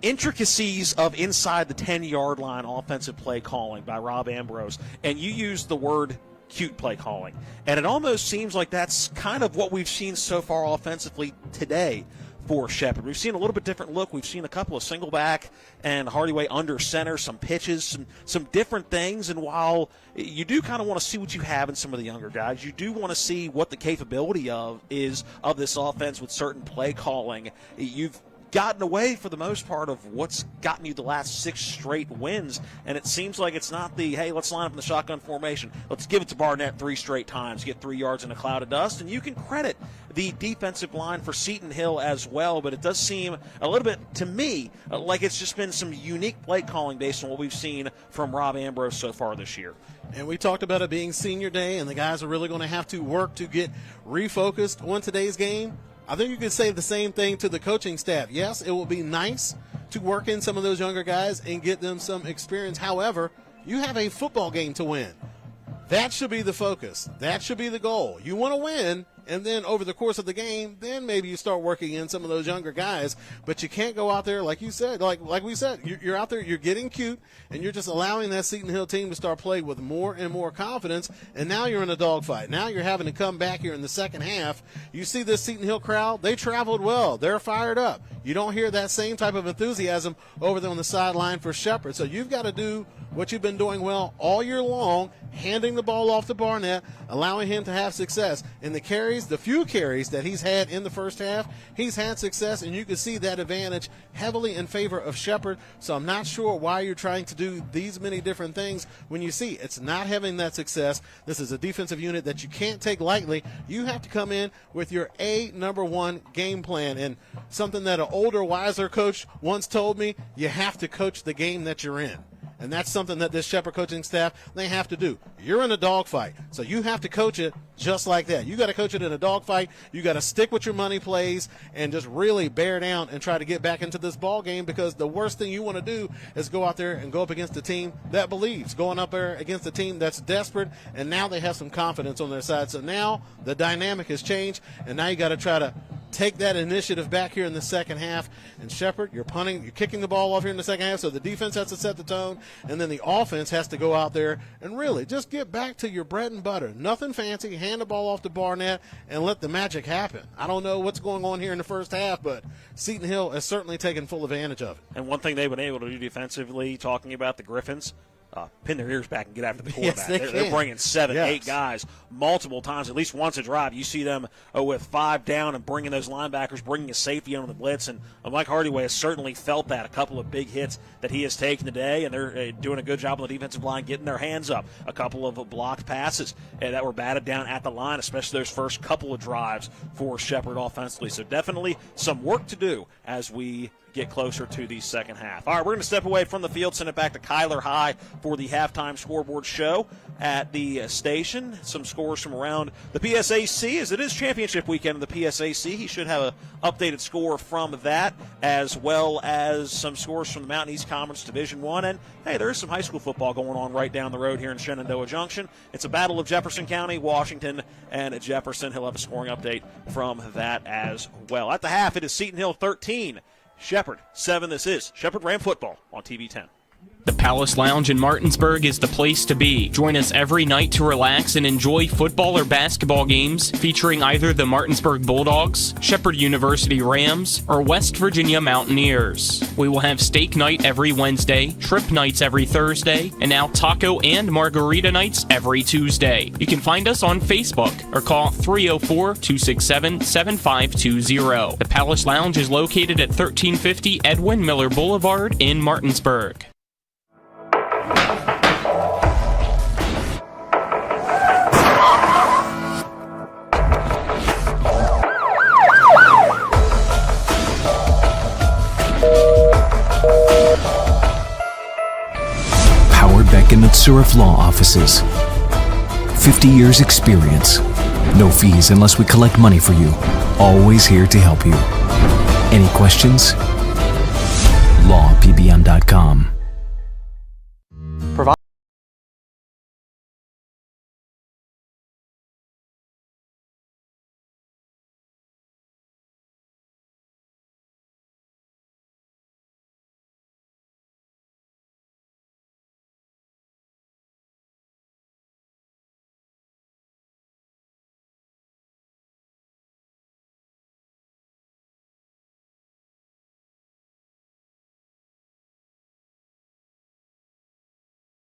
intricacies of inside the 10-yard line offensive play calling by Rob Ambrose, and you used the word cute play calling. And it almost seems like that's kind of what we've seen so far offensively today for Shepherd. We've seen a little bit different look. We've seen a couple of single back and Hardyway under center, some pitches, some different things. And while you do kind of want to see what you have in some of the younger guys, you do want to see what the capability is of this offense with certain play calling. You've gotten away for the most part of what's gotten you the last 6 straight wins, and it seems like it's not the, hey, let's line up in the shotgun formation, let's give it to Barnett 3 straight times, get 3 yards in a cloud of dust. And you can credit the defensive line for Seton Hill as well, but it does seem a little bit to me like it's just been some unique play calling based on what we've seen from Rob Ambrose so far this year. And we talked about it being Senior Day, and the guys are really going to have to work to get refocused on today's game. I think you could say the same thing to the coaching staff. Yes, it will be nice to work in some of those younger guys and get them some experience. However, you have a football game to win. That should be the focus. That should be the goal. You want to win, and then over the course of the game, then maybe you start working in some of those younger guys. But you can't go out there, like you said, like we said, you're out there, you're getting cute, and you're just allowing that Seton Hill team to start playing with more and more confidence, and now you're in a dogfight. Now you're having to come back here in the second half. You see this Seton Hill crowd, they traveled well. They're fired up. You don't hear that same type of enthusiasm over there on the sideline for Shepherd. So you've got to do what you've been doing well all year long, handing the ball off to Barnett, allowing him to have success. In the carries, the few carries that he's had in the first half, he's had success, and you can see that advantage heavily in favor of Shepherd. So I'm not sure why you're trying to do these many different things when you see it's not having that success. This is a defensive unit that you can't take lightly. You have to come in with your #1 game plan. And something that an older, wiser coach once told me, you have to coach the game that you're in. And that's something that this Shepherd coaching staff, they have to do. You're in a dogfight, so you have to coach it just like that. You got to coach it in a dogfight. You got to stick with your money plays and just really bear down and try to get back into this ball game, because the worst thing you want to do is go out there and go up against a team that believes, going up there against a team that's desperate, and now they have some confidence on their side. So now the dynamic has changed, and now you got to try to take that initiative back here in the second half. And Shepherd, you're punting, you're kicking the ball off here in the second half, so the defense has to set the tone, and then the offense has to go out there and really just get back to your bread and butter. Nothing fancy. Hand the ball off to Barnett and let the magic happen. I don't know what's going on here in the first half, but Seton Hill has certainly taken full advantage of it. And one thing they've been able to do defensively, talking about the Griffins, pin their ears back and get after the quarterback. Yes, they're bringing 7, Yes. 8 guys multiple times, at least once a drive. You see them with 5 down and bringing those linebackers, bringing a safety on the blitz. And Mike Hardaway has certainly felt that. A couple of big hits that he has taken today, and they're doing a good job on the defensive line, getting their hands up. A couple of blocked passes that were batted down at the line, especially those first couple of drives for Shepherd offensively. So definitely some work to do as we get closer to the second half. All right, we're going to step away from the field, send it back to Kyler High for the halftime scoreboard show at the station. Some scores from around the PSAC, as it is championship weekend in the PSAC. He should have an updated score from that, as well as some scores from the Mountain East Conference Division I. And, hey, there is some high school football going on right down the road here in Shenandoah Junction. It's a battle of Jefferson County, Washington, and Jefferson. He'll have a scoring update from that as well. At the half, it is Seton Hill 13. Shepherd 7. This is Shepherd Ram Football on TV 10. The Palace Lounge in Martinsburg is the place to be. Join us every night to relax and enjoy football or basketball games featuring either the Martinsburg Bulldogs, Shepherd University Rams, or West Virginia Mountaineers. We will have steak night every Wednesday, trip nights every Thursday, and now taco and margarita nights every Tuesday. You can find us on Facebook or call 304-267-7520. The Palace Lounge is located at 1350 Edwin Miller Boulevard in Martinsburg. Powered Beck and Surf Law Offices. 50 years experience. No fees unless we collect money for you. Always here to help you. Any questions? lawpbm.com.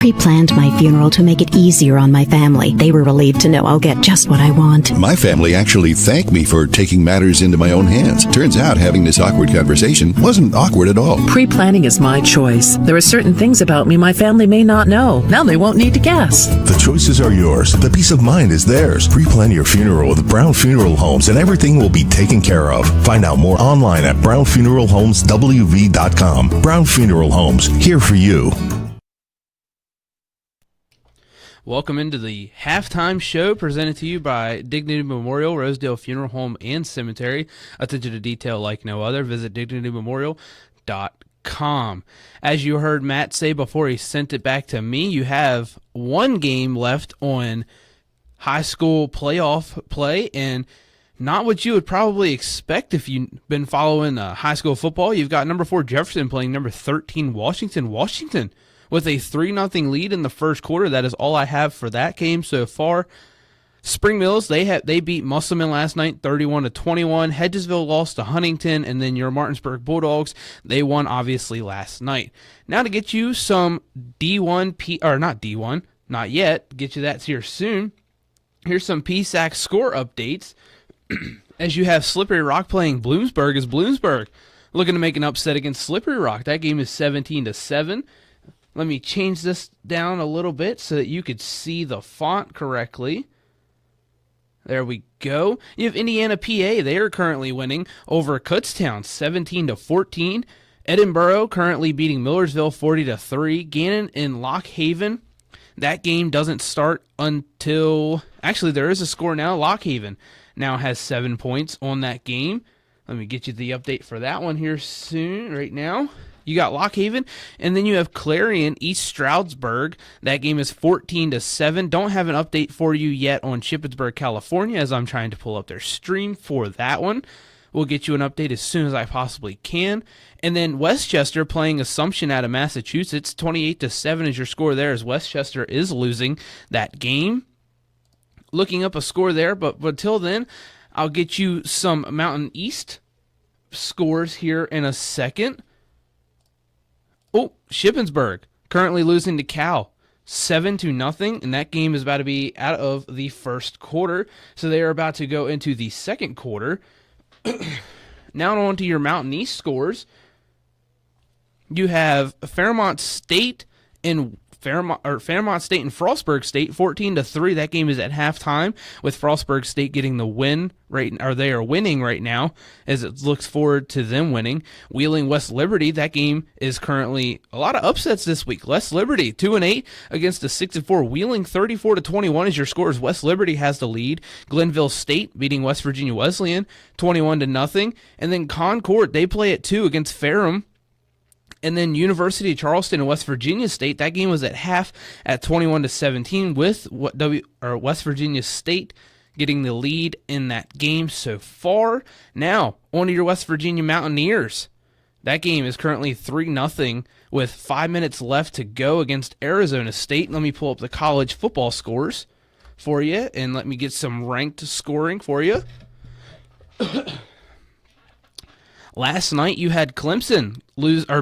Pre-planned my funeral to make it easier on my family. They were relieved to know I'll get just what I want. My family actually thanked me for taking matters into my own hands. Turns out having this awkward conversation wasn't awkward at all. Pre-planning is my choice. There are certain things about me my family may not know. Now they won't need to guess. The choices are yours. The peace of mind is theirs. Pre-plan your funeral with Brown Funeral Homes and everything will be taken care of. Find out more online at brownfuneralhomeswv.com. Brown Funeral Homes, here for you. Welcome into the halftime show presented to you by Dignity Memorial, Rosedale Funeral Home and Cemetery. Attention to detail like no other. Visit dignitymemorial.com. As you heard Matt say before he sent it back to me, you have one game left on high school playoff play, and not what you would probably expect if you've been following high school football. You've got number 4 Jefferson playing number 13 Washington. Washington with a 3-0 lead in the first quarter. That is all I have for that game so far. Spring Mills, they beat Musselman last night 31-21. Hedgesville lost to Huntington, and then your Martinsburg Bulldogs, they won obviously last night. Now to get you some not yet, get you that here soon. Here's some PSAC score updates. As you have Slippery Rock playing Bloomsburg, as Bloomsburg looking to make an upset against Slippery Rock. That game is 17-7. Let me change this down a little bit so that you could see the font correctly. There we go. You have Indiana PA. They are currently winning over Kutztown 17-14. Edinburgh currently beating Millersville 40-3. Gannon and Lock Haven. That game doesn't start until... Actually, there is a score now. Lock Haven now has 7 points on that game. Let me get you the update for that one here soon, right now. You got Lock Haven, and then you have Clarion, East Stroudsburg. That game is 14-7. Don't have an update for you yet on Shippensburg, California, as I'm trying to pull up their stream for that one. We'll get you an update as soon as I possibly can. And then Westchester playing Assumption out of Massachusetts. 28-7 is your score there, as Westchester is losing that game. Looking up a score there, but until then, I'll get you some Mountain East scores here in a second. Oh, Shippensburg currently losing to Cal 7-0, and that game is about to be out of the first quarter. So they are about to go into the second quarter. Now on to your Mountain East scores. You have Fairmont State and Frostburg State 14-3. That game is at halftime, with Frostburg State getting the win they are winning right now, as it looks forward to them winning. Wheeling West Liberty, that game is currently a lot of upsets this week. West Liberty 2-8 against the 6-4 Wheeling. 34-21 is your scores. West Liberty has the lead. Glenville State beating West Virginia Wesleyan 21-0, and then Concord, they play at 2 against Ferrum. And then University of Charleston and West Virginia State, that game was at half at 21-17, with West Virginia State getting the lead in that game so far. Now, on to your West Virginia Mountaineers. That game is currently 3-0 with 5 minutes left to go against Arizona State. Let me pull up the college football scores for you, and let me get some ranked scoring for you. Last night you had Clemson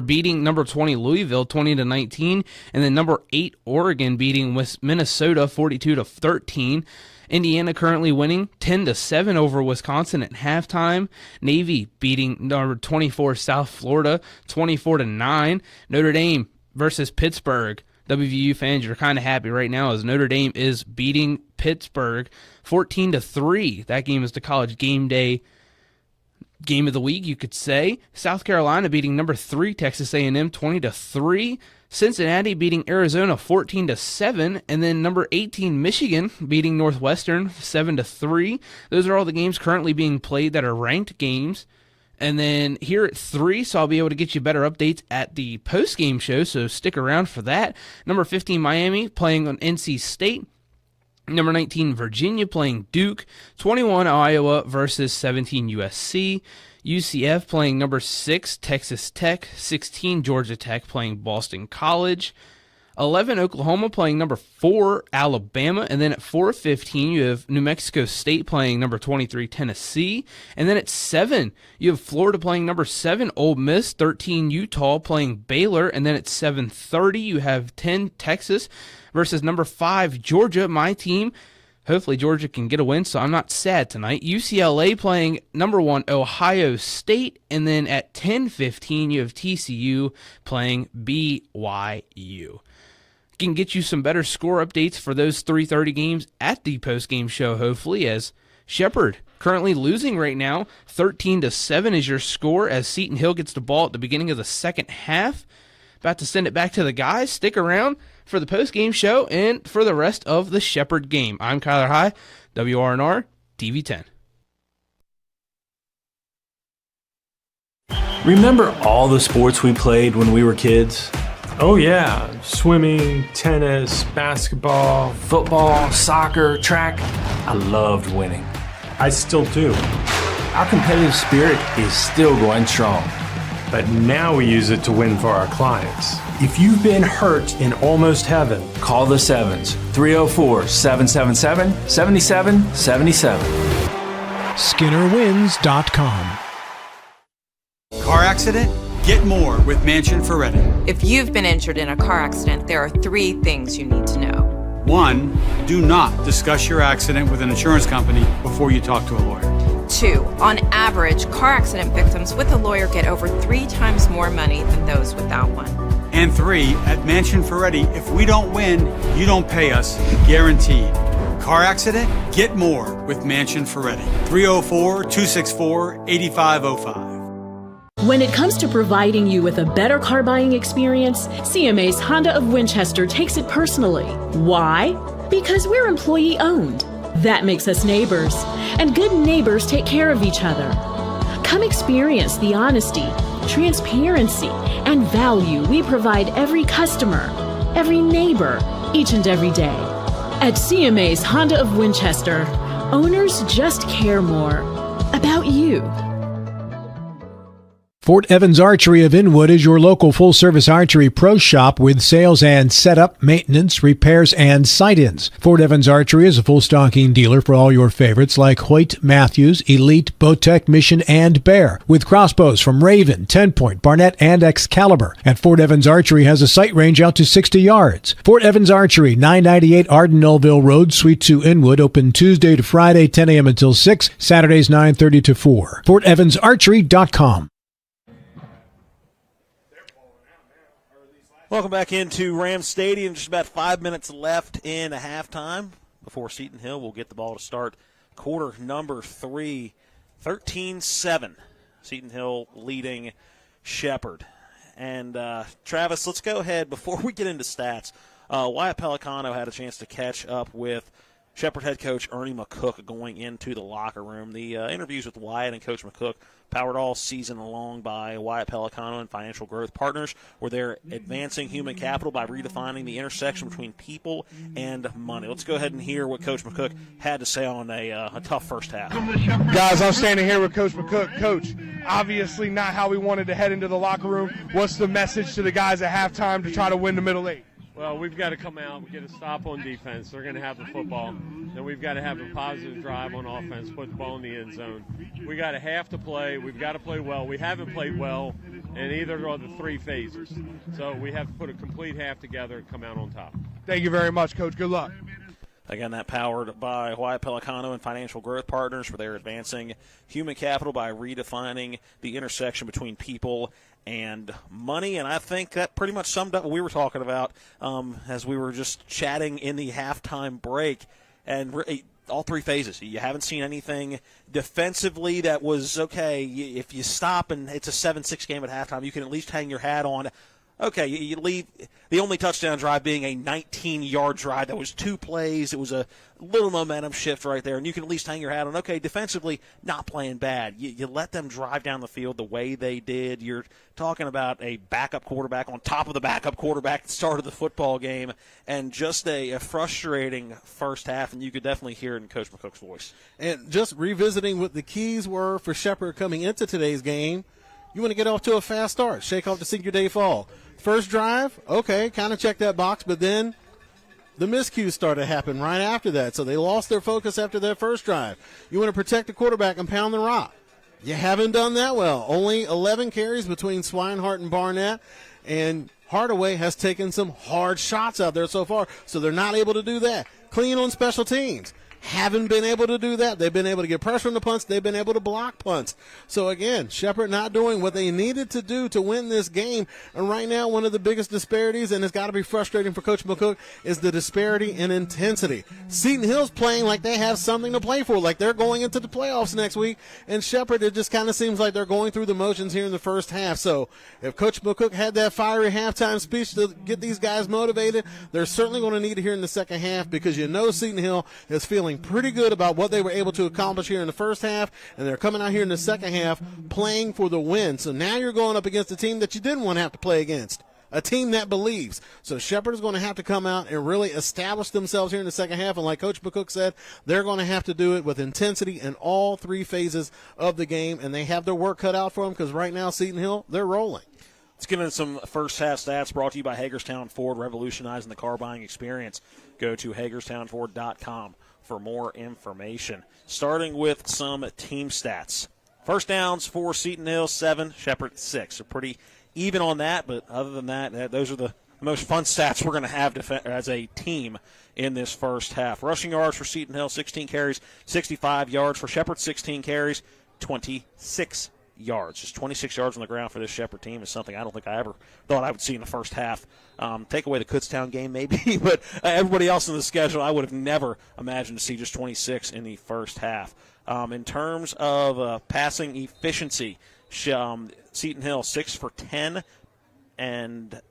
beating number 20 Louisville 20-19, and then number 8 Oregon beating Minnesota 42-13. Indiana currently winning 10-7 over Wisconsin at halftime. Navy beating number 24 South Florida 24-9. Notre Dame versus Pittsburgh. WVU fans, you're kind of happy right now as Notre Dame is beating Pittsburgh 14-3. That game is the College Game Day game of the week, you could say. South Carolina beating number 3 Texas A&M 20-3. Cincinnati beating Arizona 14-7, and then number 18 Michigan beating Northwestern 7-3. Those are all the games currently being played that are ranked games. And then here at 3, so I'll be able to get you better updates at the post-game show, so stick around for that. Number 15 Miami playing on NC State. Number 19, Virginia playing Duke. 21, Iowa versus 17, USC. UCF playing number 6, Texas Tech. 16, Georgia Tech playing Boston College. 11, Oklahoma playing number 4, Alabama. And then at 4:15, you have New Mexico State playing number 23, Tennessee. And then at 7, you have Florida playing number 7, Ole Miss. 13, Utah playing Baylor. And then at 7:30, you have 10, Texas versus number 5, Georgia, my team. Hopefully Georgia can get a win, so I'm not sad tonight. UCLA playing number 1, Ohio State. And then at 10:15, you have TCU playing BYU. Can get you some better score updates for those 3:30 games at the post-game show, hopefully, as Shepherd currently losing right now. 13-7 is your score as Seton Hill gets the ball at the beginning of the second half. About to send it back to the guys. Stick around for the post-game show and for the rest of the Shepherd game. I'm Kyler High, WRNR TV10. Remember all the sports we played when we were kids? Oh yeah, swimming, tennis, basketball, Football, soccer, track. I loved winning. I still do. Our competitive spirit is still going strong. But now we use it to win for our clients. If you've been hurt in almost heaven, call the Sevens, 304-777-7777. SkinnerWins.com. Car accident? Get more with Mansion Ferretti. If you've been injured in a car accident, there are 3 things you need to know. 1, do not discuss your accident with an insurance company before you talk to a lawyer. 2, on average, car accident victims with a lawyer get over 3 times more money than those without one. And 3, at Mansion Ferretti, if we don't win, you don't pay us, guaranteed. Car accident? Get more with Mansion Ferretti. 304-264-8505. When it comes to providing you with a better car buying experience, CMA's Honda of Winchester takes it personally. Why? Because we're employee owned. That makes us neighbors, and good neighbors take care of each other. Come experience the honesty, transparency, and value we provide every customer, every neighbor, each and every day. At CMA's Honda of Winchester, owners just care more about you. Fort Evans Archery of Inwood is your local full-service archery pro shop with sales and setup, maintenance, repairs, and sight-ins. Fort Evans Archery is a full stocking dealer for all your favorites like Hoyt, Matthews, Elite, Bowtech, Mission, and Bear, with crossbows from Raven, 10-point, Barnett, and Excalibur. And Fort Evans Archery has a sight range out to 60 yards. Fort Evans Archery, 998 Arden-Nullville Road, Suite 2, Inwood, open Tuesday to Friday, 10 a.m. until 6, Saturdays 9:30 to 4. FortEvansArchery.com. Welcome back into Rams Stadium. Just about 5 minutes left in halftime before Seton Hill will get the ball to start quarter number 3, 13-7. Seton Hill leading Shepherd. And, Travis, let's go ahead. Before we get into stats, Wyatt Pelicano had a chance to catch up with Shepherd head coach Ernie McCook going into the locker room. The interviews with Wyatt and Coach McCook, powered all season long by Wyatt Pelicano and Financial Growth Partners, where they're advancing human capital by redefining the intersection between people and money. Let's go ahead and hear what Coach McCook had to say on a tough first half. Guys, I'm standing here with Coach McCook. Coach, obviously not how we wanted to head into the locker room. What's the message to the guys at halftime to try to win the middle eight? Well, we've got to come out and get a stop on defense. They're going to have the football. Then we've got to have a positive drive on offense, put the ball in the end zone. We got to have to play. We've got to play well. We haven't played well in either of the three phases. So we have to put a complete half together and come out on top. Thank you very much, Coach. Good luck. Again, that powered by Wyatt Pelicano and Financial Growth Partners, where they're advancing human capital by redefining the intersection between people and money. And I think that pretty much summed up what we were talking about as we were just chatting in the halftime break. And all three phases. You haven't seen anything defensively that was okay. If you stop and it's a 7-6 game at halftime, you can at least hang your hat on. Okay, you leave the only touchdown drive being a 19-yard drive. That was 2 plays. It was a little momentum shift right there, and you can at least hang your hat on, okay, defensively, not playing bad. You let them drive down the field the way they did. You're talking about a backup quarterback on top of the backup quarterback at the start of the football game, and just a frustrating first half, and you could definitely hear it in Coach McCook's voice. And just revisiting what the keys were for Shepherd coming into today's game, you want to get off to a fast start, shake off the senior day fall. First drive, okay, kind of check that box, but then the miscues started to happen right after that. So they lost their focus after their first drive. You want to protect the quarterback and pound the rock. You haven't done that well. Only 11 carries between Swinehart and Barnett, and Hardaway has taken some hard shots out there so far, so they're not able to do that. Clean on special teams. Haven't been able to do that. They've been able to get pressure on the punts. They've been able to block punts. So, again, Shepherd not doing what they needed to do to win this game. And right now, one of the biggest disparities, and it's got to be frustrating for Coach McCook, is the disparity in intensity. Seton Hill's playing like they have something to play for, like they're going into the playoffs next week. And Shepherd, it just kind of seems like they're going through the motions here in the first half. So if Coach McCook had that fiery halftime speech to get these guys motivated, they're certainly going to need it here in the second half, because you know Seton Hill is feeling pretty good about what they were able to accomplish here in the first half, and they're coming out here in the second half playing for the win. So now you're going up against a team that you didn't want to have to play against, a team that believes. So Shepherd is going to have to come out and really establish themselves here in the second half, and like Coach McCook said, they're going to have to do it with intensity in all three phases of the game, and they have their work cut out for them, because right now Seton Hill, they're rolling. Let's get into some first half stats brought to you by Hagerstown Ford, revolutionizing the car buying experience. Go to HagerstownFord.com for more information. Starting with some team stats. First downs for Seton Hill, 7, Shepherd 6. So pretty even on that, but other than that, those are the most fun stats we're going to have as a team in this first half. Rushing yards for Seton Hill, 16 carries, 65 yards. For Shepherd, 16 carries, 26 yards. Just 26 yards on the ground for this Shepherd team is something I don't think I ever thought I would see in the first half. Take away the Kutztown game maybe, but everybody else in the schedule, I would have never imagined to see just 26 in the first half. In terms of passing efficiency, Seton Hill 6 for 10 and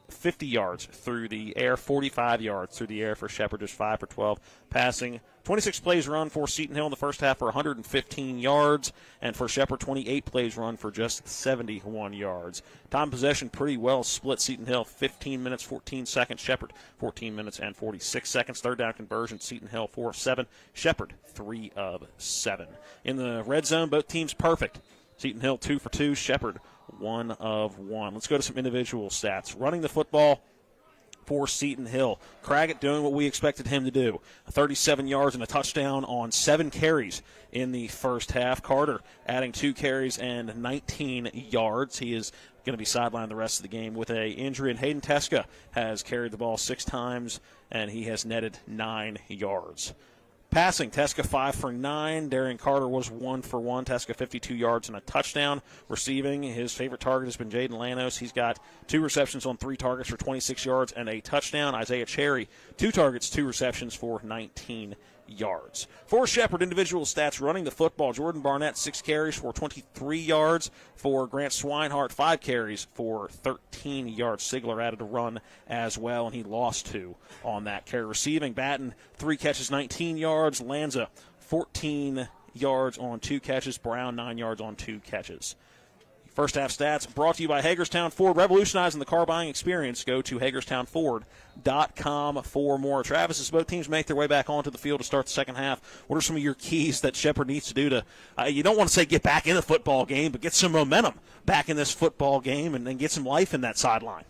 50 yards through the air, 45 yards through the air for Shepherd, just 5 for 12 passing. 26 plays run for Seton Hill in the first half for 115 yards, and for Shepherd, 28 plays run for just 71 yards. Time possession pretty well split. Seton Hill 15 minutes, 14 seconds. Shepherd 14 minutes and 46 seconds. Third down conversion, Seton Hill 4 of 7. Shepherd 3 of 7. In the red zone, both teams perfect. Seton Hill 2 for 2. Shepherd 1 of 1. Let's go to some individual stats. Running the football for Seton Hill. Craggett doing what we expected him to do. 37 yards and a touchdown on 7 carries in the first half. Carter adding 2 carries and 19 yards. He is going to be sidelined the rest of the game with a injury. And Hayden Teska has carried the ball 6 times, and he has netted 9 yards. Passing, Teska 5 for 9. Darian Carter was 1 for 1. Teska 52 yards and a touchdown. Receiving, his favorite target has been Jaden Lanos. He's got 2 receptions on 3 targets for 26 yards and a touchdown. Isaiah Cherry, 2 targets, 2 receptions for 19 yards. For Shepherd, individual stats running the football. Jordan Barnett, 6 carries for 23 yards. For Grant Swinehart, 5 carries for 13 yards. Sigler added a run as well, and he lost 2 on that carry. Receiving, Batten, 3 catches, 19 yards. Lanza, 14 yards on 2 catches. Brown, 9 yards on 2 catches. First half stats brought to you by Hagerstown Ford. Revolutionizing the car buying experience. Go to HagerstownFord.com for more. Travis, as both teams make their way back onto the field to start the second half, what are some of your keys that Shepherd needs to do to, you don't want to say get back in the football game, but get some momentum back in this football game and then get some life in that sideline?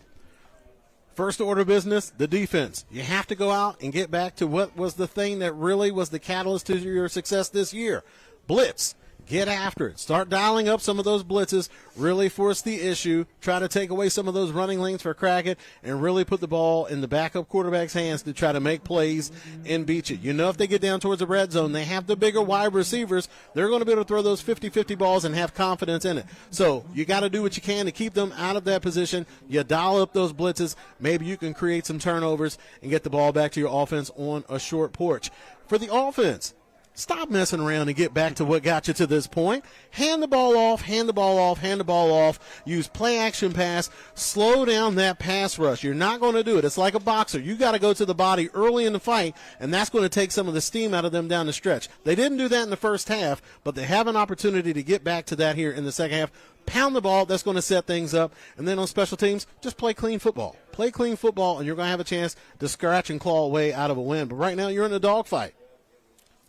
First order of business, the defense. You have to go out and get back to what was the thing that really was the catalyst to your success this year. Blitz. Get after it. Start dialing up some of those blitzes. Really force the issue. Try to take away some of those running lanes for Crackett and really put the ball in the backup quarterback's hands to try to make plays and beat you. You know, if they get down towards the red zone, they have the bigger wide receivers. They're going to be able to throw those 50-50 balls and have confidence in it. So you got to do what you can to keep them out of that position. You dial up those blitzes. Maybe you can create some turnovers and get the ball back to your offense on a short porch. For the offense, stop messing around and get back to what got you to this point. Hand the ball off, hand the ball off, hand the ball off. Use play-action pass. Slow down that pass rush. You're not going to do it. It's like a boxer. You got to go to the body early in the fight, and that's going to take some of the steam out of them down the stretch. They didn't do that in the first half, but they have an opportunity to get back to that here in the second half. Pound the ball. That's going to set things up. And then on special teams, just play clean football. Play clean football, and you're going to have a chance to scratch and claw away out of a win. But right now, you're in a dogfight.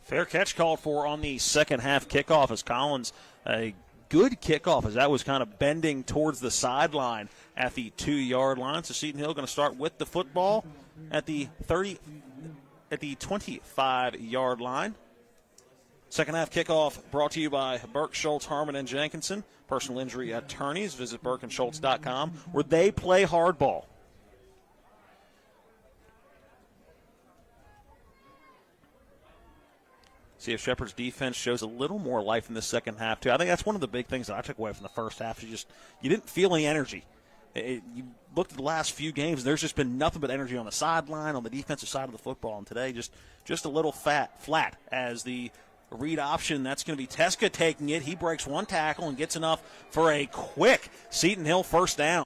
Fair catch called for on the second half kickoff as Collins, a good kickoff as that was kind of bending towards the sideline at the 2-yard line. So Seton Hill going to start with the football at the 25-yard line. Second half kickoff brought to you by Burke, Schultz, Harmon, and Jenkinson. Personal injury attorneys. Visit burkeandschultz.com where they play hardball. See if Shepherd's defense shows a little more life in the second half, too. I think that's one of the big things that I took away from the first half. You didn't feel any energy. You looked at the last few games, and there's just been nothing but energy on the sideline, on the defensive side of the football. And today, just a little flat as the read option. That's going to be Teska taking it. He breaks one tackle and gets enough for a quick Seton Hill first down.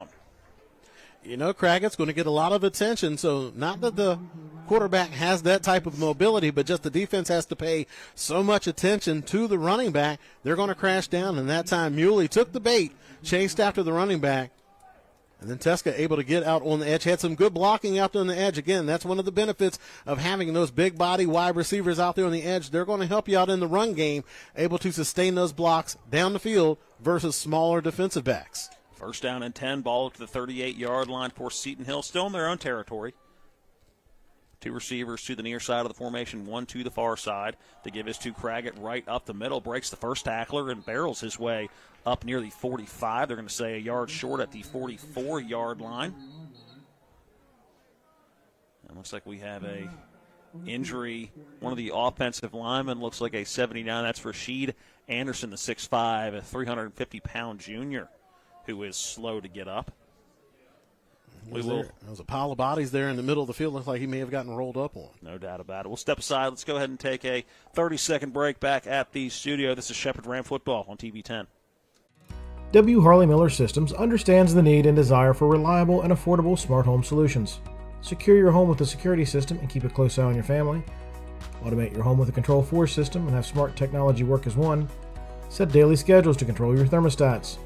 You know, Craggett's going to get a lot of attention, so not that the quarterback has that type of mobility, but just the defense has to pay so much attention to the running back. They're going to crash down, and that time Muley took the bait, chased after the running back, and then Teska able to get out on the edge. Had some good blocking out there on the edge. Again, that's one of the benefits of having those big body wide receivers out there on the edge. They're going to help you out in the run game, able to sustain those blocks down the field versus smaller defensive backs. First down and 10, ball to the 38-yard line for Seton Hill, still in their own territory. 2 receivers to the near side of the formation, 1 to the far side. They give his to Craggett right up the middle, breaks the first tackler and barrels his way up near the 45. They're going to say a yard short at the 44-yard line. It looks like we have a injury. One of the offensive linemen looks like a 79. That's Rashid Anderson, the 6'5", a 350-pound junior, who is slow to get up. There was a pile of bodies there in the middle of the field. Looks like he may have gotten rolled up on. No doubt about it. We'll step aside. Let's go ahead and take a 30-second break back at the studio. This is Shepherd Ram Football on TV 10. W. Harley Miller Systems understands the need and desire for reliable and affordable smart home solutions. Secure your home with a security system and keep a close eye on your family. Automate your home with a Control4 system and have smart technology work as one. Set daily schedules to control your thermostats.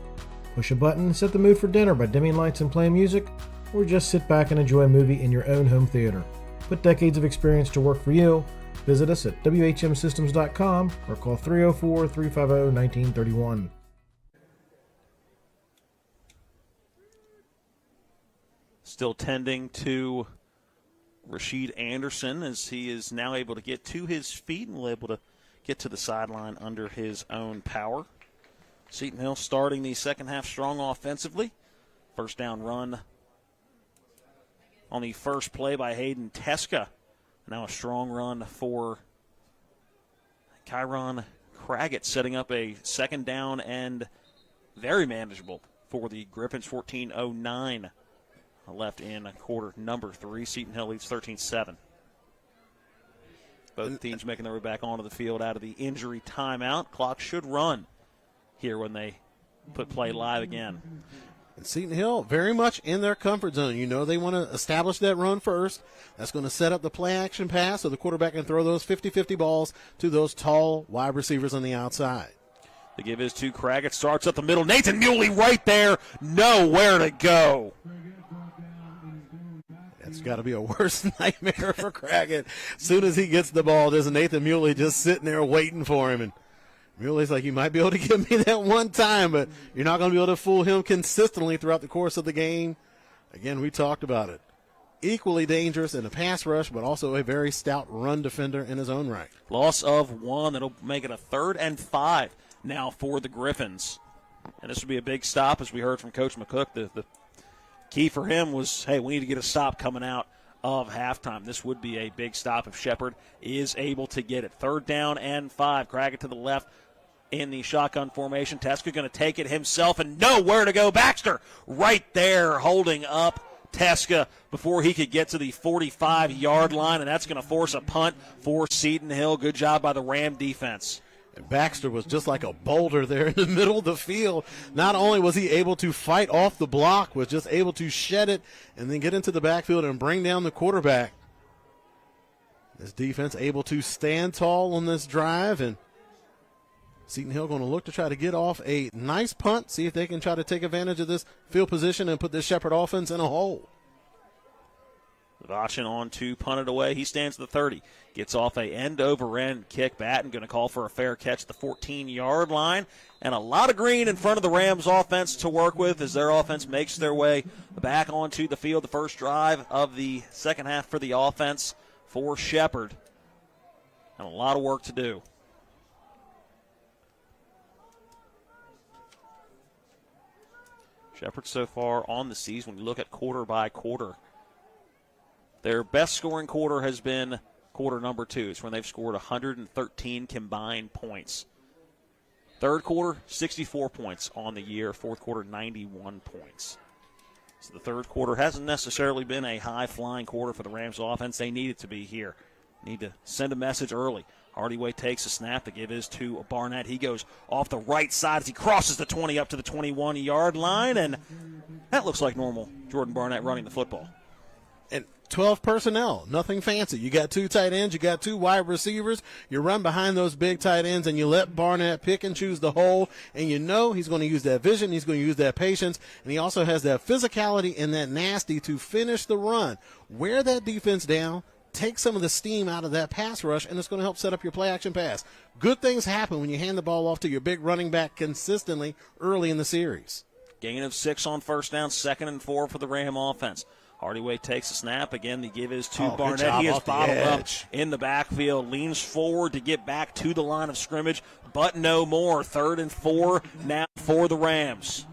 Push a button and set the mood for dinner by dimming lights and playing music, or just sit back and enjoy a movie in your own home theater. Put decades of experience to work for you. Visit us at WHMsystems.com or call 304-350-1931. Still tending to Rashid Anderson as he is now able to get to his feet and able to get to the sideline under his own power. Seton Hill starting the second half strong offensively. First down run on the first play by Hayden Teska. Now a strong run for Kyron Craggett, setting up a second down and very manageable for the Griffins. 14:09 left in quarter number 3. Seton Hill leads 13-7. Both teams making their way back onto the field out of the injury timeout. Clock should run here when they put play live again. And Seton Hill very much in their comfort zone. You know they want to establish that run first. That's going to set up the play action pass so the quarterback can throw those 50-50 balls to those tall wide receivers on the outside. The give is to Craggett. Starts up the middle. Nathan Muley right there. Nowhere to go. It's got to be a worse nightmare for Craggett. As soon as he gets the ball, there's Nathan Muley just sitting there waiting for him. And Muley's like, you might be able to give me that one time, but you're not going to be able to fool him consistently throughout the course of the game. Again, we talked about it. Equally dangerous in a pass rush, but also a very stout run defender in his own right. Loss of 1. That'll make it a 3rd and 5 now for the Griffins. And this would be a big stop, as we heard from Coach McCook. The key for him was, hey, we need to get a stop coming out of halftime. This would be a big stop if Shepherd is able to get it. 3rd down and 5. Craggett to the left in the shotgun formation. Teska going to take it himself and nowhere to go. Baxter right there holding up Teska before he could get to the 45-yard line, and that's going to force a punt for Seton Hill. Good job by the Ram defense. And Baxter was just like a boulder there in the middle of the field. Not only was he able to fight off the block, was just able to shed it and then get into the backfield and bring down the quarterback. This defense able to stand tall on this drive, and Seton Hill going to look to try to get off a nice punt, see if they can try to take advantage of this field position and put this Shepherd offense in a hole. Vachin on to punt it away. He stands at the 30. Gets off a end-over-end kick. Batten going to call for a fair catch at the 14-yard line. And a lot of green in front of the Rams offense to work with as their offense makes their way back onto the field. The first drive of the second half for the offense for Shepherd. And a lot of work to do. Shepherd so far on the season, when you look at quarter by quarter, their best scoring quarter has been quarter number 2. It's when they've scored 113 combined points. Third quarter, 64 points on the year. Fourth quarter, 91 points. So the third quarter hasn't necessarily been a high-flying quarter for the Rams offense. They need it to be here. Need to send a message early. Hardyway takes a snap. The give is to Barnett. He goes off the right side as he crosses the 20 up to the 21-yard line, and that looks like normal Jordan Barnett running the football. And 12 personnel, nothing fancy. You got 2 tight ends, you got 2 wide receivers. You run behind those big tight ends, and you let Barnett pick and choose the hole, and you know he's going to use that vision, he's going to use that patience, and he also has that physicality and that nasty to finish the run. Wear that defense down, take some of the steam out of that pass rush, and it's going to help set up your play-action pass. Good things happen when you hand the ball off to your big running back consistently early in the series. Gain of 6 on first down, 2nd and 4 for the Ram offense. Hardyway takes a snap. Again, the give is to Barnett. He is bottled up in the backfield, leans forward to get back to the line of scrimmage, but no more. 3rd and 4 now for the Rams.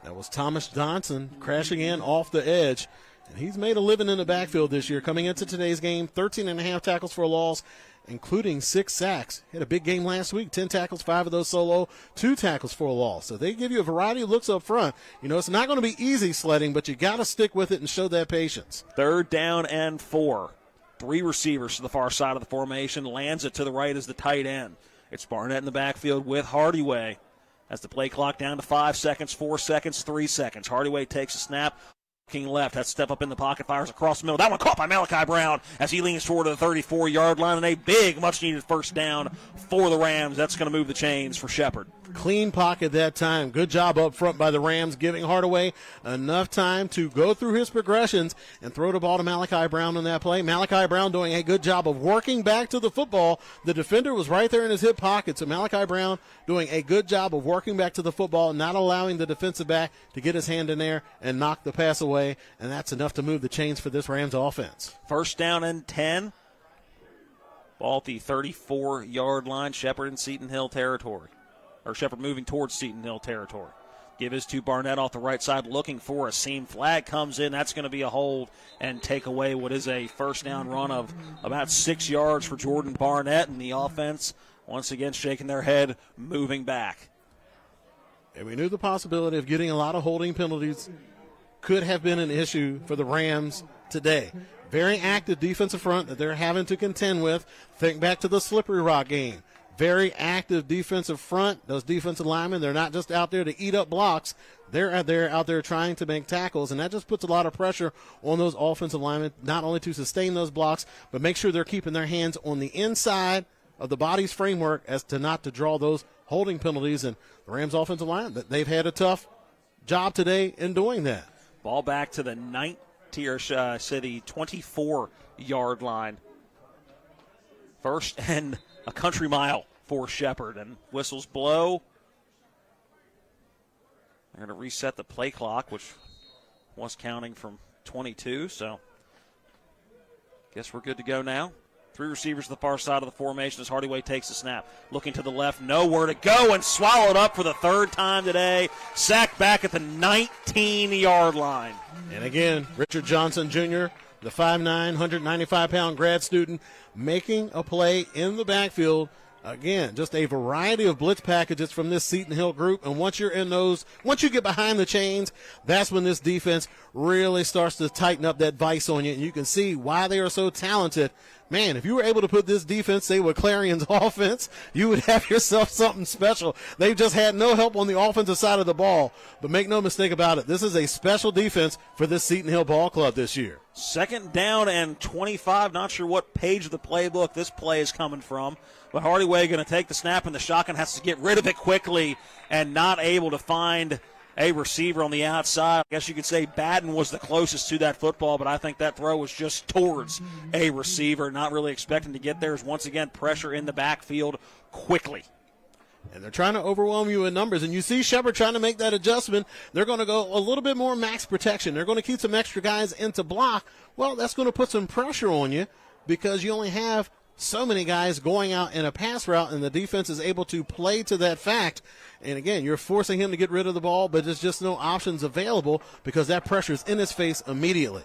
That was Thomas Johnson crashing in off the edge. And he's made a living in the backfield this year. Coming into today's game, 13.5 tackles for a loss, including 6 sacks. He had a big game last week, 10 tackles, 5 of those solo, 2 tackles for a loss. So they give you a variety of looks up front. You know, it's not going to be easy sledding, but you got to stick with it and show that patience. 3rd down and 4. 3 receivers to the far side of the formation. Lands it to the right as the tight end. It's Barnett in the backfield with Hardyway. As the play clock down to 5 seconds, 4 seconds, 3 seconds. Hardyway takes a snap. Looking left, has to step up in the pocket, fires across the middle. That one caught by Malachi Brown as he leans toward the 34-yard line, and a big, much-needed first down for the Rams. That's going to move the chains for Shepherd. Clean pocket that time. Good job up front by the Rams, giving Hardaway enough time to go through his progressions and throw the ball to Malachi Brown on that play. Malachi Brown doing a good job of working back to the football. The defender was right there in his hip pocket, so Malachi Brown doing a good job of working back to the football, not allowing the defensive back to get his hand in there and knock the pass away, and that's enough to move the chains for this Rams offense. First down and 10. Ball at the 34-yard line. Shepherd in Seton Hill territory. Or Shepherd moving towards Seton Hill territory. Give his to Barnett off the right side, looking for a seam. Flag comes in. That's going to be a hold and take away what is a first down run of about 6 yards for Jordan Barnett. And the offense, once again, shaking their head, moving back. And we knew the possibility of getting a lot of holding penalties could have been an issue for the Rams today. Very active defensive front that they're having to contend with. Think back to the Slippery Rock game. Very active defensive front. Those defensive linemen, they're not just out there to eat up blocks. They're out there trying to make tackles, and that just puts a lot of pressure on those offensive linemen, not only to sustain those blocks, but make sure they're keeping their hands on the inside of the body's framework as to not to draw those holding penalties. And the Rams offensive line, they've had a tough job today in doing that. Ball back to the 24-yard line. First and a country mile for Shepherd, and whistles blow. They're going to reset the play clock, which was counting from 22, so guess we're good to go now. Three receivers to the far side of the formation as Hardaway takes the snap. Looking to the left, nowhere to go, and swallowed up for the third time today. Sacked back at the 19-yard line. And again, Richard Johnson Jr., the 5'9", 195-pound grad student, making a play in the backfield. Again, just a variety of blitz packages from this Seton Hill group. And once you're in those, once you get behind the chains, that's when this defense really starts to tighten up that vice on you. And you can see why they are so talented. Man, if you were able to put this defense, say, with Clarion's offense, you would have yourself something special. They've just had no help on the offensive side of the ball. But make no mistake about it, this is a special defense for this Seton Hill ball club this year. Second down and 25. Not sure what page of the playbook this play is coming from. But Hardaway going to take the snap, and the shotgun has to get rid of it quickly and not able to find a receiver on the outside. I guess you could say Batten was the closest to that football, but I think that throw was just towards a receiver, not really expecting to get there. As once again, pressure in the backfield quickly. And they're trying to overwhelm you in numbers. And you see Shepherd trying to make that adjustment. They're going to go a little bit more max protection. They're going to keep some extra guys into block. Well, that's going to put some pressure on you because you only have so many guys going out in a pass route, and the defense is able to play to that fact. And again, you're forcing him to get rid of the ball, but there's just no options available because that pressure is in his face immediately.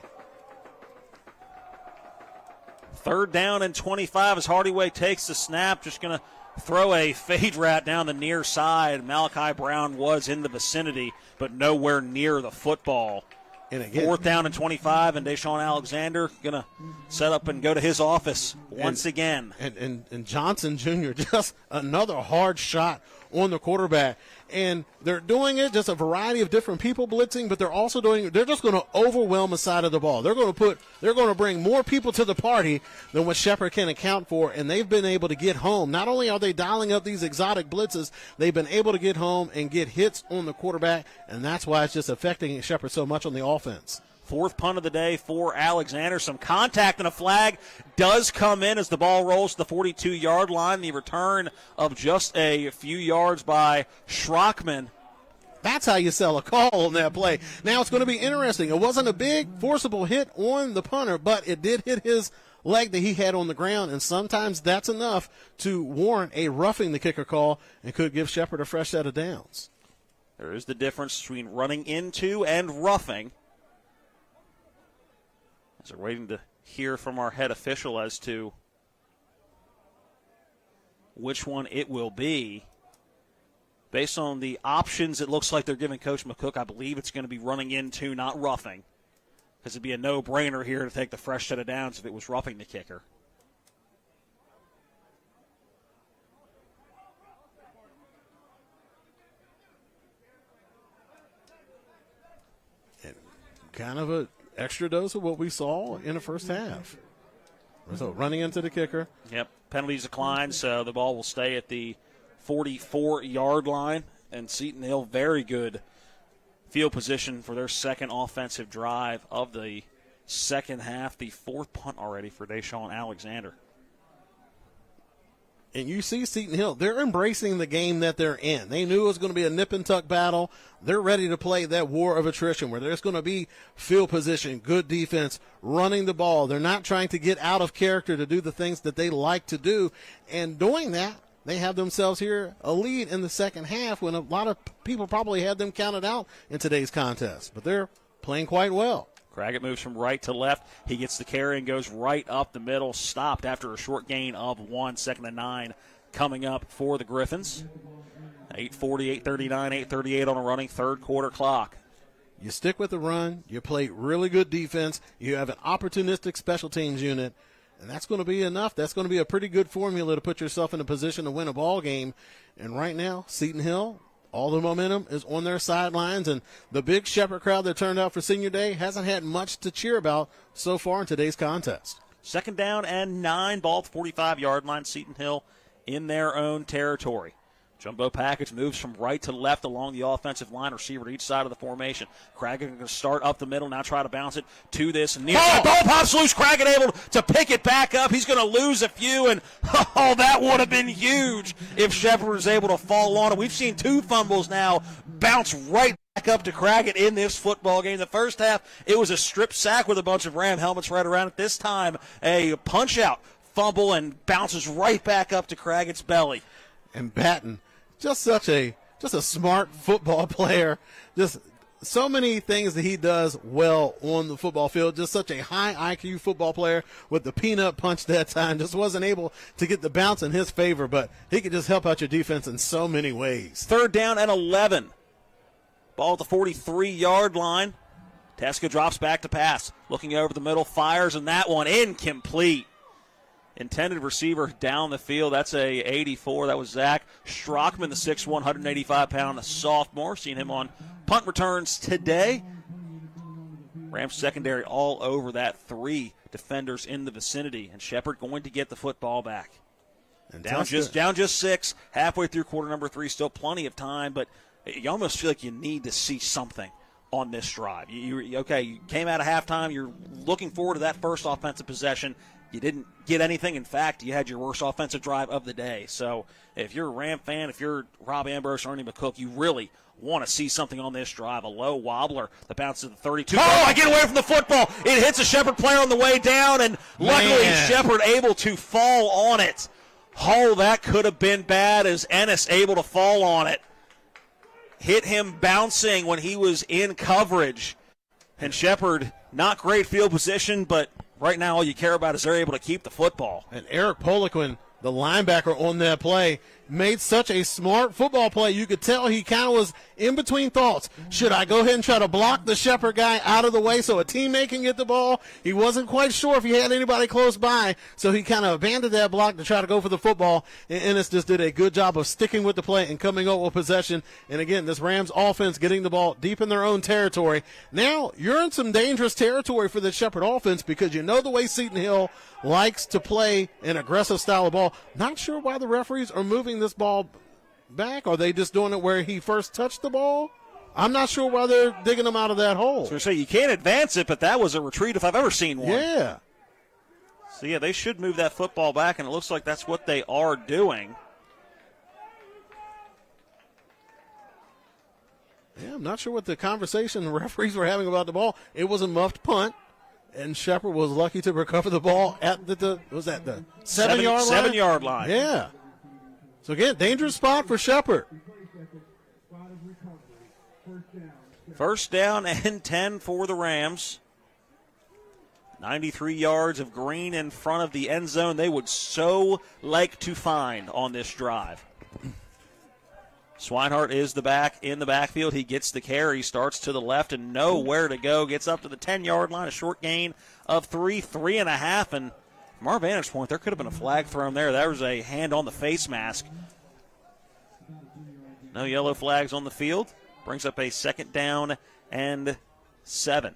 Third down and 25 as Hardaway takes the snap. Just going to throw a fade route down the near side. Malachi Brown was in the vicinity, but nowhere near the football. And again, fourth down and 25, and Deshaun Alexander going to set up and go to his office once again. And Johnson Jr., just another hard shot on the quarterback. And they're doing it, just a variety of different people blitzing, but they're also they're just going to overwhelm the side of the ball. They're going to bring more people to the party than what Shepherd can account for, and they've been able to get home. Not only are they dialing up these exotic blitzes, they've been able to get home and get hits on the quarterback, and that's why it's just affecting Shepherd so much on the offense. Fourth punt of the day for Alexander. Some contact and a flag does come in as the ball rolls to the 42-yard line. The return of just a few yards by Schrockman. That's how you sell a call on that play. Now it's going to be interesting. It wasn't a big, forcible hit on the punter, but it did hit his leg that he had on the ground, and sometimes that's enough to warrant a roughing the kicker call and could give Shepherd a fresh set of downs. There is the difference between running into and roughing. As we're waiting to hear from our head official as to which one it will be. Based on the options it looks like they're giving Coach McCook, I believe it's going to be running into, not roughing. Because it'd be a no-brainer here to take the fresh set of downs if it was roughing the kicker. And kind of a extra dose of what we saw in the first half. So running into the kicker. Yep, penalties declined, so the ball will stay at the 44-yard line. And Seton Hill, very good field position for their second offensive drive of the second half. The fourth punt already for Deshaun Alexander. And you see Seton Hill, they're embracing the game that they're in. They knew it was going to be a nip-and-tuck battle. They're ready to play that war of attrition where there's going to be field position, good defense, running the ball. They're not trying to get out of character to do the things that they like to do. And doing that, they have themselves here a lead in the second half when a lot of people probably had them counted out in today's contest. But they're playing quite well. Craggett moves from right to left. He gets the carry and goes right up the middle, stopped after a short gain of 1, 2nd and 9 coming up for the Griffins. 8:40, 8:39, 8:38 on a running third quarter clock. You stick with the run. You play really good defense. You have an opportunistic special teams unit. And that's going to be enough. That's going to be a pretty good formula to put yourself in a position to win a ball game. And right now, Seton Hill, all the momentum is on their sidelines. And the big Shepherd crowd that turned out for Senior Day hasn't had much to cheer about so far in today's contest. 2nd down and 9, ball at the 45-yard line. Seton Hill in their own territory. Jumbo package moves from right to left along the offensive line, receiver to each side of the formation. Craggett going to start up the middle, now try to bounce it to this. Ball pops loose. Craggett able to pick it back up. He's going to lose a few, and that would have been huge if Shepherd was able to fall on it. We've seen 2 fumbles now bounce right back up to Craggett in this football game. The first half, it was a strip sack with a bunch of Ram helmets right around it. This time, a punch-out fumble and bounces right back up to Craggett's belly. And Batten, just a smart football player. Just so many things that he does well on the football field. Just such a high IQ football player with the peanut punch that time. Just wasn't able to get the bounce in his favor, but he could just help out your defense in so many ways. 3rd down and 11. Ball at the 43-yard line. Teska drops back to pass. Looking over the middle, fires, and that one incomplete. Intended receiver down the field. That's a 84. That was Zach Strockman, the 6'1", 185-pound sophomore. Seen him on punt returns today. Rams secondary all over that. 3 defenders in the vicinity. And Shepherd going to get the football back. And down just 6. Halfway through quarter number 3. Still plenty of time, but you almost feel like you need to see something on this drive. You came out of halftime. You're looking forward to that first offensive possession. You didn't get anything. In fact, you had your worst offensive drive of the day. So if you're a Ram fan, if you're Rob Ambrose or Ernie McCook, you really want to see something on this drive. A low wobbler that bounces to the 32. Oh, I get away from the football. It hits a Shepherd player on the way down, and luckily Shepherd able to fall on it. Oh, that could have been bad as Ennis able to fall on it. Hit him bouncing when he was in coverage. And Shepherd, not great field position, but right now all you care about is they're able to keep the football. And Eric Poliquin, the linebacker on that play, made such a smart football play. You could tell he kind of was in between thoughts. Should I go ahead and try to block the Shepherd guy out of the way so a teammate can get the ball? He wasn't quite sure if he had anybody close by, so he kind of abandoned that block to try to go for the football. And Ennis just did a good job of sticking with the play and coming up with possession. And again, this Rams offense getting the ball deep in their own territory. Now you're in some dangerous territory for the Shepherd offense because you know the way Seton Hill likes to play an aggressive style of ball. Not sure why the referees are moving this ball back. Are they just doing it where he first touched the ball? I'm not sure why they're digging him out of that hole. So you can't advance it, but that was a retreat if I've ever seen one. Yeah. So, yeah, they should move that football back, and it looks like that's what they are doing. Yeah, I'm not sure what the conversation the referees were having about the ball. It was a muffed punt. And Shepherd was lucky to recover the ball at the 7-yard line? 7-yard line. Yeah. So, again, dangerous spot for Shepherd. First down and 10 for the Rams. 93 yards of green in front of the end zone they would so like to find on this drive. Swinehart is in the backfield. He gets the carry, starts to the left and nowhere to go. Gets up to the 10-yard line, a short gain of 3.5. And from our vantage point, there could have been a flag thrown there. There was a hand on the face mask. No yellow flags on the field. Brings up a 2nd down and 7.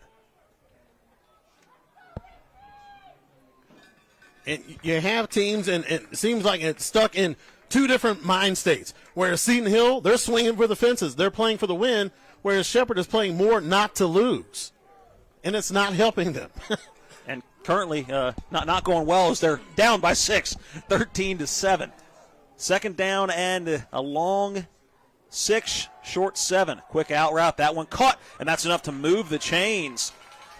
And you have teams, and it seems like it's stuck in two different mind states. Whereas Seton Hill, they're swinging for the fences. They're playing for the win, whereas Shepherd is playing more not to lose. And it's not helping them. And currently not going well as they're down by 6, 13-7. Second down and a long 6, short 7. Quick out route. That one caught, and that's enough to move the chains.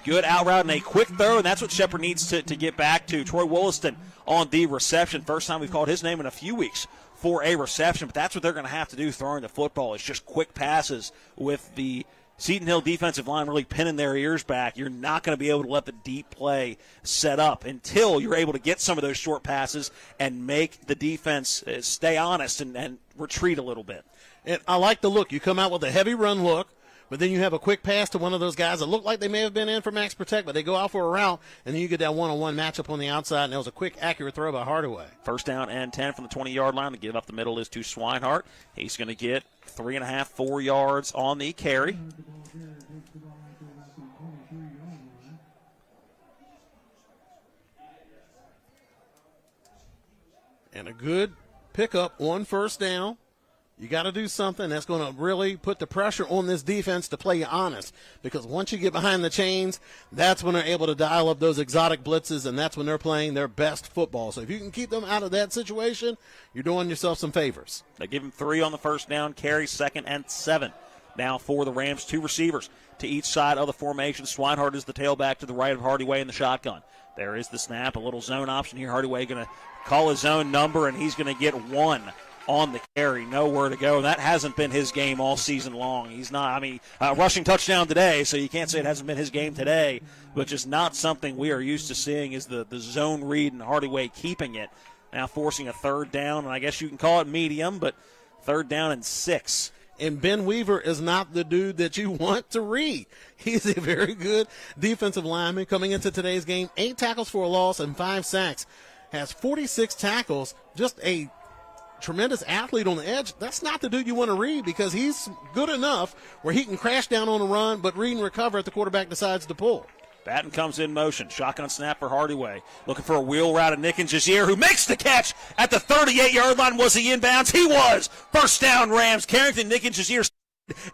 Good out route and a quick throw, and that's what Shepherd needs to get back to. Troy Wollaston on the reception. First time we've called his name in a few weeks for a reception, but that's what they're going to have to do throwing the football. It's just quick passes with the Seton Hill defensive line really pinning their ears back. You're not going to be able to let the deep play set up until you're able to get some of those short passes and make the defense stay honest and retreat a little bit. And I like the look. You come out with a heavy run look, but then you have a quick pass to one of those guys that look like they may have been in for max protect, but they go out for a route, and then you get that one-on-one matchup on the outside, and that was a quick, accurate throw by Hardaway. First down and 10 from the 20-yard line. The give up the middle is to Swinehart. He's going to get 3.5, 4 yards on the carry. And a good pickup on first down. You got to do something that's going to really put the pressure on this defense to play you honest. Because once you get behind the chains, that's when they're able to dial up those exotic blitzes, and that's when they're playing their best football. So if you can keep them out of that situation, you're doing yourself some favors. They give him 3 on the first down carry, 2nd and 7. Now for the Rams, 2 receivers to each side of the formation. Swinehart is the tailback to the right of Hardaway in the shotgun. There is the snap, a little zone option here. Hardaway going to call his own number, and he's going to get 1 on the carry. Nowhere to go. That hasn't been his game all season long. He's not, rushing touchdown today, so you can't say it hasn't been his game today, but just not something we are used to seeing is the zone read and Hardaway keeping it. Now forcing a third down, and I guess you can call it medium, but third down and 6. And Ben Weaver is not the dude that you want to read. He's a very good defensive lineman coming into today's game. 8 tackles for a loss and 5 sacks. Has 46 tackles, just a tremendous athlete on the edge. That's not the dude you want to read because he's good enough where he can crash down on a run, but read and recover if the quarterback decides to pull. Batten comes in motion. Shotgun snap for Hardaway. Looking for a wheel route of Nick and Jazier, who makes the catch at the 38-yard line. Was he inbounds? He was. First down, Rams. Carrington, Nick and Jazier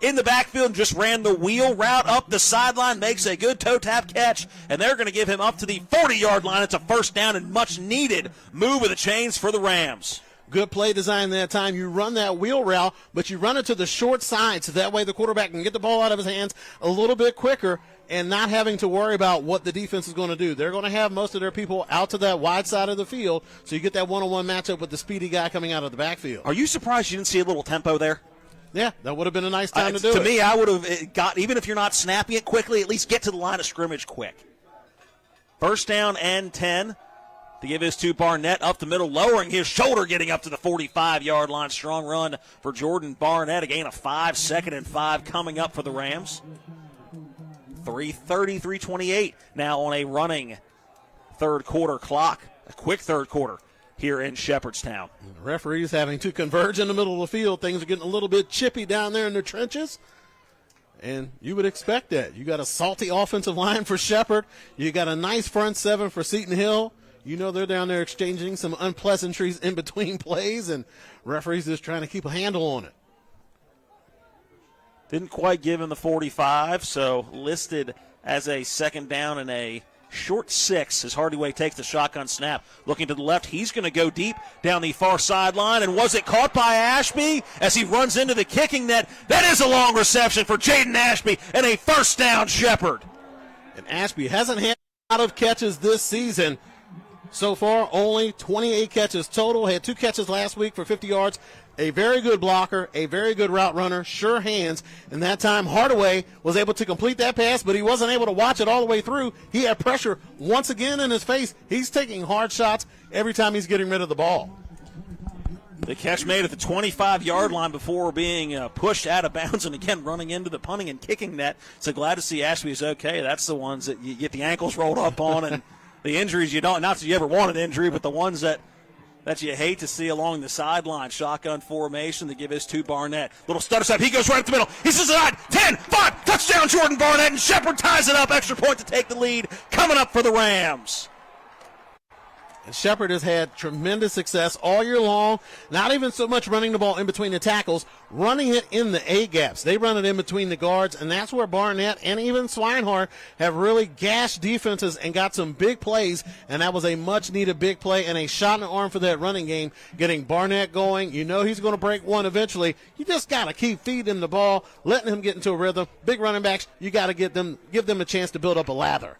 in the backfield and just ran the wheel route up the sideline. Makes a good toe tap catch, and they're going to give him up to the 40-yard line. It's a first down and much needed move of the chains for the Rams. Good play design that time. You run that wheel route, but you run it to the short side so that way the quarterback can get the ball out of his hands a little bit quicker and not having to worry about what the defense is going to do. They're going to have most of their people out to that wide side of the field, so you get that one-on-one matchup with the speedy guy coming out of the backfield. Are you surprised you didn't see a little tempo there? Yeah, that would have been a nice time to do it. To me, I would have got, even if you're not snapping it quickly, at least get to the line of scrimmage quick. First down and 10. To give his to Barnett up the middle, lowering his shoulder, getting up to the 45-yard line. Strong run for Jordan Barnett. A gain of 5, 2nd and 5 coming up for the Rams. 3:30, 3:28 now on a running third quarter clock. A quick third quarter here in Shepherdstown. The referees having to converge in the middle of the field. Things are getting a little bit chippy down there in the trenches. And you would expect that. You got a salty offensive line for Shepherd. You got a nice front 7 for Seton Hill. You know they're down there exchanging some unpleasantries in between plays, and referees just trying to keep a handle on it. Didn't quite give him the 45, so listed as a second down and a short 6 as Hardaway takes the shotgun snap. Looking to the left, he's going to go deep down the far sideline, and was it caught by Ashby as he runs into the kicking net? That is a long reception for Jaden Ashby, and a first down Shepherd. And Ashby hasn't had a lot of catches this season. So far, only 28 catches total. Had 2 catches last week for 50 yards. A very good blocker, a very good route runner, sure hands. And that time, Hardaway was able to complete that pass, but he wasn't able to watch it all the way through. He had pressure once again in his face. He's taking hard shots every time he's getting rid of the ball. The catch made at the 25-yard line before being pushed out of bounds, and again running into the punting and kicking net. So glad to see Ashby is okay. That's the ones that you get the ankles rolled up on and the injuries you don't, not that you ever want an injury, but the ones that you hate to see along the sideline. Shotgun formation to give his to Barnett. Little stutter step. He goes right up the middle. He's inside. 10, 5, touchdown Jordan Barnett, and Shepherd ties it up. Extra point to take the lead. Coming up for the Rams. And Shepherd has had tremendous success all year long, not even so much running the ball in between the tackles, running it in the A-gaps. They run it in between the guards, and that's where Barnett and even Swinehart have really gashed defenses and got some big plays, and that was a much-needed big play and a shot in the arm for that running game, getting Barnett going. You know he's going to break one eventually. You just got to keep feeding him the ball, letting him get into a rhythm. Big running backs, you got to give them a chance to build up a lather.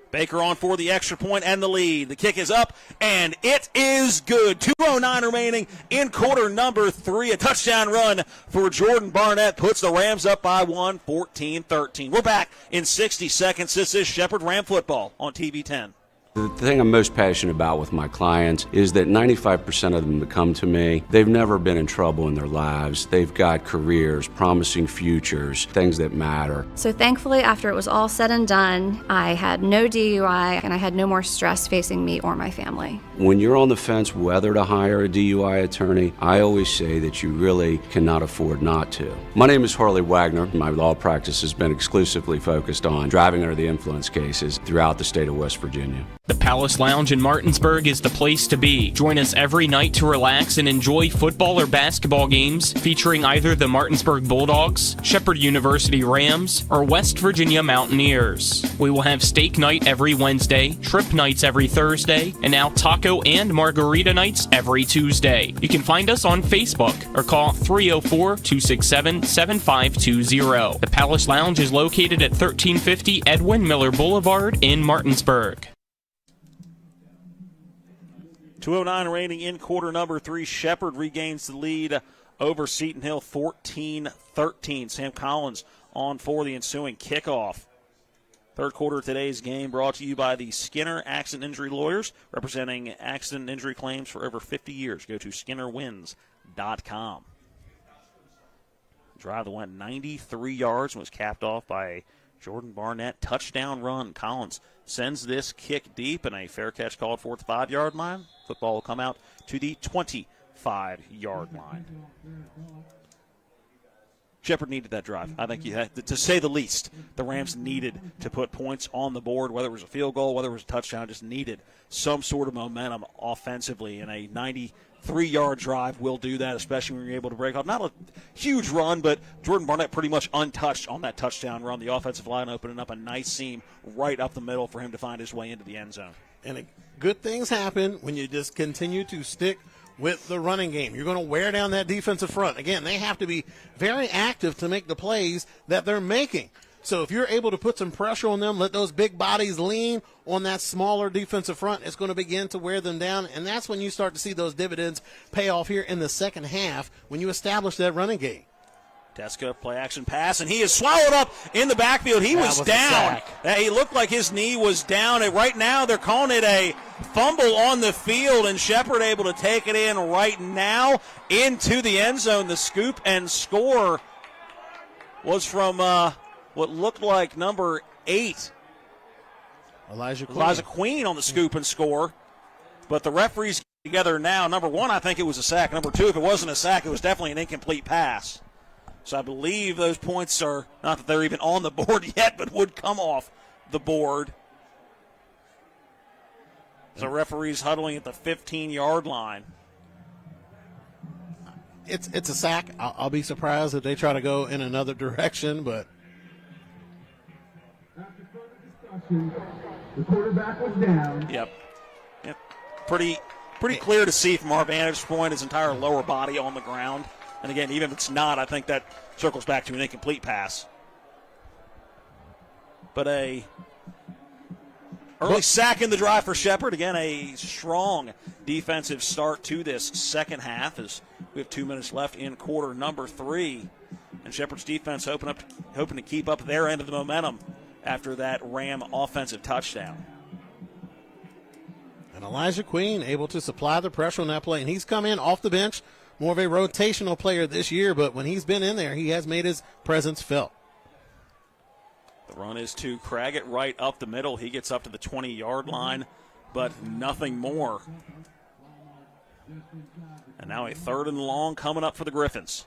Baker on for the extra point and the lead. The kick is up, and it is good. 2:09 remaining in quarter number 3. A touchdown run for Jordan Barnett puts the Rams up by 1, 14-13. We're back in 60 seconds. This is Shepherd Ram Football on TV 10. The thing I'm most passionate about with my clients is that 95% of them that come to me, they've never been in trouble in their lives. They've got careers, promising futures, things that matter. So thankfully, after it was all said and done, I had no DUI and I had no more stress facing me or my family. When you're on the fence whether to hire a DUI attorney, I always say that you really cannot afford not to. My name is Harley Wagner. My law practice has been exclusively focused on driving under the influence cases throughout the state of West Virginia. The Palace Lounge in Martinsburg is the place to be. Join us every night to relax and enjoy football or basketball games featuring either the Martinsburg Bulldogs, Shepherd University Rams, or West Virginia Mountaineers. We will have steak night every Wednesday, shrimp nights every Thursday, and now taco and margarita nights every Tuesday. You can find us on Facebook or call 304-267-7520. The Palace Lounge is located at 1350 Edwin Miller Boulevard in Martinsburg. 2:09 remaining in quarter number 3. Shepherd regains the lead over Seton Hill 14-13. Sam Collins on for the ensuing kickoff. Third quarter of today's game brought to you by the Skinner Accident Injury Lawyers, representing accident injury claims for over 50 years. Go to skinnerwins.com. Drive that went 93 yards and was capped off by a Jordan Barnett touchdown run. Collins sends this kick deep, and a fair catch called for at the 5-yard line. Football will come out to the 25-yard line. Shepherd needed that drive. I think, to say the least, the Rams needed to put points on the board, whether it was a field goal, whether it was a touchdown, just needed some sort of momentum offensively, and a 93-yard drive will do that, especially when you're able to break off. Not a huge run, but Jordan Barnett pretty much untouched on that touchdown run. The offensive line opening up a nice seam right up the middle for him to find his way into the end zone. And good things happen when you just continue to stick with the running game. You're going to wear down that defensive front. Again, they have to be very active to make the plays that they're making. So if you're able to put some pressure on them, let those big bodies lean on that smaller defensive front, it's going to begin to wear them down, and that's when you start to see those dividends pay off here in the second half when you establish that running game. Teska play action pass, and he is swallowed up in the backfield. He was down. He looked like his knee was down. And right now they're calling it a fumble on the field, and Shepherd able to take it in right now into the end zone. The scoop and score was from what looked like number 8. Elijah Queen on the scoop and score. But the referees together now. Number 1, I think it was a sack. Number 2, if it wasn't a sack, it was definitely an incomplete pass. So I believe those points are, not that they're even on the board yet, but would come off the board. So referees huddling at the 15-yard line. It's a sack. I'll be surprised if they try to go in another direction, but. The quarterback was down. Yep. Pretty clear to see from our vantage point, his entire lower body on the ground. And again, even if it's not, I think that circles back to an incomplete pass. But a early sack in the drive for Shepherd. Again, a strong defensive start to this second half as we have 2 minutes left in quarter number 3. And Shepherd's defense hoping to keep up their end of the momentum after that Ram offensive touchdown. And Elijah Queen able to supply the pressure on that play. And he's come in off the bench, more of a rotational player this year, but when he's been in there, he has made his presence felt. The run is to Craggett right up the middle. He gets up to the 20-yard line, but nothing more. And now a 3rd and long coming up for the Griffins.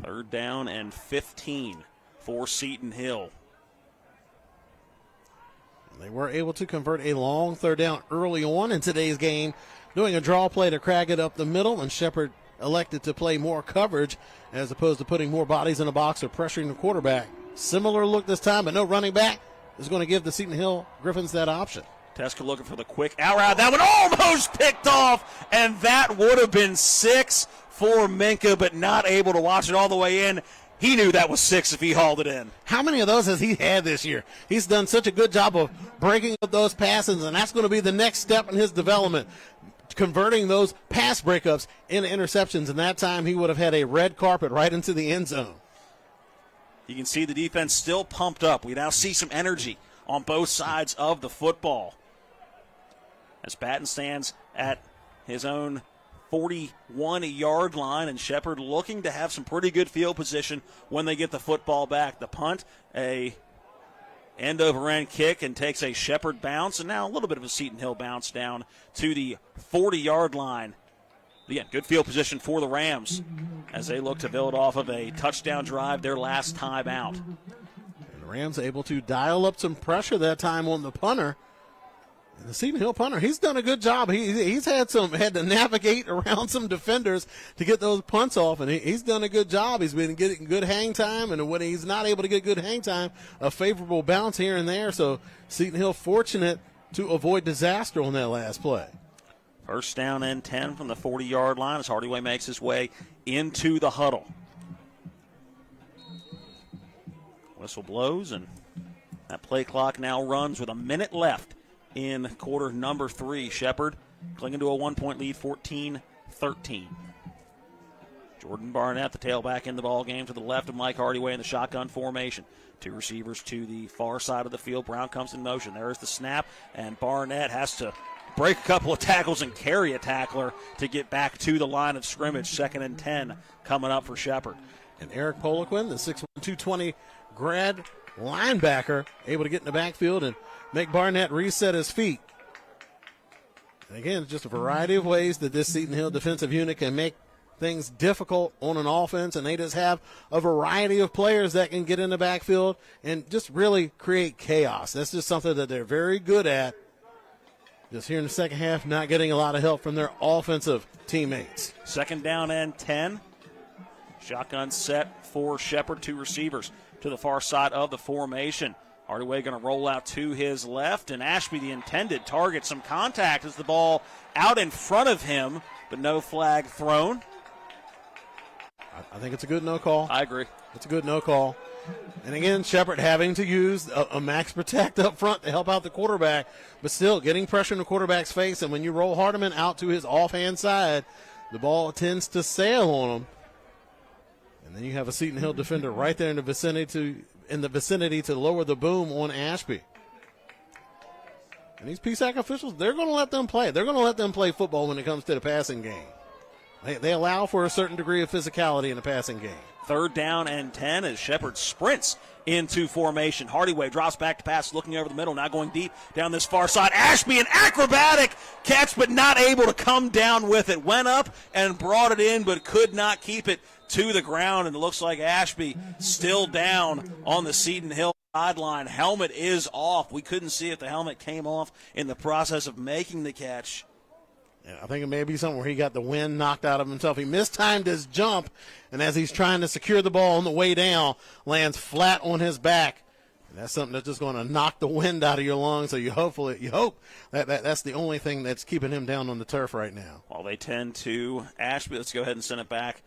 Third down and 15 for Seton Hill. They were able to convert a long third down early on in today's game, doing a draw play to crack it up the middle, and Shepherd elected to play more coverage as opposed to putting more bodies in the box or pressuring the quarterback. Similar look this time, but no running back is going to give the Seton Hill Griffins that option. Teska looking for the quick out route. That one almost picked off, and that would have been 6 for Minka, but not able to watch it all the way in. He knew that was 6 if he hauled it in. How many of those has he had this year? He's done such a good job of breaking up those passes, and that's going to be the next step in his development, converting those pass breakups into interceptions, and that time he would have had a red carpet right into the end zone. You can see the defense still pumped up. We now see some energy on both sides of the football as Patton stands at his own 41-yard line, and Shepherd looking to have some pretty good field position when they get the football back. The punt, a end-over-end kick, and takes a Shepherd bounce, and now a little bit of a Seton Hill bounce down to the 40-yard line. Again, good field position for the Rams as they look to build off of a touchdown drive their last time out. And the Rams able to dial up some pressure that time on the punter. And the Seton Hill punter, he's done a good job. He's had to navigate around some defenders to get those punts off, and he's done a good job. He's been getting good hang time, and when he's not able to get good hang time, a favorable bounce here and there. So Seton Hill fortunate to avoid disaster on that last play. First down and 10 from the 40-yard line as Hardaway makes his way into the huddle. Whistle blows, and that play clock now runs with a minute left in quarter number 3. Shepherd clinging to a 1-point lead, 14-13. Jordan Barnett, the tailback in the ball game, to the left of Mike Hardaway in the shotgun formation. 2 receivers to the far side of the field. Brown comes in motion. There's the snap, and Barnett has to break a couple of tackles and carry a tackler to get back to the line of scrimmage. 2nd and 10 coming up for Shepherd. And Eric Poliquin, the 6'1", 220 grad linebacker, able to get in the backfield and make Barnett reset his feet. And again, just a variety of ways that this Seton Hill defensive unit can make things difficult on an offense, and they just have a variety of players that can get in the backfield and just really create chaos. That's just something that they're very good at. Just here in the second half, not getting a lot of help from their offensive teammates. 2nd down and 10. Shotgun set for Shepherd. 2 receivers to the far side of the formation. Hardaway going to roll out to his left, and Ashby, the intended target. Some contact as the ball out in front of him, but no flag thrown. I think it's a good no call. I agree. It's a good no call. And again, Shepherd having to use a max protect up front to help out the quarterback, but still getting pressure in the quarterback's face. And when you roll Hardiman out to his offhand side, the ball tends to sail on him. And then you have a Seton Hill defender right there in the vicinity to lower the boom on Ashby. And these PSAC officials, they're going to let them play. They're going to let them play football when it comes to the passing game. They allow for a certain degree of physicality in the passing game. 3rd down and 10 as Shepherd sprints into formation. Hardaway drops back to pass, looking over the middle, now going deep down this far side. Ashby, an acrobatic catch, but not able to come down with it. Went up and brought it in, but could not keep it to the ground, and it looks like Ashby still down on the Seton Hill sideline. Helmet is off. We couldn't see if the helmet came off in the process of making the catch. Yeah, I think it may be something where he got the wind knocked out of himself. He mistimed his jump, and as he's trying to secure the ball on the way down, lands flat on his back. And that's something that's just going to knock the wind out of your lungs. So you hope that's the only thing that's keeping him down on the turf right now. While they tend to Ashby, let's go ahead and send it back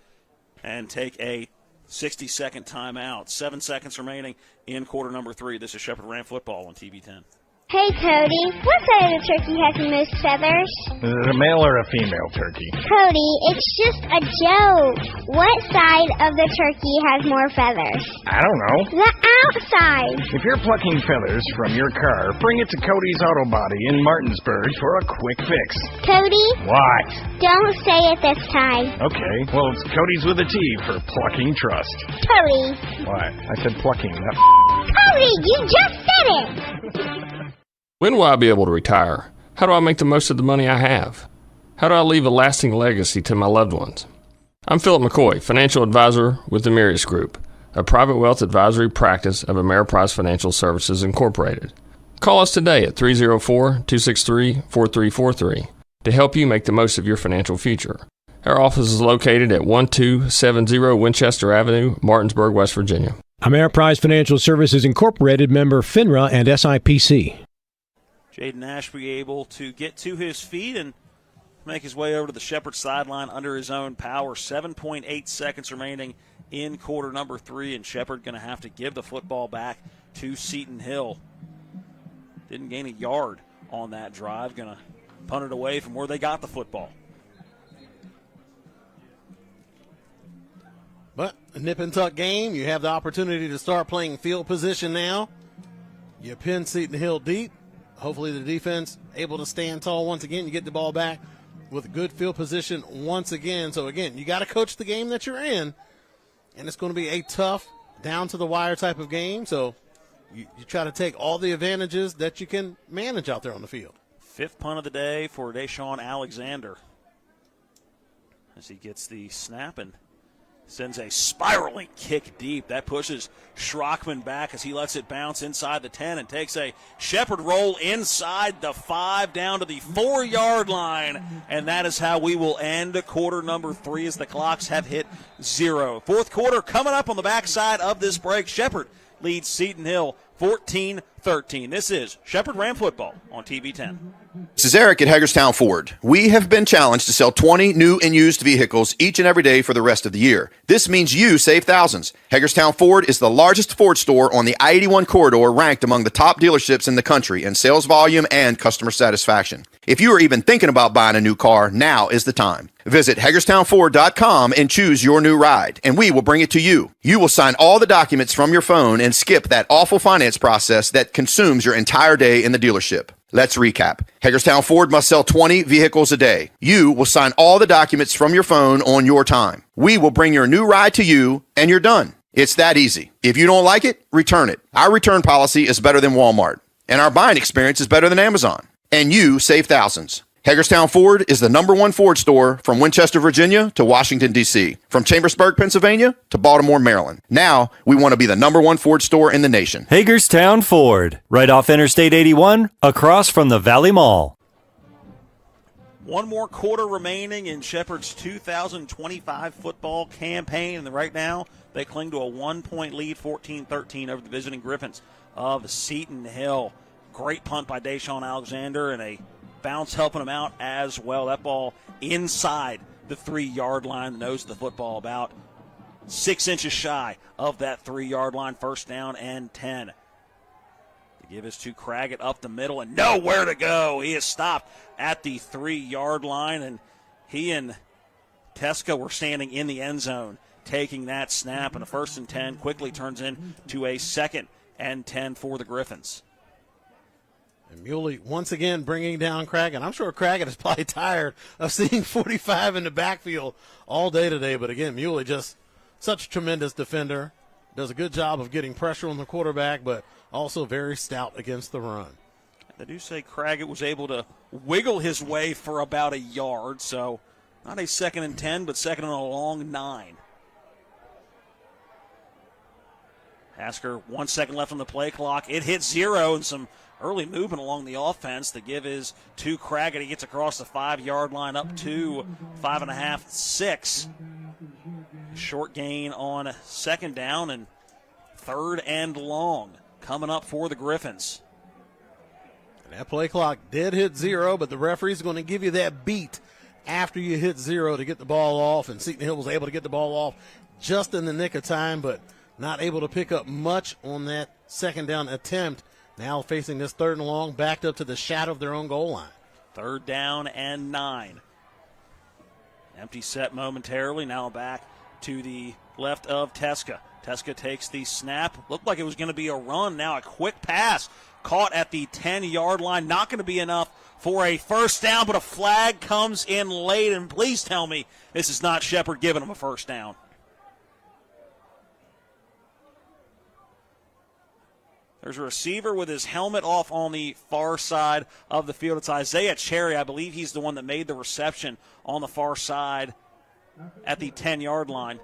and take a 60-second timeout. 7 seconds remaining in quarter number 3. This is Shepherd Ram football on TV 10. Hey, Cody, what side of the turkey has the most feathers? Is it a male or a female turkey? Cody, it's just a joke. What side of the turkey has more feathers? I don't know. The outside. If you're plucking feathers from your car, bring it to Cody's Auto Body in Martinsburg for a quick fix. Cody? What? Don't say it this time. Okay, well, it's Cody's with a T for plucking trust. Cody. What? I said plucking, not Cody, you just said it. When will I be able to retire? How do I make the most of the money I have? How do I leave a lasting legacy to my loved ones? I'm Philip McCoy, financial advisor with the Mirius Group, a private wealth advisory practice of Ameriprise Financial Services Incorporated. Call us today at 304-263-4343 to help you make the most of your financial future. Our office is located at 1270 Winchester Avenue, Martinsburg, West Virginia. Ameriprise Financial Services Incorporated, member FINRA and SIPC. Jaden Ashby able to get to his feet and make his way over to the Shepherd sideline under his own power. 7.8 seconds remaining in quarter number 3, and Shepherd going to have to give the football back to Seton Hill. Didn't gain a yard on that drive. Going to punt it away from where they got the football. But a nip and tuck game. You have the opportunity to start playing field position now. You pin Seton Hill deep. Hopefully the defense able to stand tall once again. You get the ball back with good field position once again. So, again, you got to coach the game that you're in, and it's going to be a tough, down-to-the-wire type of game. So you try to take all the advantages that you can manage out there on the field. 5th punt of the day for Deshaun Alexander as he gets the snap and sends a spiraling kick deep. That pushes Schrockman back as he lets it bounce inside the 10 and takes a Shepherd roll inside the 5 down to the 4-yard line. And that is how we will end quarter number 3 as the clocks have hit 0. 4th quarter coming up on the backside of this break. Shepherd leads Seton Hill 14-13. This is Shepherd Ram Football on TV 10. This is Eric at Hagerstown Ford. We have been challenged to sell 20 new and used vehicles each and every day for the rest of the year. This means you save thousands. Hagerstown Ford is the largest Ford store on the I-81 corridor, ranked among the top dealerships in the country in sales volume and customer satisfaction. If you are even thinking about buying a new car, now is the time. Visit HagerstownFord.com and choose your new ride, and we will bring it to you. You will sign all the documents from your phone and skip that awful finance process that consumes your entire day in the dealership. Let's recap. Hagerstown Ford must sell 20 vehicles a day. You will sign all the documents from your phone on your time. We will bring your new ride to you, and you're done. It's that easy. If you don't like it, return it. Our return policy is better than Walmart, and our buying experience is better than Amazon. And you save thousands. Hagerstown Ford is the #1 Ford store from Winchester, Virginia to Washington, D.C., from Chambersburg, Pennsylvania to Baltimore, Maryland. Now, we want to be the #1 Ford store in the nation. Hagerstown Ford, right off Interstate 81, across from the Valley Mall. One more quarter remaining in Shepherd's 2025 football campaign, and right now they cling to a 1-point lead, 14-13 over the visiting Griffins of Seton Hill. Great punt by Deshaun Alexander and a bounce helping him out as well. That ball inside the 3-yard line, nose of the football about 6 inches shy of that 3-yard line. 1st down and 10. To give us to Craggett up the middle and nowhere to go. He is stopped at the 3-yard line, and he and Teska were standing in the end zone taking that snap, and a 1st and 10 quickly turns into a 2nd and 10 for the Griffins. And Muley once again bringing down Craggett. I'm sure Craggett is probably tired of seeing 45 in the backfield all day today. But again, Muley just such a tremendous defender. Does a good job of getting pressure on the quarterback, but also very stout against the run. They do say Craggett was able to wiggle his way for about a yard. So not a 2nd and 10, but 2nd and a long 9. Hasker, 1 second left on the play clock. It hits 0 and some early movement along the offense. The give is to Craggett. He gets across the 5-yard line up to 5.5, 6. Short gain on 2nd down and 3rd and long coming up for the Griffins. And that play clock did hit 0, but the referee's going to give you that beat after you hit 0 to get the ball off. And Seton Hill was able to get the ball off just in the nick of time, but not able to pick up much on that 2nd down attempt. Now facing this 3rd and long, backed up to the shadow of their own goal line. 3rd down and 9. Empty set momentarily. Now back to the left of Teska. Teska takes the snap. Looked like it was going to be a run. Now a quick pass caught at the 10-yard line. Not going to be enough for a 1st down, but a flag comes in late. And please tell me this is not Shepherd giving him a 1st down. There's a receiver with his helmet off on the far side of the field. It's Isaiah Cherry. I believe he's the one that made the reception on the far side at the 10-yard line.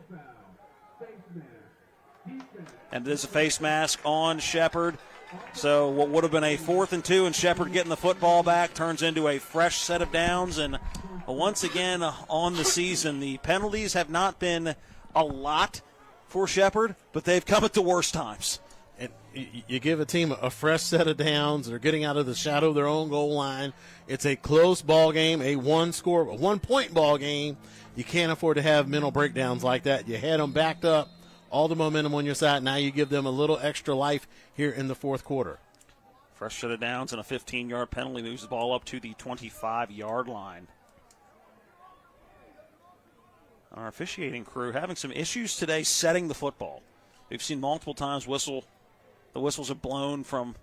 And there's a face mask on Shepherd. So what would have been a 4th and 2 and Shepherd getting the football back turns into a fresh set of downs. And once again on the season, the penalties have not been a lot for Shepherd, but they've come at the worst times. And you give a team a fresh set of downs. They're getting out of the shadow of their own goal line. It's a close ball game, a 1-point ball game. You can't afford to have mental breakdowns like that. You had them backed up, all the momentum on your side. Now you give them a little extra life here in the fourth quarter. Fresh set of downs and a 15-yard penalty moves the ball up to the 25-yard line. Our officiating crew having some issues today setting the football. We've seen multiple times the whistles have blown from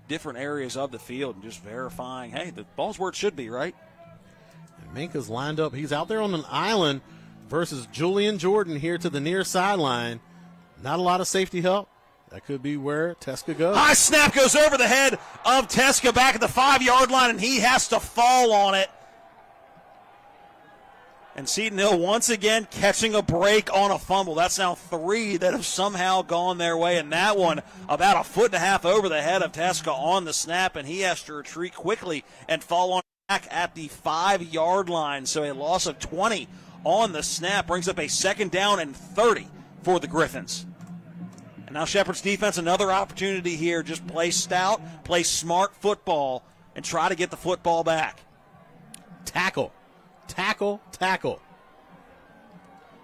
different areas of the field and just verifying, hey, the ball's where it should be, right? And Minka's lined up. He's out there on an island versus Julian Jordan here to the near sideline. Not a lot of safety help. That could be where Teska goes. High snap goes over the head of Teska back at the 5-yard line, and he has to fall on it. And Seton Hill once again catching a break on a fumble. That's now 3 that have somehow gone their way, and that one about 1.5 feet over the head of Teska on the snap, and he has to retreat quickly and fall on back at the 5-yard line. So a loss of 20 on the snap brings up a 2nd down and 30 for the Griffins. And now Shepherd's defense, another opportunity here. Just play stout, play smart football, and try to get the football back. Tackle.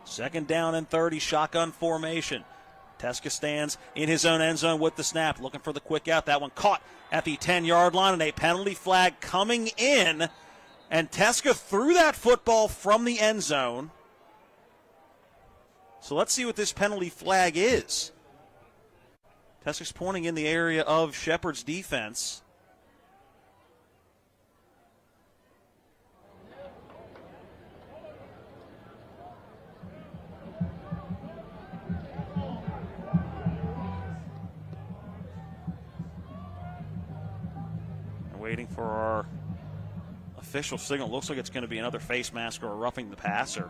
2nd down and 30, shotgun formation. Teska stands in his own end zone with the snap, looking for the quick out. That one caught at the 10-yard line, and a penalty flag coming in. And Teska threw that football from the end zone. So let's see what this penalty flag is. Teska's pointing in the area of Shepherd's defense. Waiting for our official signal. Looks like it's going to be another face mask or a roughing the passer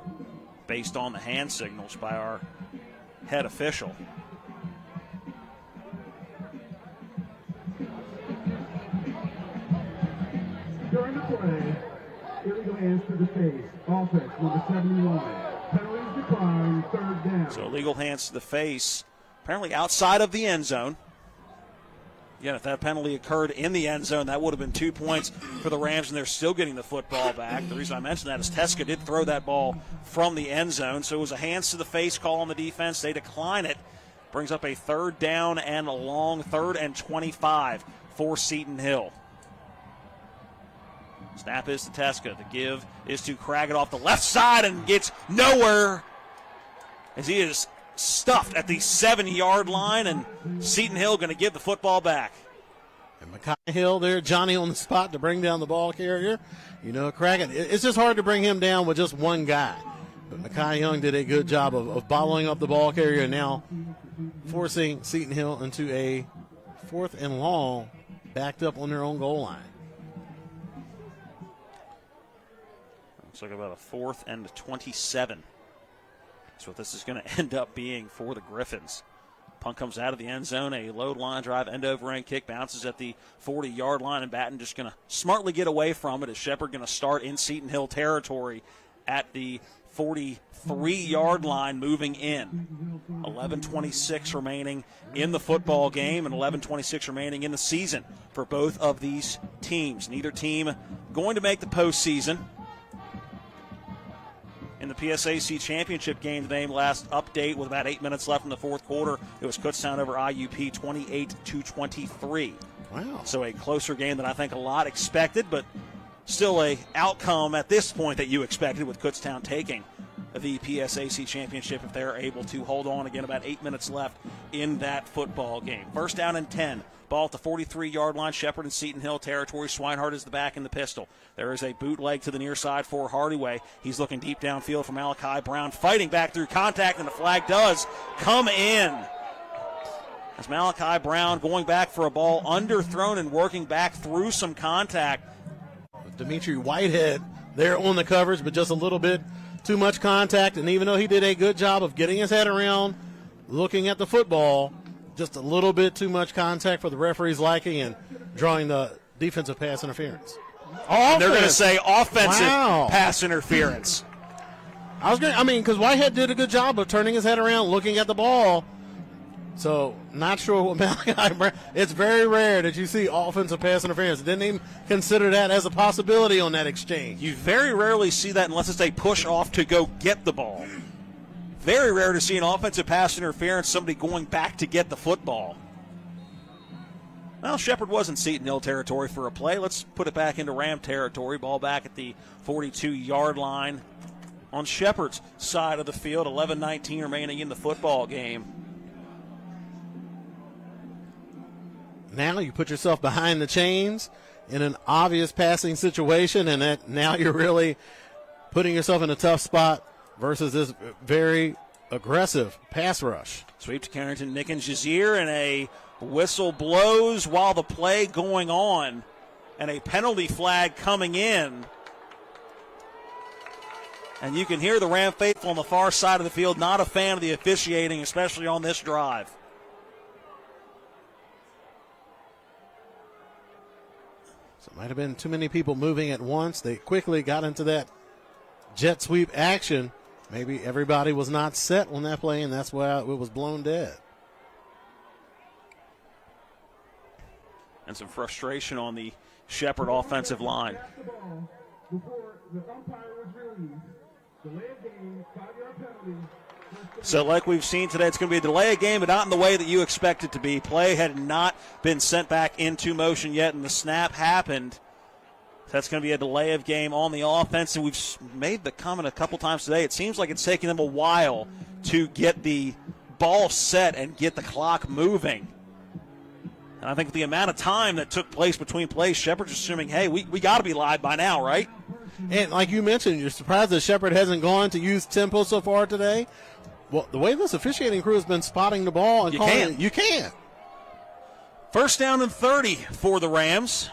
based on the hand signals by our head official. During the play, illegal hands to the face. Offense, number 71. Penalties decline, 3rd down. So illegal hands to the face, apparently outside of the end zone. Again, if that penalty occurred in the end zone, that would have been 2 points for the Rams, and they're still getting the football back. The reason I mention that is Teska did throw that ball from the end zone, so it was a hands to the face call on the defense. They decline it. Brings up a 3rd down and a long 3rd and 25 for Seton Hill. Snap is to Teska. The give is to Craggett off the left side and gets nowhere as he is stuffed at the 7-yard line, and Seton Hill going to give the football back. And Mekhi Hill there, Johnny on the spot to bring down the ball carrier. You know, Craggett, it's just hard to bring him down with just one guy. But Mekhi Young did a good job of bottling up the ball carrier and now forcing Seton Hill into a 4th and long, backed up on their own goal line. Looks like about a 4th and 27. That's what this is going to end up being for the Griffins. Punt comes out of the end zone, a low line drive, end over end kick, bounces at the 40-yard line, and Batten just going to smartly get away from it as Shepherd going to start in Seton Hill territory at the 43-yard line moving in. 11:26 remaining in the football game and 11:26 remaining in the season for both of these teams. Neither team going to make the postseason. In the PSAC championship game today, last update with about 8 minutes left in the fourth quarter, it was Kutztown over IUP 28-23. Wow. So a closer game than I think a lot expected, but still a outcome at this point that you expected with Kutztown taking the PSAC championship if they're able to hold on. Again, about 8 minutes left in that football game. 1st down and 10. Ball at the 43-yard line, Shepherd and Seton Hill territory. Swinehart is the back in the pistol. There is a bootleg to the near side for Hardaway. He's looking deep downfield for Malachi Brown, fighting back through contact, and the flag does come in. As Malachi Brown going back for a ball underthrown and working back through some contact. Dimitri Whitehead there on the coverage, but just a little bit too much contact, and even though he did a good job of getting his head around, looking at the football, just a little bit too much contact for the referee's liking and drawing the defensive pass interference. And they're going to say offensive pass interference. Because Whitehead did a good job of turning his head around, looking at the ball. So, not sure what Malachi Brown. It's very rare that you see offensive pass interference. Didn't even consider that as a possibility on that exchange. You very rarely see that unless it's a push off to go get the ball. Very rare to see an offensive pass interference, somebody going back to get the football. Well, Shepherd was in Seton Hill territory for a play. Let's put it back into Ram territory. Ball back at the 42-yard line on Shepherd's side of the field. 11-19 remaining in the football game. Now you put yourself behind the chains in an obvious passing situation, and that now you're really putting yourself in a tough spot versus this very aggressive pass rush. Sweep to Carrington, Nickens, Jazier, and a whistle blows while the play going on, and a penalty flag coming in. And you can hear the Ram faithful on the far side of the field not a fan of the officiating, especially on this drive. So it might have been too many people moving at once. They quickly got into that jet sweep action. Maybe everybody was not set on that play, and that's why it was blown dead. And some frustration on the Shepherd offensive line. Before the umpire was released, delay of game, 5-yard penalty. So like we've seen today, it's going to be a delay of game, but not in the way that you expect it to be. Play had not been sent back into motion yet, and the snap happened. So that's going to be a delay of game on the offense, and we've made the comment a couple times today. It seems like it's taking them a while to get the ball set and get the clock moving. And I think with the amount of time that took place between plays, Shepherd's assuming, hey, we got to be live by now, right? And like you mentioned, you're surprised that Shepherd hasn't gone to use tempo so far today. Well, the way this officiating crew has been spotting the ball and you can't. First down and 30 for the Rams.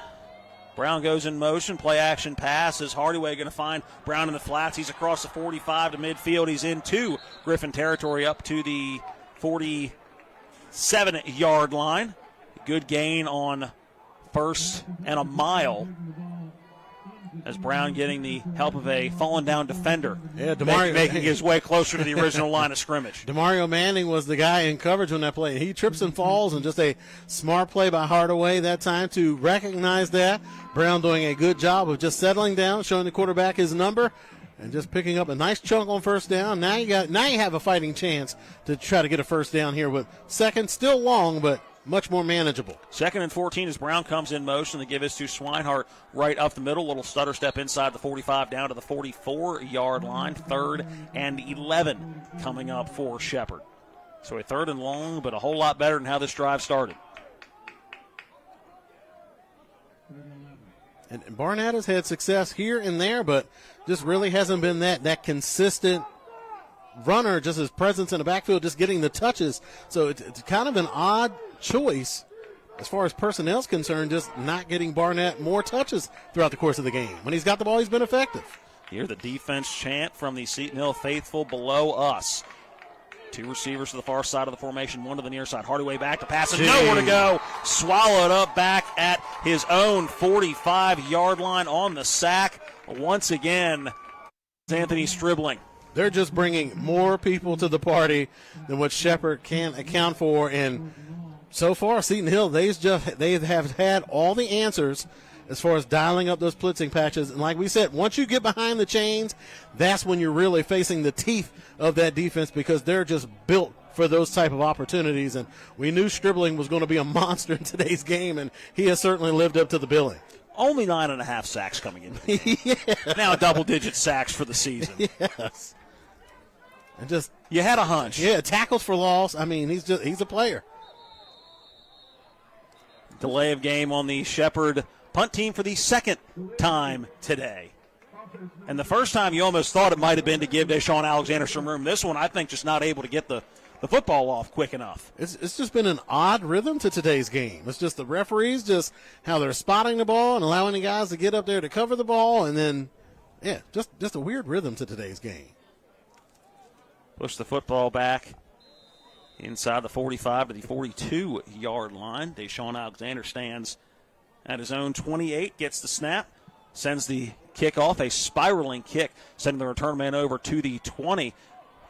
Brown goes in motion, play action pass. Is Hardaway going to find Brown in the flats? He's across the 45 to midfield. He's into Griffin territory up to the 47-yard line. Good gain on first and a mile. As Brown getting the help of a fallen down defender. Yeah, making his way closer to the original line of scrimmage. Demario Manning was the guy in coverage on that play. He trips and falls, and just a smart play by Hardaway that time to recognize that. Brown doing a good job of just settling down, showing the quarterback his number, and just picking up a nice chunk on first down. Now you have a fighting chance to try to get a first down here with second, still long, but much more manageable. Second and 14 as Brown comes in motion. They give this to Swinehart right up the middle. Little stutter step inside the 45 down to the 44-yard line. 3rd and 11 coming up for Shepherd. So a 3rd and long, but a whole lot better than how this drive started. And Barnett has had success here and there, but just really hasn't been that consistent runner, just his presence in the backfield, just getting the touches. So it's kind of an odd choice as far as personnel's concerned, just not getting Barnett more touches throughout the course of the game. When he's got the ball, he's been effective. Hear the defense chant from the Seton Hill faithful below us. 2 receivers to the far side of the formation, 1 to the near side. Hardaway back to pass, and nowhere to go. Swallowed up back at his own 45-yard line on the sack. Once again, Anthony Stribling. They're just bringing more people to the party than what Shepherd can account for. And so far, Seton Hill, they have had all the answers as far as dialing up those blitzing patches. And like we said, once you get behind the chains, that's when you're really facing the teeth of that defense, because they're just built for those type of opportunities. And we knew Stribling was going to be a monster in today's game, and he has certainly lived up to the billing. Only 9.5 sacks coming in. Yeah. Now double-digit sacks for the season. Yes. And just you had a hunch. Yeah, tackles for loss. I mean, he's a player. Delay of game on the Shepherd punt team for the second time today. And the first time you almost thought it might have been to give Deshaun Alexander some room. This one, I think, just not able to get the football off quick enough. It's just been an odd rhythm to today's game. It's just the referees, just how they're spotting the ball and allowing the guys to get up there to cover the ball, and then, yeah, just a weird rhythm to today's game. Push the football back Inside the 45 to the 42-yard line. Deshaun Alexander stands at his own 28, gets the snap, sends the kickoff, a spiraling kick, sending the return man over to the 20.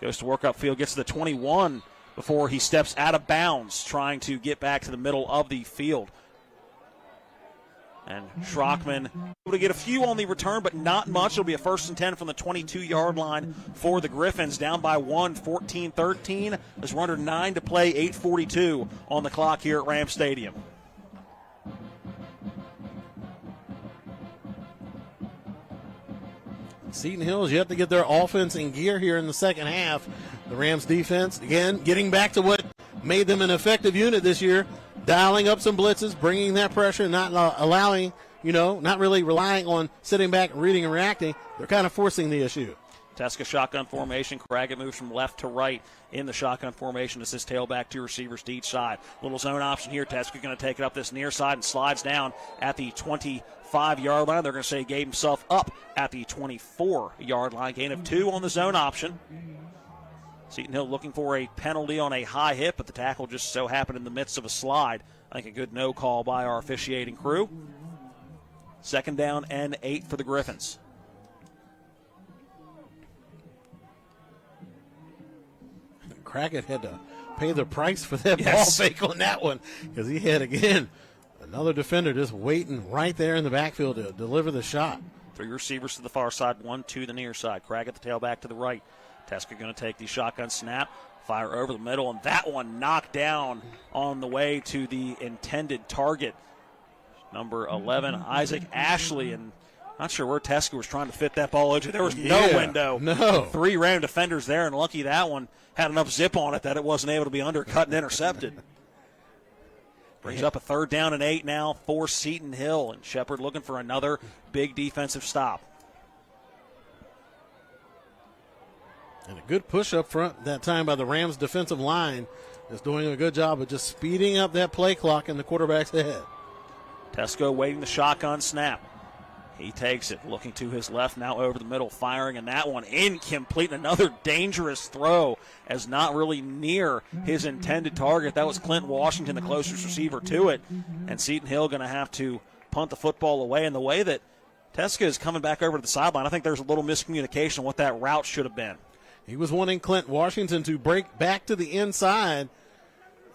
Goes to work upfield, gets to the 21 before he steps out of bounds, trying to get back to the middle of the field. And Schrockman able to get a few on the return, but not much. It'll be a 1st and 10 from the 22-yard line for the Griffins. Down by 1, 14-13. There's under 9 to play, 8:42 on the clock here at Ram Stadium. Seton Hill is yet to get their offense in gear here in the second half. The Rams defense, again, getting back to what made them an effective unit this year, dialing up some blitzes, bringing that pressure, not allowing, not really relying on sitting back and reading and reacting. They're kind of forcing the issue. Teska shotgun formation. Craggett moves from left to right in the shotgun formation. This is tailback, 2 receivers to each side. Little zone option here. Teska going to take it up this near side and slides down at the 25-yard line. They're going to say he gave himself up at the 24-yard line. Gain of 2 on the zone option. Seton Hill looking for a penalty on a high hit, but the tackle just so happened in the midst of a slide. I think a good no call by our officiating crew. 2nd down and 8 for the Griffins. Crackett had to pay the price for that ball fake on that one because he had, again, another defender just waiting right there in the backfield to deliver the shot. 3 receivers to the far side, 1 to the near side. Crackett the tailback to the right. Teska going to take the shotgun snap, fire over the middle, and that one knocked down on the way to the intended target. Number 11, Isaac Ashley, and not sure where Teska was trying to fit that ball into. There was no window. No. 3 Ram defenders there, and lucky that one had enough zip on it that it wasn't able to be undercut and intercepted. Brings up a 3rd down and 8 now for Seton Hill, and Shepherd looking for another big defensive stop. And a good push up front that time by the Rams defensive line is doing a good job of just speeding up that play clock in the quarterback's head. Tesco waiting the shotgun snap. He takes it, looking to his left, now over the middle, firing, and that one incomplete. Another dangerous throw as not really near his intended target. That was Clint Washington, the closest receiver to it. And Seton Hill going to have to punt the football away. And the way that Teska is coming back over to the sideline, I think there's a little miscommunication on what that route should have been. He was wanting Clint Washington to break back to the inside.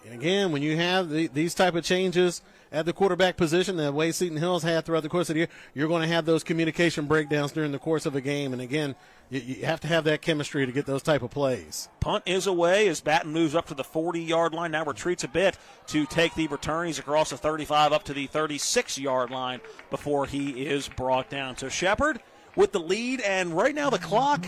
And again, when you have these type of changes at the quarterback position, the way Seton Hill's had throughout the course of the year, you're going to have those communication breakdowns during the course of a game. And again, you have to have that chemistry to get those type of plays. Punt is away as Batten moves up to the 40-yard line. Now retreats a bit to take the return. He's across the 35 up to the 36-yard line before he is brought down. So Shepherd with the lead, and right now the clock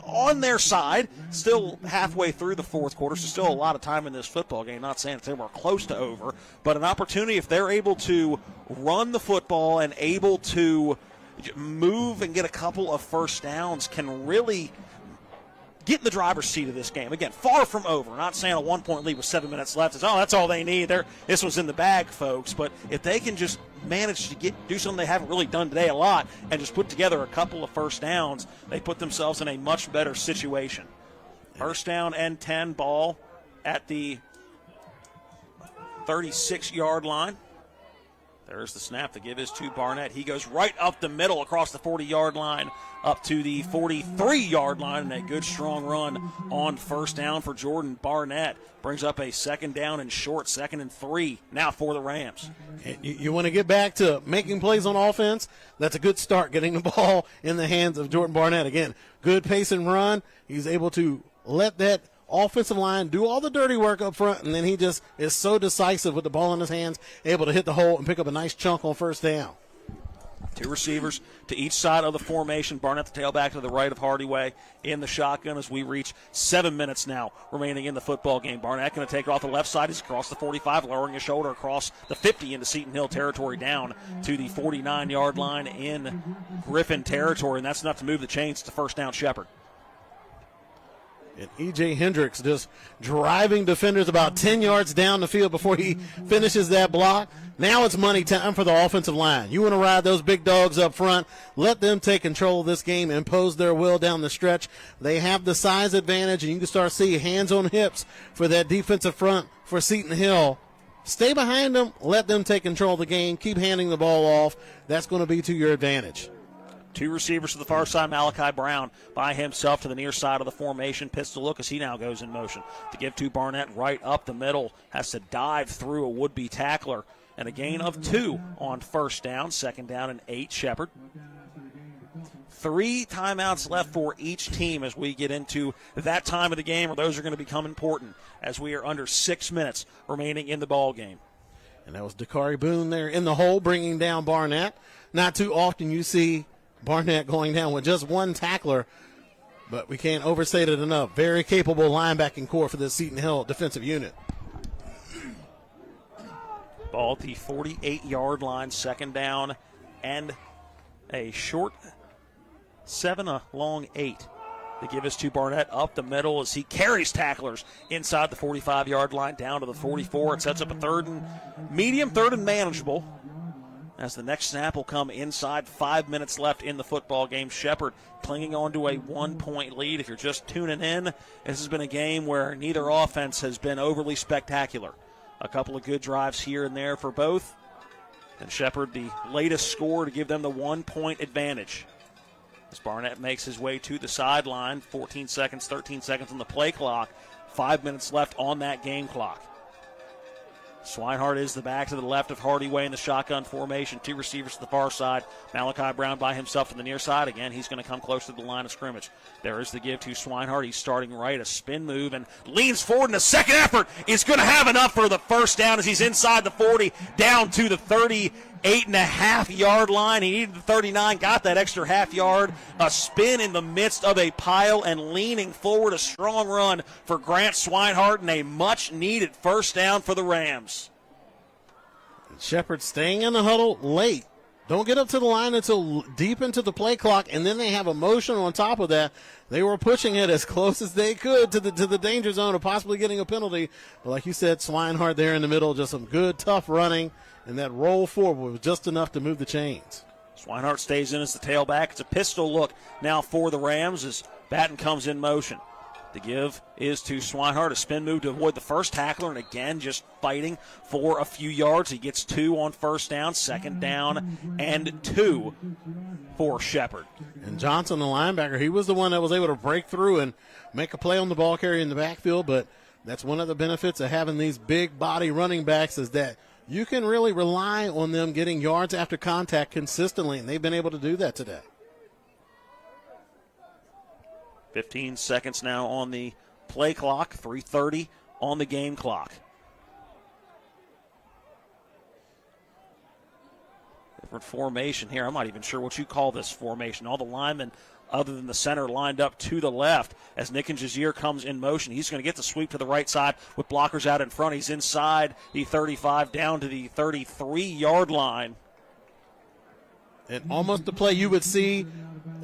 on their side, still halfway through the 4th quarter, so still a lot of time in this football game. Not saying it's anywhere close to over, but an opportunity if they're able to run the football and able to move and get a couple of first downs can really get in the driver's seat of this game. Again, far from over. Not saying a 1-point lead with 7 minutes left is, that's all they need. This was in the bag, folks. But if they can just manage to do something they haven't really done today a lot and just put together a couple of first downs, they put themselves in a much better situation. 1st down and 10, ball at the 36-yard line. There's the snap. The give is to Barnett. He goes right up the middle across the 40-yard line up to the 43-yard line, and a good strong run on 1st down for Jordan Barnett. Brings up a 2nd down and short, 2nd and 3 now for the Rams. You want to get back to making plays on offense. That's a good start, getting the ball in the hands of Jordan Barnett. Again, good pace and run. He's able to let that offensive line do all the dirty work up front, and then he just is so decisive with the ball in his hands, able to hit the hole and pick up a nice chunk on 1st down. 2 receivers to each side of the formation. Barnett the tailback to the right of Hardyway in the shotgun as we reach 7 minutes now remaining in the football game. Barnett going to take it off the left side. He's across the 45, lowering his shoulder across the 50 into Seton Hill territory, down to the 49-yard line in Griffin territory, and that's enough to move the chains to 1st down Shepherd. And E.J. Hendricks just driving defenders about 10 yards down the field before he finishes that block. Now it's money time for the offensive line. You want to ride those big dogs up front. Let them take control of this game, impose their will down the stretch. They have the size advantage, and you can start seeing hands on hips for that defensive front for Seton Hill. Stay behind them. Let them take control of the game. Keep handing the ball off. That's going to be to your advantage. Two receivers to the far side. Malachi Brown by himself to the near side of the formation. Pistol look as he now goes in motion. To give to Barnett right up the middle. Has to dive through a would-be tackler. And a gain of 2 on first down. Second down and 8, Shepherd. 3 timeouts left for each team as we get into that time of the game, where those are going to become important as we are under 6 minutes remaining in the ball game. And that was Dakari Boone there in the hole bringing down Barnett. Not too often you see Barnett going down with just one tackler, but we can't overstate it enough. Very capable linebacking core for the Seton Hill defensive unit. Ball at the 48-yard line, second down, and a short 7, a long 8. They give us to Barnett up the middle as he carries tacklers inside the 45-yard line down to the 44. It sets up a third and manageable. As the next snap will come inside, 5 minutes left in the football game. Shepherd clinging on to a 1-point lead. If you're just tuning in, this has been a game where neither offense has been overly spectacular. A couple of good drives here and there for both. And Shepherd, the latest score to give them the 1-point advantage. As Barnett makes his way to the sideline, 13 seconds on the play clock. 5 minutes left on that game clock. Swinehart is the back to the left of Hardyway in the shotgun formation. 2 receivers to the far side. Malachi Brown by himself to the near side. Again, he's going to come close to the line of scrimmage. There is the give to Swinehart. He's starting right, a spin move, and leans forward in a second effort. Is going to have enough for the first down as he's inside the 40, down to the 38.5-yard line. He needed the 39, got that extra half yard. A spin in the midst of a pile and leaning forward. A strong run for Grant Swinehart and a much-needed first down for the Rams. Shepherd staying in the huddle late. Don't get up to the line until deep into the play clock, and then they have a motion on top of that. They were pushing it as close as they could to the danger zone of possibly getting a penalty. But like you said, Swinehart there in the middle, just some good, tough running, and that roll forward was just enough to move the chains. Swinehart stays in as the tailback. It's a pistol look now for the Rams as Batten comes in motion. The give is to Swinehart, a spin move to avoid the first tackler, and again just fighting for a few yards. He gets 2 on first down, second down, and 2 for Shepherd. And Johnson, the linebacker, he was the one that was able to break through and make a play on the ball carrier in the backfield, but that's one of the benefits of having these big body running backs is that you can really rely on them getting yards after contact consistently, and they've been able to do that today. 15 seconds now on the play clock, 3:30 on the game clock. Different formation here. I'm not even sure what you call this formation. All the linemen, other than the center, lined up to the left as Nick and Jazier comes in motion. He's going to get the sweep to the right side with blockers out in front. He's inside the 35 down to the 33-yard line. And almost the play you would see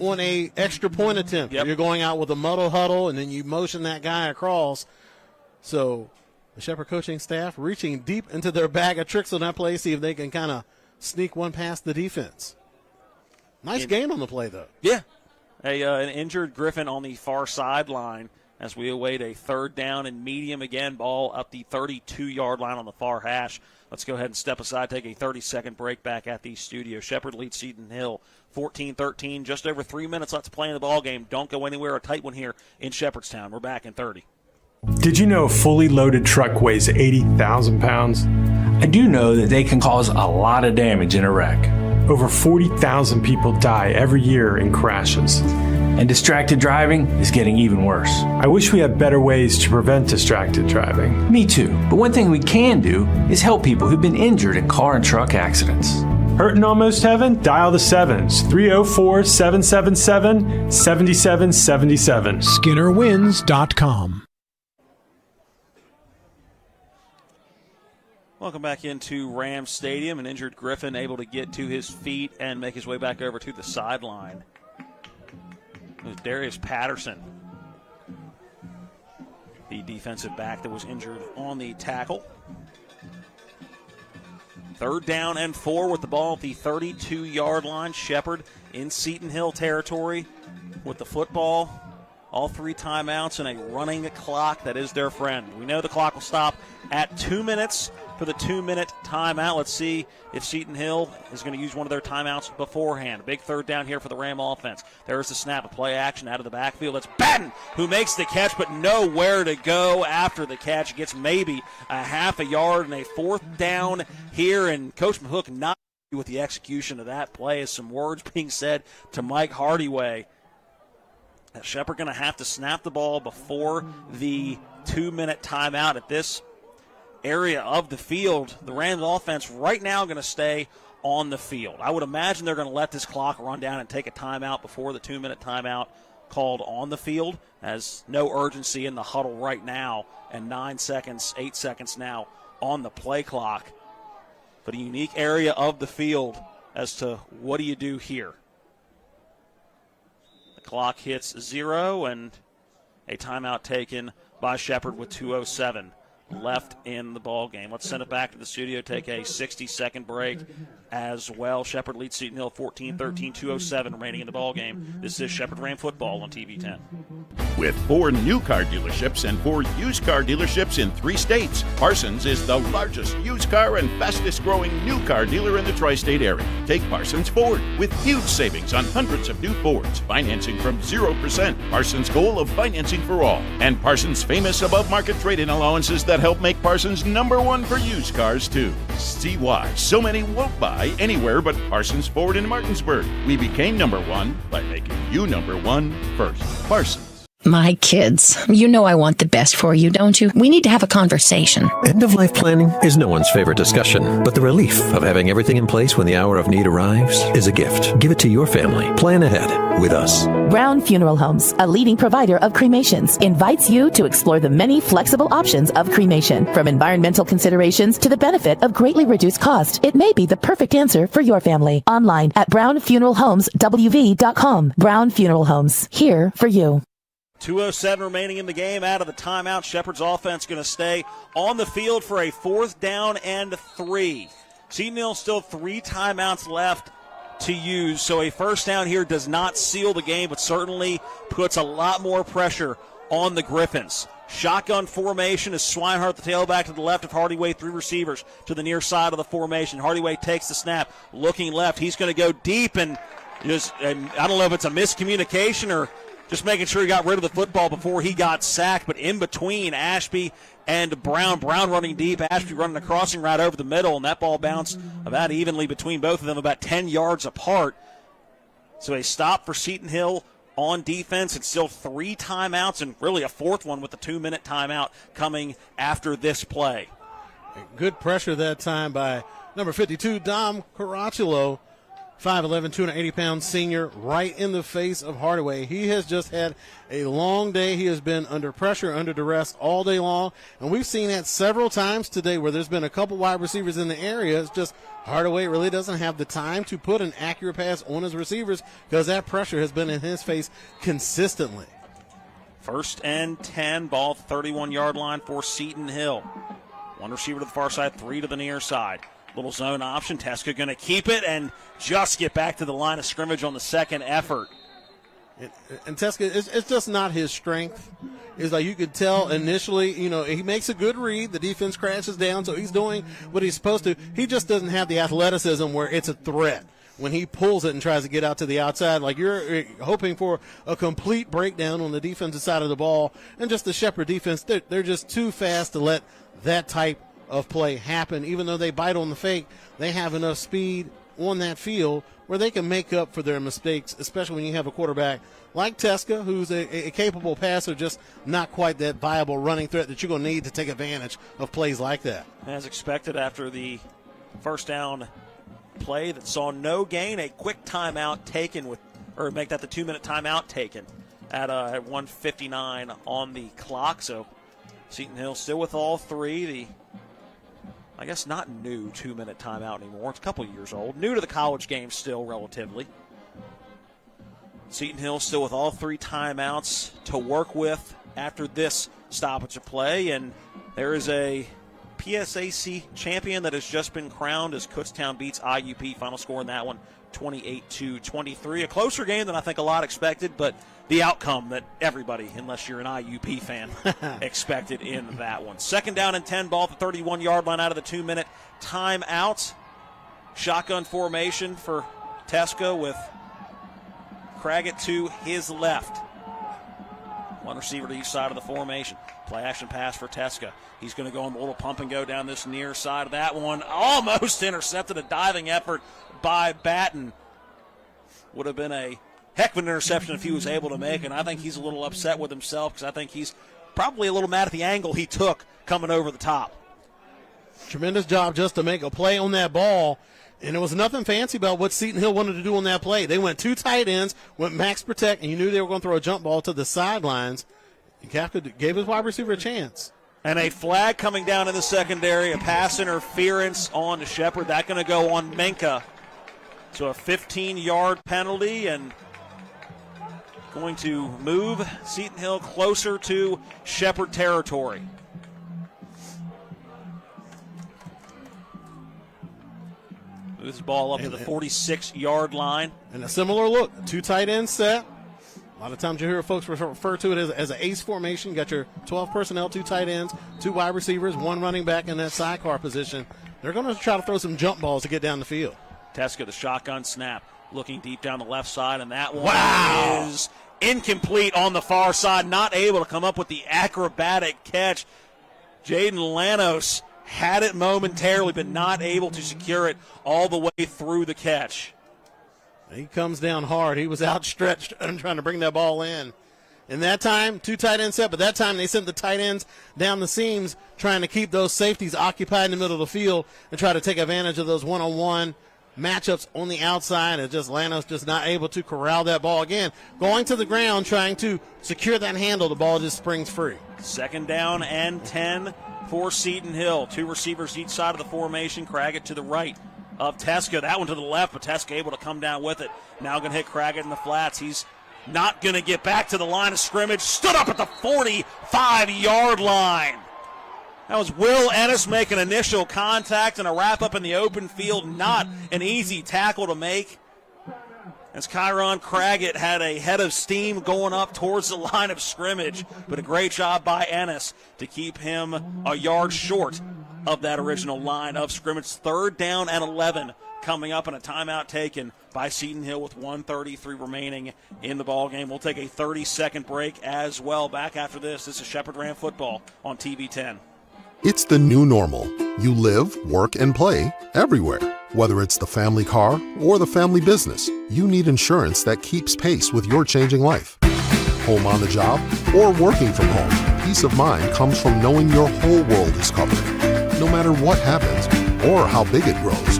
on a extra point attempt. Yep. You're going out with a muddle huddle, and then you motion that guy across. So the Shepherd coaching staff reaching deep into their bag of tricks on that play, see if they can kind of sneak one past the defense. Nice gain on the play, though. Yeah. An injured Griffin on the far sideline as we await a third down and medium again. Ball up the 32-yard line on the far hash. Let's go ahead and step aside, take a 30-second break back at the studio. Shepherd leads Seton Hill 14-13. Just over 3 minutes left to play in the ball game. Don't go anywhere. A tight one here in Shepherdstown. We're back in 30. Did you know a fully loaded truck weighs 80,000 pounds? I do know that they can cause a lot of damage in a wreck. Over 40,000 people die every year in crashes. And distracted driving is getting even worse. I wish we had better ways to prevent distracted driving. Me too. But one thing we can do is help people who've been injured in car and truck accidents. Hurting almost heaven? Dial the 7s. 304-777-7777. SkinnerWins.com. Welcome back into Rams Stadium. An injured Griffin able to get to his feet and make his way back over to the sideline. It was Darius Patterson. the defensive back that was injured on the tackle. 3rd down and 4 with the ball at the 32-yard line. Shepherd in Seton Hill territory with the football. All 3 timeouts and a running clock that is their friend. We know the clock will stop at 2 minutes for the 2-minute timeout. Let's see if Seton Hill is going to use one of their timeouts beforehand. A big 3rd down here for the Ram offense. There's the snap of play action out of the backfield. It's Batten who makes the catch, but nowhere to go after the catch. Gets maybe a half a yard and a 4th down here. And Coach Mahook not happy with the execution of that play as some words being said to Mike Hardyway. Shepherd going to have to snap the ball before the 2-minute timeout at this area of the field. The Rams offense right now going to stay on the field. I would imagine they're going to let this clock run down and take a timeout before the 2-minute timeout called on the field, as no urgency in the huddle right now, and 9 seconds, 8 seconds now on the play clock. But a unique area of the field as to what do you do here. Clock hits 0 and a timeout taken by Shepherd with 2:07 left in the ball game. Let's send it back to the studio, take a 60-second break as well. Shepherd leads Seton Hill 14-13, 2:07 remaining in the ball game. This is Shepherd Ram football on TV 10. With 4 new car dealerships and 4 used car dealerships in 3 states, Parsons is the largest used car and fastest growing new car dealer in the tri-state area. Take Parsons Ford with huge savings on hundreds of new Fords, financing from 0%. Parsons' goal of financing for all, and Parsons' famous above-market trade-in allowances that help make Parsons #1 for used cars too. See why so many won't buy anywhere but Parsons Ford in Martinsburg. We became #1 by making you #1 first. Parsons. My kids, you know I want the best for you, don't you? We need to have a conversation. End-of-life planning is no one's favorite discussion, but the relief of having everything in place when the hour of need arrives is a gift. Give it to your family. Plan ahead with us. Brown Funeral Homes, a leading provider of cremations, invites you to explore the many flexible options of cremation. From environmental considerations to the benefit of greatly reduced cost, it may be the perfect answer for your family. Online at brownfuneralhomeswv.com. Brown Funeral Homes, here for you. 2:07 remaining in the game. Out of the timeout, Shepherd's offense going to stay on the field for a 4th down and 3. Seton Hill still 3 timeouts left to use, so a first down here does not seal the game, but certainly puts a lot more pressure on the Griffins. Shotgun formation is Swinehart, the tailback, to the left of Hardyway, 3 receivers to the near side of the formation. Hardyway takes the snap, looking left. He's going to go deep, and I don't know if it's a miscommunication or just making sure he got rid of the football before he got sacked, but in between Ashby and Brown. Brown running deep, Ashby running a crossing route over the middle, and that ball bounced about evenly between both of them, about 10 yards apart. So a stop for Seton Hill on defense. It's still 3 timeouts and really a 4th one with the 2-minute timeout coming after this play. Good pressure that time by number 52, Dom Carachulo. 5'11", 280-pound senior, right in the face of Hardaway. He has just had a long day. He has been under pressure, under duress all day long, and we've seen that several times today where there's been a couple wide receivers in the area. It's just Hardaway really doesn't have the time to put an accurate pass on his receivers because that pressure has been in his face consistently. 1st and 10, ball at the 31-yard line for Seton Hill. 1 receiver to the far side, 3 to the near side. Little zone option. Teska going to keep it and just get back to the line of scrimmage on the second effort. And Teska, it's just not his strength. It's like you could tell initially, he makes a good read. The defense crashes down, so he's doing what he's supposed to. He just doesn't have the athleticism where it's a threat. When he pulls it and tries to get out to the outside, like you're hoping for a complete breakdown on the defensive side of the ball. And just the Shepherd defense, they're just too fast to let that type of play happen. Even though they bite on the fake, they have enough speed on that field where they can make up for their mistakes, especially when you have a quarterback like Teska, who's a capable passer, just not quite that viable running threat that you're going to need to take advantage of plays like that. As expected after the first down play that saw no gain, a quick timeout taken make that the 2-minute timeout taken at 1:59 on the clock. So Seton Hill still with all 3. I guess not new 2-minute timeout anymore. It's a couple years old. New to the college game still, relatively. Seton Hill still with all 3 timeouts to work with after this stoppage of play. And there is a PSAC champion that has just been crowned as Kutztown beats IUP. Final score in that one, 28-23. A closer game than I think a lot expected, but the outcome that everybody, unless you're an IUP fan, expected in that one. 2nd down and 10, ball at the 31-yard line out of the 2-minute timeout. Shotgun formation for Teska with Craggett to his left. One receiver to each side of the formation. Play action pass for Teska. He's going to go on the little pump and go down this near side of that one. Almost intercepted. A diving effort by Batten. Would have been a heck of an interception if he was able to make it. And I think he's a little upset with himself because I think he's probably a little mad at the angle he took coming over the top. Tremendous job just to make a play on that ball. And there was nothing fancy about what Seton Hill wanted to do on that play. They went 2 tight ends, went max protect, and you knew they were going to throw a jump ball to the sidelines. And Kafka gave his wide receiver a chance. And a flag coming down in the secondary, a pass interference on to Shepard. That's going to go on Menka. So a 15-yard penalty and going to move Seton Hill closer to Shepard territory. Moves the ball up to the 46-yard line. And a similar look, 2 tight end set. A lot of times you hear folks refer to it as an ace formation. You got your 12 personnel, 2 tight ends, 2 wide receivers, 1 running back in that sidecar position. They're going to try to throw some jump balls to get down the field. Teska, the shotgun snap, looking deep down the left side, and that one is incomplete on the far side. Not able to come up with the acrobatic catch. Jaden Lanos had it momentarily, but not able to secure it all the way through the catch. He comes down hard. He was outstretched and trying to bring that ball in. And that time, 2 tight end set, but that time they sent the tight ends down the seams trying to keep those safeties occupied in the middle of the field and try to take advantage of those one-on-one matchups on the outside. And just Lanos just not able to corral that ball again. Going to the ground, trying to secure that handle. The ball just springs free. 2nd down and 10 for Seton Hill. 2 receivers each side of the formation. Craggett to the right of Teska. That one to the left, but Teska able to come down with it. Now going to hit Craggett in the flats. He's not going to get back to the line of scrimmage. Stood up at the 45-yard line. That was Will Ennis making initial contact and a wrap-up in the open field. Not an easy tackle to make, as Kyron Craggett had a head of steam going up towards the line of scrimmage. But a great job by Ennis to keep him a yard short of that original line of scrimmage. 3rd down and 11 coming up, and a timeout taken by Seton Hill with 1:33 remaining in the ball game. We'll take a 30-second break as well. Back after this. This is Shepherd Ram football on TV 10. It's the new normal. You live, work, and play everywhere. Whether it's the family car or the family business, you need insurance that keeps pace with your changing life. Home on the job or working from home, peace of mind comes from knowing your whole world is covered. No matter what happens or how big it grows.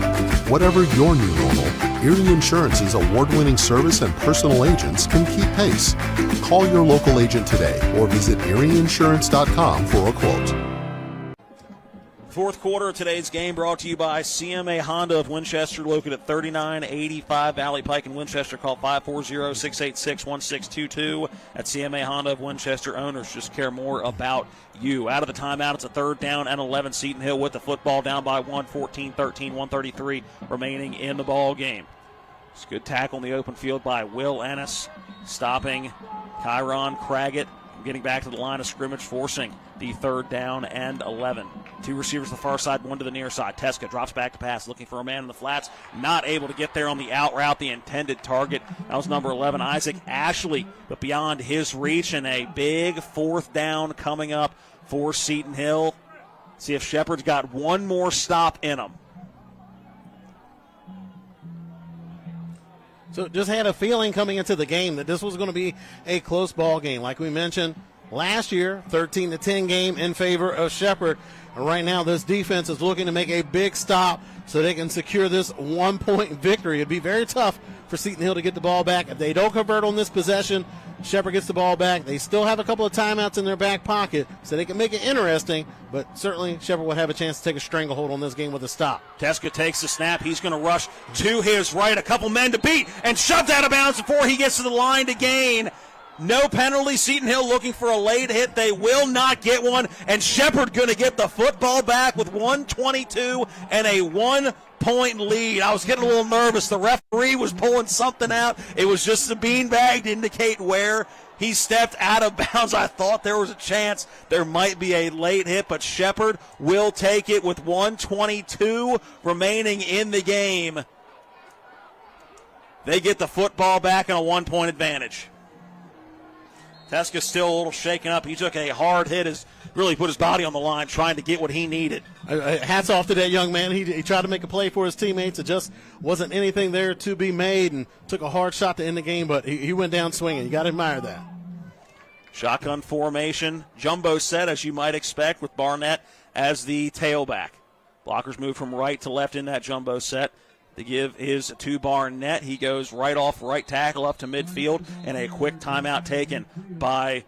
Whatever your new normal, Erie Insurance's award-winning service and personal agents can keep pace. Call your local agent today or visit erieinsurance.com for a quote. 4th quarter of today's game brought to you by CMA Honda of Winchester, located at 3985 Valley Pike in Winchester. Call 540-686-1622. At CMA Honda of Winchester, owners just care more about you. Out of the timeout, it's a 3rd down and 11. Seton Hill with the football, down by 1, 14-13, 1:33 remaining in the ball game. It's a good tackle in the open field by Will Ennis, stopping Kyron Craggett from getting back to the line of scrimmage, forcing the 3rd down and 11. 2 receivers to the far side, 1 to the near side. Teska drops back to pass, looking for a man in the flats. Not able to get there on the out route. The intended target, that was number 11, Isaac Ashley, but beyond his reach, and a big 4th down coming up for Seton Hill. See if Shepard's got one more stop in him. So just had a feeling coming into the game that this was going to be a close ball game. Like we mentioned last year, 13-10 game in favor of Shepherd. And right now this defense is looking to make a big stop so they can secure this 1-point victory. It'd be very tough for Seton Hill to get the ball back. If they don't convert on this possession, Shepherd gets the ball back. They still have a couple of timeouts in their back pocket, so they can make it interesting, but certainly Shepherd would have a chance to take a stranglehold on this game with a stop. Teska takes the snap. He's going to rush to his right. A couple men to beat and shoved out of bounds before he gets to the line to gain. No penalty. Seton Hill looking for a late hit. They will not get one. And Shepherd going to get the football back with 1:22 and a 1-point lead. I was getting a little nervous. The referee was pulling something out. It was just a beanbag to indicate where he stepped out of bounds. I thought there was a chance there might be a late hit, but Shepherd will take it with 1:22 remaining in the game. They get the football back and a 1-point advantage. Teska's still a little shaken up. He took a hard hit, has really put his body on the line trying to get what he needed. Hats off to that young man. He tried to make a play for his teammates. It just wasn't anything there to be made, and took a hard shot to end the game, but he went down swinging. You got to admire that. Shotgun formation, jumbo set as you might expect with Barnett as the tailback. Blockers move from right to left in that jumbo set. The give is to Barnett. He goes right off right tackle up to midfield, and a quick timeout taken by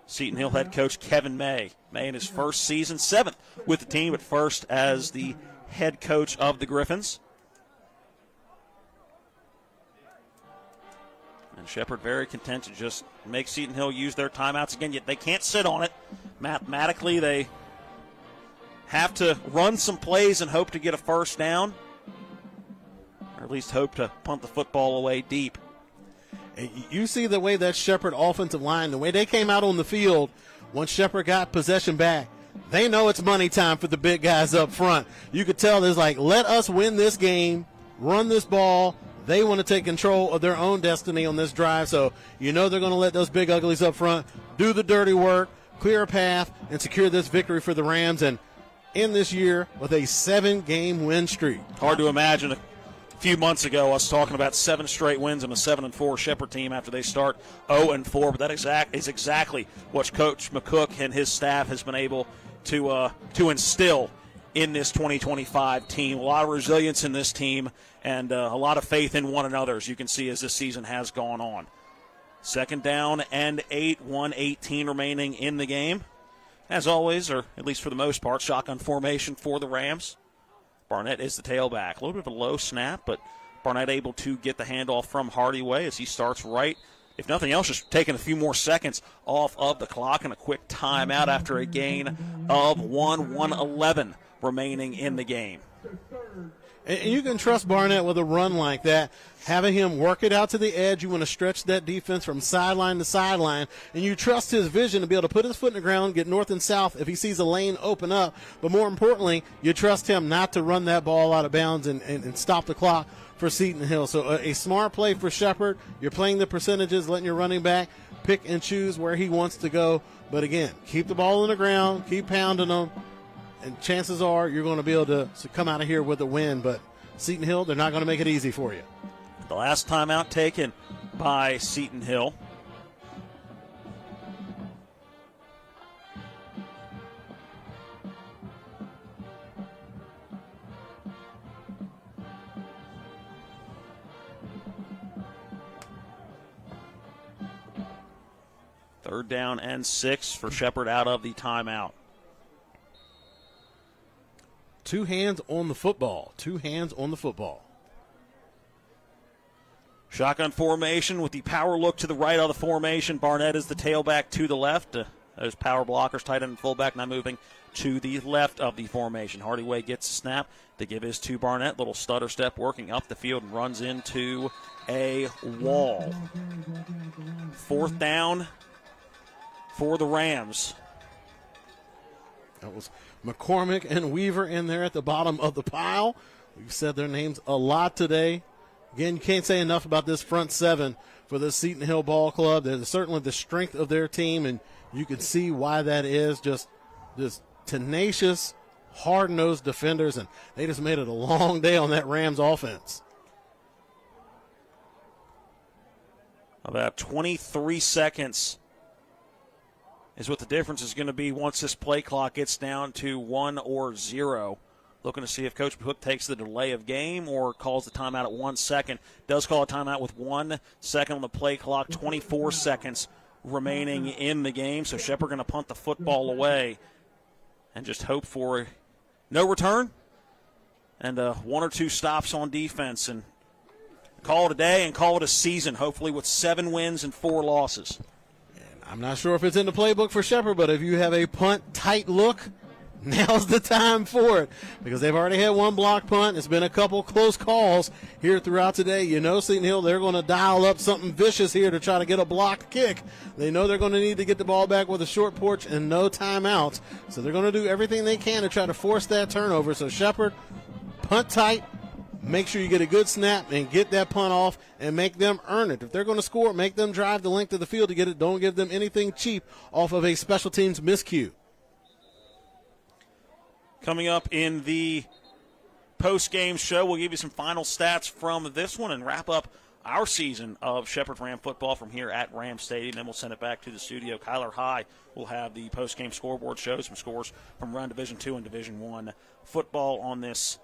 Seton Hill head coach Kevin May. May in his first season, 7th with the team, but first as the head coach of the Griffins. And Shepherd very content to just make Seton Hill use their timeouts again, yet they can't sit on it. Mathematically, they have to run some plays and hope to get a first down, or at least hope to punt the football away deep. You see the way that Shepherd offensive line, the way they came out on the field once Shepherd got possession back. They know it's money time for the big guys up front. You could tell there's like, let us win this game, run this ball. They want to take control of their own destiny on this drive, so you know they're going to let those big uglies up front do the dirty work, clear a path, and secure this victory for the Rams, and end this year with a 7-game win streak. Hard to imagine a few months ago us talking about 7 straight wins and a 7-4 Shepherd team after they start 0-4, but that is exactly what Coach McCook and his staff has been able to instill in this 2025 team. A lot of resilience in this team, and a lot of faith in one another, as you can see as this season has gone on. 2nd down and 8, 1:18 remaining in the game. As always, or at least for the most part, shotgun formation for the Rams. Barnett is the tailback. A little bit of a low snap, but Barnett able to get the handoff from Hardyway as he starts right. If nothing else, just taking a few more seconds off of the clock, and a quick timeout after a gain of 1:11 remaining in the game. And you can trust Barnett with a run like that. Having him work it out to the edge, you want to stretch that defense from sideline to sideline, and you trust his vision to be able to put his foot in the ground, get north and south if he sees a lane open up. But more importantly, you trust him not to run that ball out of bounds and stop the clock for Seton Hill. So a smart play for Shepherd. You're playing the percentages, letting your running back pick and choose where he wants to go. But again, keep the ball on the ground, keep pounding them, and chances are you're going to be able to come out of here with a win. But Seton Hill, they're not going to make it easy for you. The last timeout taken by Seton Hill. Third down and 6 for Shepherd out of the timeout. 2 hands on the football. 2 hands on the football. Shotgun formation with the power look to the right of the formation. Barnett is the tailback to the left. Those power blockers, tight end and fullback, now moving to the left of the formation. Hardyway gets a snap. The give is to Barnett. Little stutter step working up the field and runs into a wall. 4th down for the Rams. That was McCormick and Weaver in there at the bottom of the pile. We've said their names a lot today. Again, you can't say enough about this front 7 for the Seton Hill Ball Club. They're certainly the strength of their team, and you can see why that is. Just tenacious, hard-nosed defenders, and they just made it a long day on that Rams offense. About 23 seconds is what the difference is going to be once this play clock gets down to 1 or 0. Looking to see if Coach Hook takes the delay of game or calls the timeout at 1 second. Does call a timeout with 1 second on the play clock, 24 seconds remaining in the game. So Shepherd going to punt the football away and just hope for no return and 1 or 2 stops on defense, and call it a day and call it a season, hopefully with 7 wins and 4 losses. I'm not sure if it's in the playbook for Shepherd, but if you have a punt tight look, now's the time for it, because they've already had one block punt. It's been a couple close calls here throughout today. You know, Seton Hill, they're going to dial up something vicious here to try to get a blocked kick. They know they're going to need to get the ball back with a short porch and no timeouts, so they're going to do everything they can to try to force that turnover. So Shepherd, punt tight. Make sure you get a good snap and get that punt off and make them earn it. If they're going to score, make them drive the length of the field to get it. Don't give them anything cheap off of a special teams miscue. Coming up in the post-game show, we'll give you some final stats from this one and wrap up our season of Shepherd Ram football from here at Ram Stadium. Then we'll send it back to the studio. Kyler High will have the post-game scoreboard show, some scores from around Division II and Division I football on this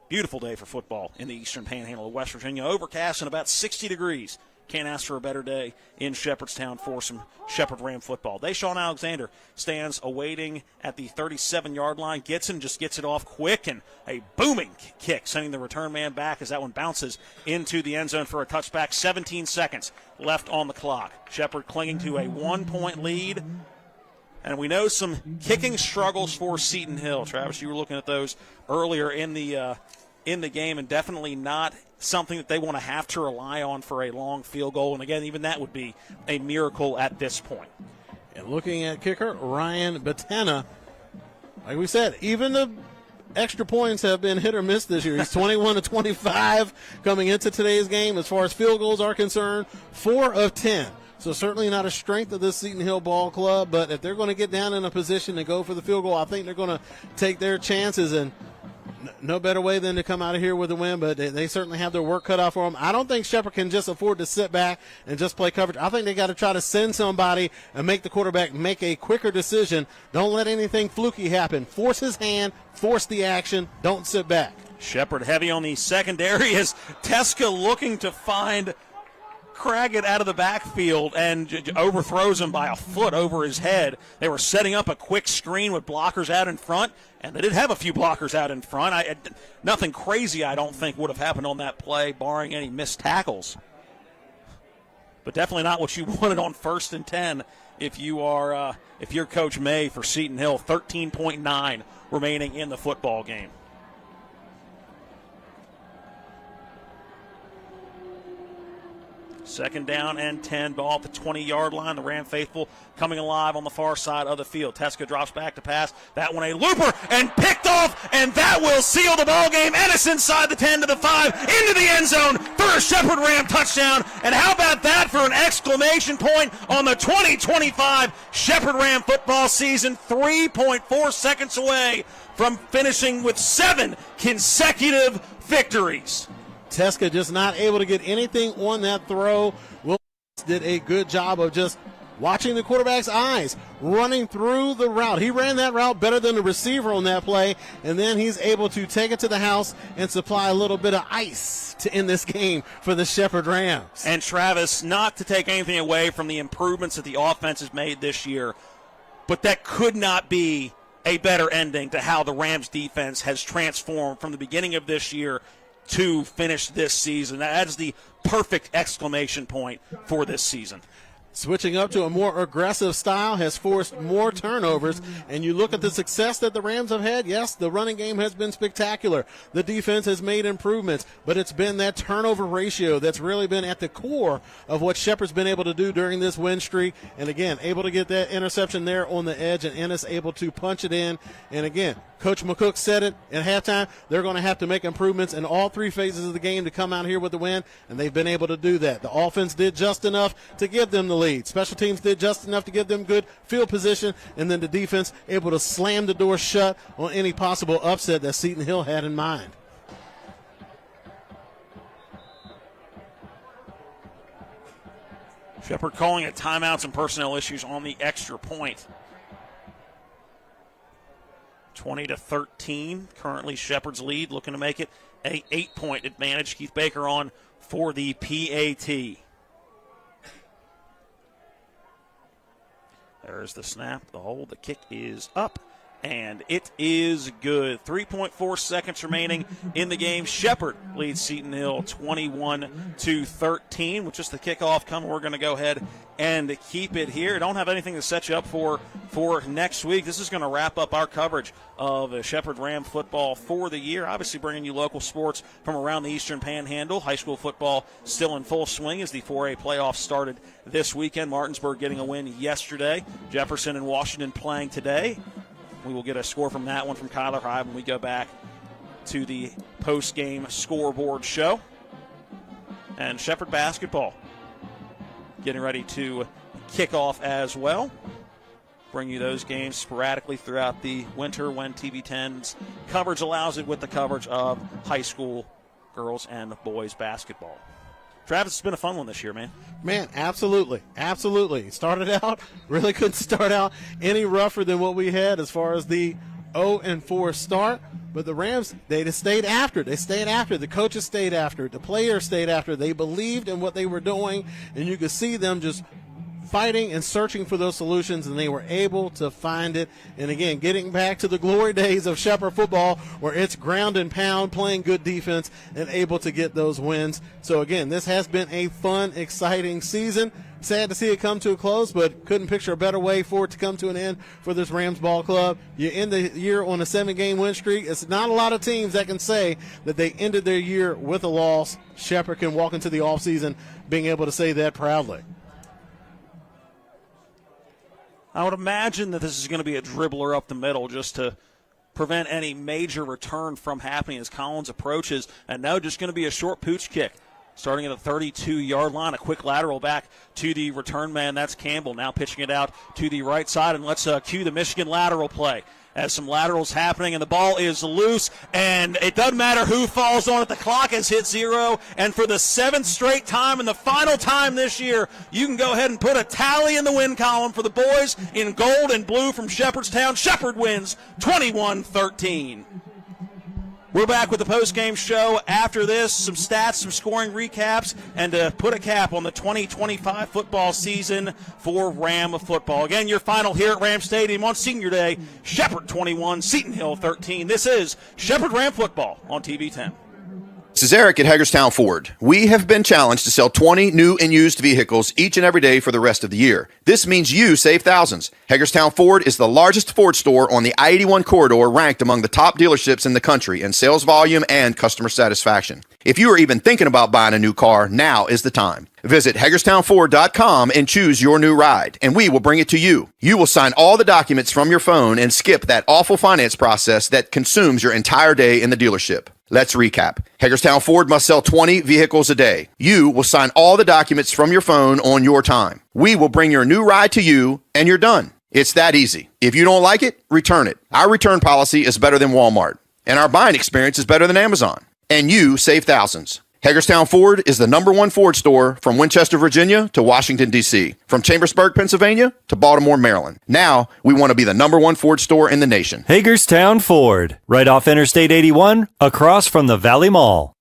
beautiful day for football in the Eastern Panhandle of West Virginia. Overcast and about 60 degrees. Can't ask for a better day in Shepherdstown for some Shepherd Ram football. Deshaun Alexander stands awaiting at the 37-yard line. Gitson just gets it off quick, and a booming kick, sending the return man back as that one bounces into the end zone for a touchback. 17 seconds left on the clock. Shepherd clinging to a 1-point lead. And we know some kicking struggles for Seton Hill. Travis, you were looking at those earlier in the game, and definitely not something that they want to have to rely on for a long field goal. And again, even that would be a miracle at this point. And looking at kicker Ryan Batena, like we said, even the extra points have been hit or miss this year. He's 21 to 25 coming into today's game. As far as field goals are concerned, 4 of 10. So certainly not a strength of this Seton Hill ball club, but if they're going to get down in a position to go for the field goal, I think they're going to take their chances, and no better way than to come out of here with a win, but they certainly have their work cut out for them. I don't think Shepherd can just afford to sit back and just play coverage. I think they got to try to send somebody and make the quarterback make a quicker decision. Don't let anything fluky happen. Force his hand, force the action, don't sit back. Shepherd heavy on the secondary as Teska looking to find Craggett out of the backfield and overthrows him by a foot over his head. They were setting up a quick screen with blockers out in front, and they did have a few blockers out in front. Nothing crazy, I don't think, would have happened on that play, barring any missed tackles. But definitely not what you wanted on 1st and 10 if you're Coach May for Seton Hill. 13.9 remaining in the football game. Second down and 10, ball at the 20-yard line. The Ram faithful coming alive on the far side of the field. Teska drops back to pass. That one a looper and picked off, and that will seal the ball game. Ennis inside the 10 to the 5, into the end zone for a Shepherd Ram touchdown. And how about that for an exclamation point on the 2025 Shepherd Ram football season? 3.4 seconds away from finishing with 7 consecutive victories. Teska just not able to get anything on that throw. Will did a good job of just watching the quarterback's eyes, running through the route. He ran that route better than the receiver on that play, and then he's able to take it to the house and supply a little bit of ice to end this game for the Shepherd Rams. And Travis, not to take anything away from the improvements that the offense has made this year, but that could not be a better ending to how the Rams defense has transformed from the beginning of this year to finish this season. That is the perfect exclamation point for this season. Switching up to a more aggressive style has forced more turnovers, and you look at the success that the Rams have had. Yes, the running game has been spectacular. The defense has made improvements, but it's been that turnover ratio that's really been at the core of what Shepherd's been able to do during this win streak. And again, able to get that interception there on the edge, and Ennis able to punch it in. And again, Coach McCook said it at halftime, they're going to have to make improvements in all 3 phases of the game to come out here with the win, and they've been able to do that. The offense did just enough to give them the lead. Special teams did just enough to give them good field position, and then the defense able to slam the door shut on any possible upset that Seton Hill had in mind. Shepherd calling it timeouts and personnel issues on the extra point. 20-13, currently Shepherd's lead, looking to make it a 8-point advantage. Keith Baker on for the PAT. There's the snap, the hold, the kick is up, And it is good. 3.4 seconds remaining in the game. Shepherd leads Seton Hill 21-13. With just the kickoff coming, we're going to go ahead and keep it here. Don't have anything to set you up for next week. This is going to wrap up our coverage of Shepherd Ram football for the year. Obviously bringing you local sports from around the Eastern Panhandle. High school football still in full swing as the 4A playoffs started this weekend. Martinsburg getting a win yesterday. Jefferson and Washington playing today. We will get a score from that one from Kyler Hyde when we go back to the post-game scoreboard show. And Shepherd basketball getting ready to kick off as well. Bring you those games sporadically throughout the winter when TV10's coverage allows it, with the coverage of high school girls and boys basketball. Travis, it's been a fun one this year, man. Man, absolutely. Absolutely. Started out, really couldn't start out any rougher than what we had as far as the 0-4 start. But the Rams, they just stayed after. They stayed after. The coaches stayed after. The players stayed after. They believed in what they were doing, and you could see them just fighting and searching for those solutions, and they were able to find it. And again, getting back to the glory days of Shepherd football, where it's ground and pound, playing good defense, and able to get those wins. So again, this has been a fun, exciting season. Sad to see it come to a close, but couldn't picture a better way for it to come to an end for this Rams ball club. You end the year on a 7-game win streak. It's not a lot of teams that can say that they ended their year with a loss. Shepherd can walk into the offseason being able to say that proudly. I would imagine that this is going to be a dribbler up the middle just to prevent any major return from happening as Collins approaches. And now just going to be a short pooch kick. Starting at the 32-yard line, a quick lateral back to the return man. That's Campbell now pitching it out to the right side. And let's cue the Michigan lateral play as some laterals happening, and the ball is loose. And it doesn't matter who falls on it. The clock has hit 0. And for the 7th straight time and the final time this year, you can go ahead and put a tally in the win column for the boys in gold and blue from Shepherdstown. Shepherd wins 21-13. We're back with the post-game show after this. Some stats, some scoring recaps, and to put a cap on the 2025 football season for Ram football. Again, your final here at Ram Stadium on Senior Day. Shepherd 21, Seton Hill 13. This is Shepherd Ram football on TV10. This is Eric at Hagerstown Ford. We have been challenged to sell 20 new and used vehicles each and every day for the rest of the year. This means you save thousands. Hagerstown Ford is the largest Ford store on the I-81 corridor, ranked among the top dealerships in the country in sales volume and customer satisfaction. If you are even thinking about buying a new car, now is the time. Visit HagerstownFord.com and choose your new ride, and we will bring it to you. You will sign all the documents from your phone and skip that awful finance process that consumes your entire day in the dealership. Let's recap. Hagerstown Ford must sell 20 vehicles a day. You will sign all the documents from your phone on your time. We will bring your new ride to you, and you're done. It's that easy. If you don't like it, return it. Our return policy is better than Walmart, and our buying experience is better than Amazon. And you save thousands. Hagerstown Ford is the #1 Ford store from Winchester, Virginia to Washington, D.C., from Chambersburg, Pennsylvania to Baltimore, Maryland. Now, we want to be the #1 Ford store in the nation. Hagerstown Ford, right off Interstate 81, across from the Valley Mall.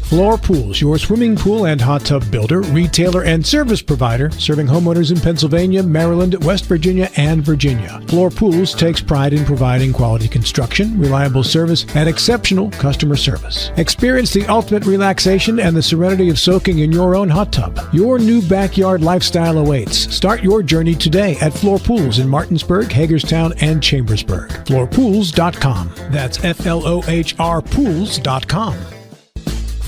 Floor Pools, your swimming pool and hot tub builder, retailer, and service provider, serving homeowners in Pennsylvania, Maryland, West Virginia, and Virginia. Floor Pools takes pride in providing quality construction, reliable service, and exceptional customer service. Experience the ultimate relaxation and the serenity of soaking in your own hot tub. Your new backyard lifestyle awaits. Start your journey today at Floor Pools in Martinsburg, Hagerstown, and Chambersburg. FloorPools.com. That's FLOHR Pools.com.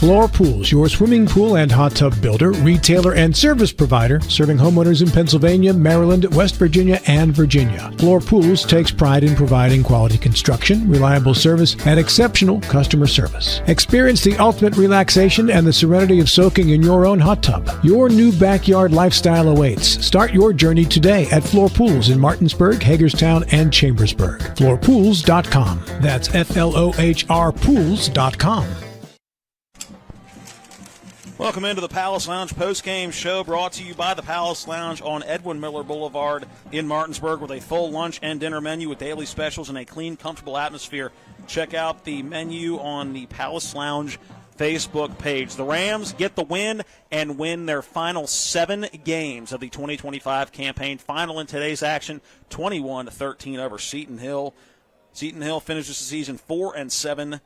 Floor Pools, your swimming pool and hot tub builder, retailer, and service provider, serving homeowners in Pennsylvania, Maryland, West Virginia, and Virginia. Floor Pools takes pride in providing quality construction, reliable service, and exceptional customer service. Experience the ultimate relaxation and the serenity of soaking in your own hot tub. Your new backyard lifestyle awaits. Start your journey today at Floor Pools in Martinsburg, Hagerstown, and Chambersburg. FloorPools.com. That's FLOHR Pools.com. Welcome into the Palace Lounge post-game show, brought to you by the Palace Lounge on Edwin Miller Boulevard in Martinsburg, with a full lunch and dinner menu with daily specials and a clean, comfortable atmosphere. Check out the menu on the Palace Lounge Facebook page. The Rams get the win and win their final 7 games of the 2025 campaign. Final in today's action, 21-13 over Seton Hill. Seton Hill finishes the season 4-7,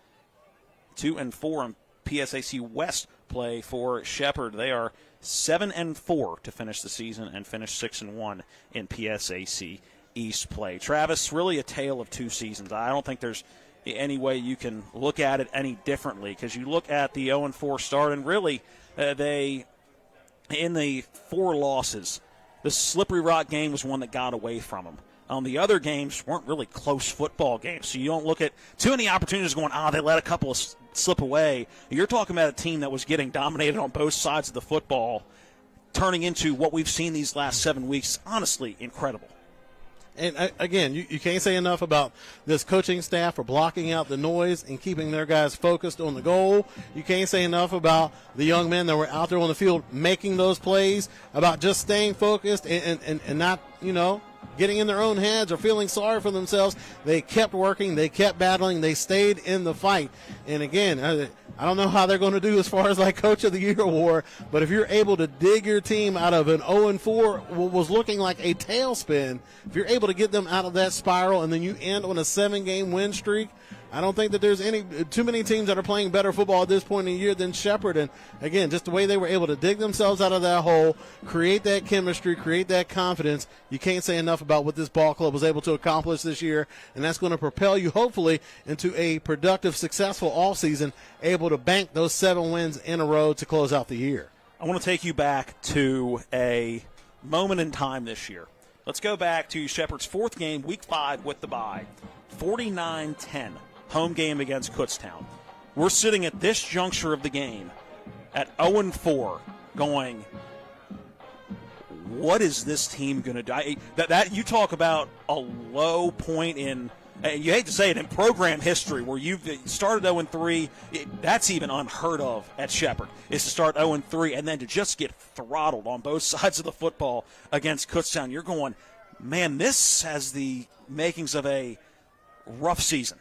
2-4 in PSAC West play for Shepherd. They are 7-4 to finish the season and finish 6-1 in PSAC East play. Travis, really a tale of two seasons. I don't think there's any way you can look at it any differently, because you look at the 0-4 start, and really they, in the 4 losses, the Slippery Rock game was one that got away from them. The other games weren't really close football games, so you don't look at too many opportunities going, they let a couple slip away. You're talking about a team that was getting dominated on both sides of the football, turning into what we've seen these last 7 weeks. Honestly, incredible. And again, you can't say enough about this coaching staff for blocking out the noise and keeping their guys focused on the goal. You can't say enough about the young men that were out there on the field making those plays, about just staying focused and not, getting in their own heads or feeling sorry for themselves. They kept working. They kept battling. They stayed in the fight. And again, I don't know how they're going to do as far as like Coach of the Year award, but if you're able to dig your team out of an 0-4, what was looking like a tailspin, if you're able to get them out of that spiral and then you end on a 7-game win streak, I don't think that there's too many teams that are playing better football at this point in the year than Shepherd. And again, just the way they were able to dig themselves out of that hole, create that chemistry, create that confidence. You can't say enough about what this ball club was able to accomplish this year, and that's going to propel you hopefully into a productive, successful offseason, able to bank those 7 wins in a row to close out the year. I want to take you back to a moment in time this year. Let's go back to Shepherd's 4th game, Week 5 with the bye, 49-10. Home game against Kutztown. We're sitting at this juncture of the game at 0-4 going, what is this team going to do? That you talk about a low point in, you hate to say it, in program history where you've started 0-3. That's even unheard of at Shepherd, is to start 0-3 and then to just get throttled on both sides of the football against Kutztown. You're going, man, this has the makings of a rough season.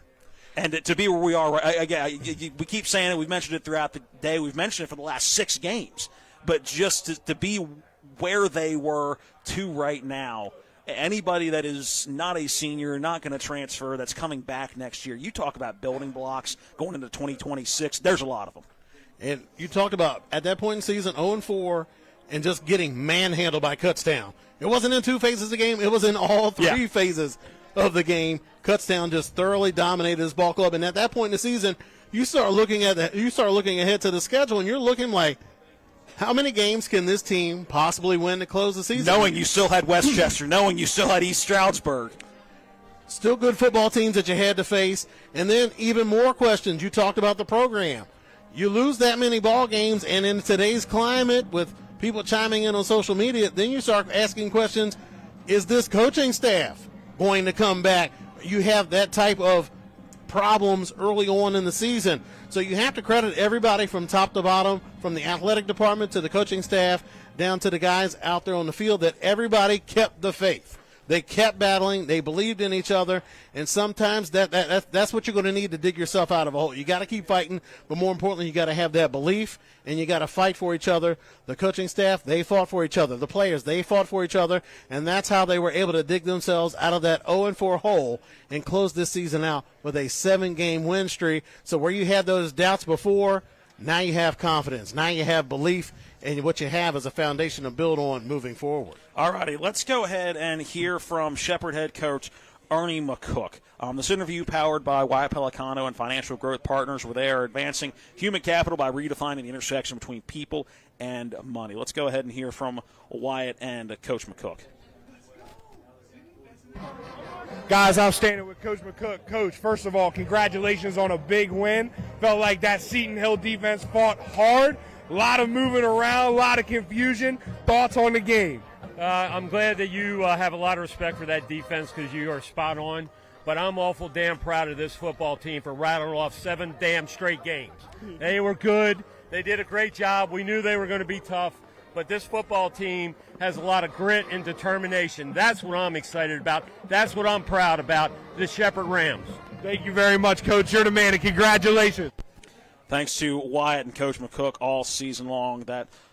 And to be where we are, again, we keep saying it. We've mentioned it throughout the day. We've mentioned it for the last 6 games. But just to be where they were to right now, anybody that is not a senior, not going to transfer, that's coming back next year, you talk about building blocks going into 2026, there's a lot of them. And you talked about, at that point in the season, 0-4, and just getting manhandled by Kutztown. It wasn't in 2 phases of the game. It was in all 3 phases of the game. Kutztown just thoroughly dominated this ball club, and at that point in the season, you start looking ahead to the schedule, and you're looking like, how many games can this team possibly win to close the season? Knowing you still had Westchester, knowing you still had East Stroudsburg. Still good football teams that you had to face, and then even more questions. You talked about the program. You lose that many ball games, and in today's climate with people chiming in on social media, then you start asking questions, is this coaching staff going to come back? You have that type of problems early on in the season. So you have to credit everybody from top to bottom, from the athletic department to the coaching staff, down to the guys out there on the field, that everybody kept the faith. They kept battling. They believed in each other. And sometimes that's what you're going to need to dig yourself out of a hole. You got to keep fighting, but more importantly, you got to have that belief, and you got to fight for each other. The coaching staff, they fought for each other. The players, they fought for each other, and that's how they were able to dig themselves out of that 0-4 hole and close this season out with a 7-game win streak. So where you had those doubts before, now you have confidence. Now you have belief, and what you have is a foundation to build on moving forward. All righty, let's go ahead and hear from Shepherd head coach Ernie McCook. This interview powered by Wyatt Pelicano and Financial Growth Partners, where they are advancing human capital by redefining the intersection between people and money. Let's go ahead and hear from Wyatt and Coach McCook. Guys, I'm standing with Coach McCook. Coach, first of all, congratulations on a big win. Felt like that Seton Hill defense fought hard. A lot of moving around, a lot of confusion. Thoughts on the game? I'm glad that you have a lot of respect for that defense, because you are spot on. But I'm awful damn proud of this football team for rattling off 7 damn straight games. They were good. They did a great job. We knew they were going to be tough. But this football team has a lot of grit and determination. That's what I'm excited about. That's what I'm proud about, the Shepherd Rams. Thank you very much, Coach. You're the man, and congratulations. Thanks to Wyatt and Coach McCook all season long.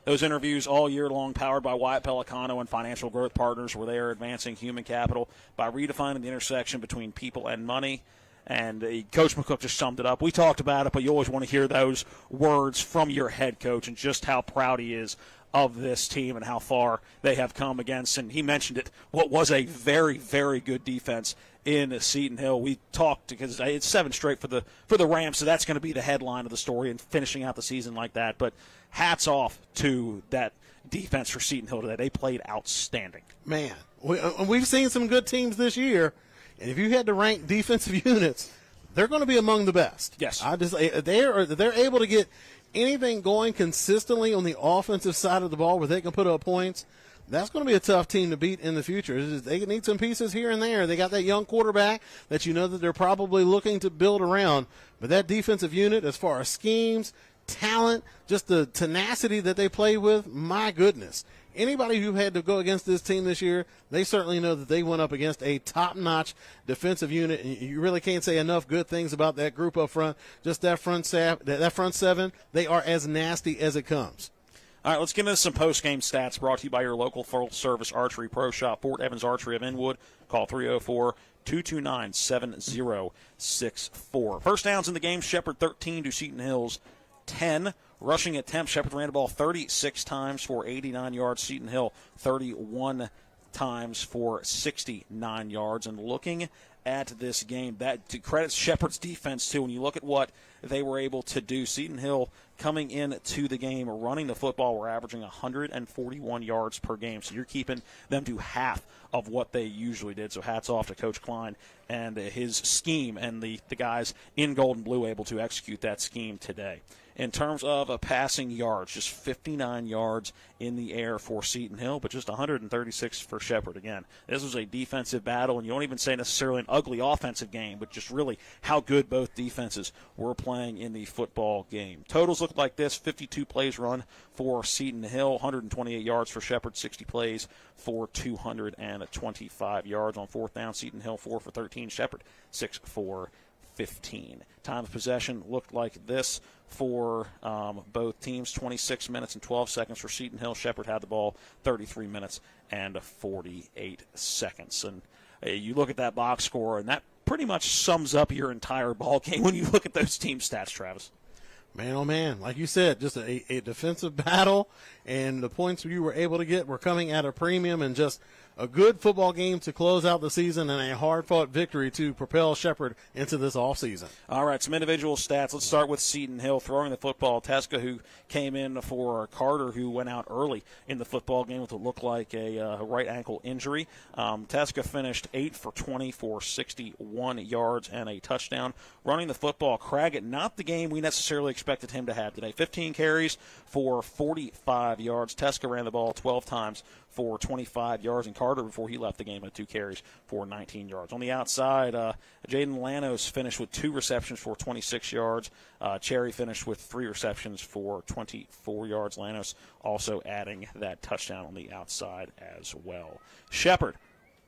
Those interviews all year long, powered by Wyatt Pelicano and Financial Growth Partners, where they are advancing human capital by redefining the intersection between people and money. And Coach McCook just summed it up. We talked about it, but you always want to hear those words from your head coach and just how proud he is of this team and how far they have come against. And he mentioned it, what was a very, very good defense in Seton Hill. We talked because it's 7 straight for the Rams, so that's going to be the headline of the story and finishing out the season like that. But hats off to that defense for Seton Hill today. They played outstanding. Man, we've seen some good teams this year. And if you had to rank defensive units, they're going to be among the best. Yes. They're able to get anything going consistently on the offensive side of the ball where they can put up points. That's going to be a tough team to beat in the future. They need some pieces here and there. They got that young quarterback that you know that they're probably looking to build around. But that defensive unit, as far as schemes, talent, just the tenacity that they play with, my goodness. Anybody who had to go against this team this year, they certainly know that they went up against a top-notch defensive unit, and you really can't say enough good things about that group up front. Just that front seven, they are as nasty as it comes. All right, let's get into some post-game stats brought to you by your local full-service archery pro shop, Fort Evans Archery of Inwood. Call 304-229-7064. First downs in the game, Shepherd 13 to Seton Hill's 10. Rushing attempts, Shepherd ran the ball 36 times for 89 yards. Seton Hill 31 times for 69 yards. And looking at this game, that credits Shepherd's defense too. When you look at what they were able to do, Seton Hill coming into the game, running the football, were averaging 141 yards per game. So you're keeping them to half of what they usually did. So hats off to Coach Klein and his scheme, and the guys in gold and blue able to execute that scheme today. In terms of passing yards, just 59 yards in the air for Seton Hill, but just 136 for Shepherd. Again, this was a defensive battle, and you don't even say necessarily an ugly offensive game, but just really how good both defenses were playing in the football game. Totals look like this: 52 plays run for Seton Hill, 128 yards for Shepherd, 60 plays for 225 yards. On fourth down, Seton Hill 4 for 13, Shepherd 6 for 15. Time of possession looked like this for both teams: 26 minutes and 12 seconds for Seton Hill. Shepherd had the ball 33 minutes and 48 seconds. And you look at that box score, and that pretty much sums up your entire ball game when you look at those team stats, Travis. Man, oh man, like you said, just a defensive battle, and the points you were able to get were coming at a premium, and just a good football game to close out the season, and a hard-fought victory to propel Shepherd into this offseason. All right, some individual stats. Let's start with Seton Hill throwing the football. Teska, who came in for Carter, who went out early in the football game with what looked like a right ankle injury. Teska finished 8 for 20 for 61 yards and a touchdown. Running the football, Craggett, not the game we necessarily expected him to have today. 15 carries for 45 yards. Teska ran the ball 12 times for 25 yards, and Carter, before he left the game, had 2 carries for 19 yards. On the outside, Jaden Lanos finished with 2 receptions for 26 yards. Cherry finished with 3 receptions for 24 yards. Lanos also adding that touchdown on the outside as well. Shepherd,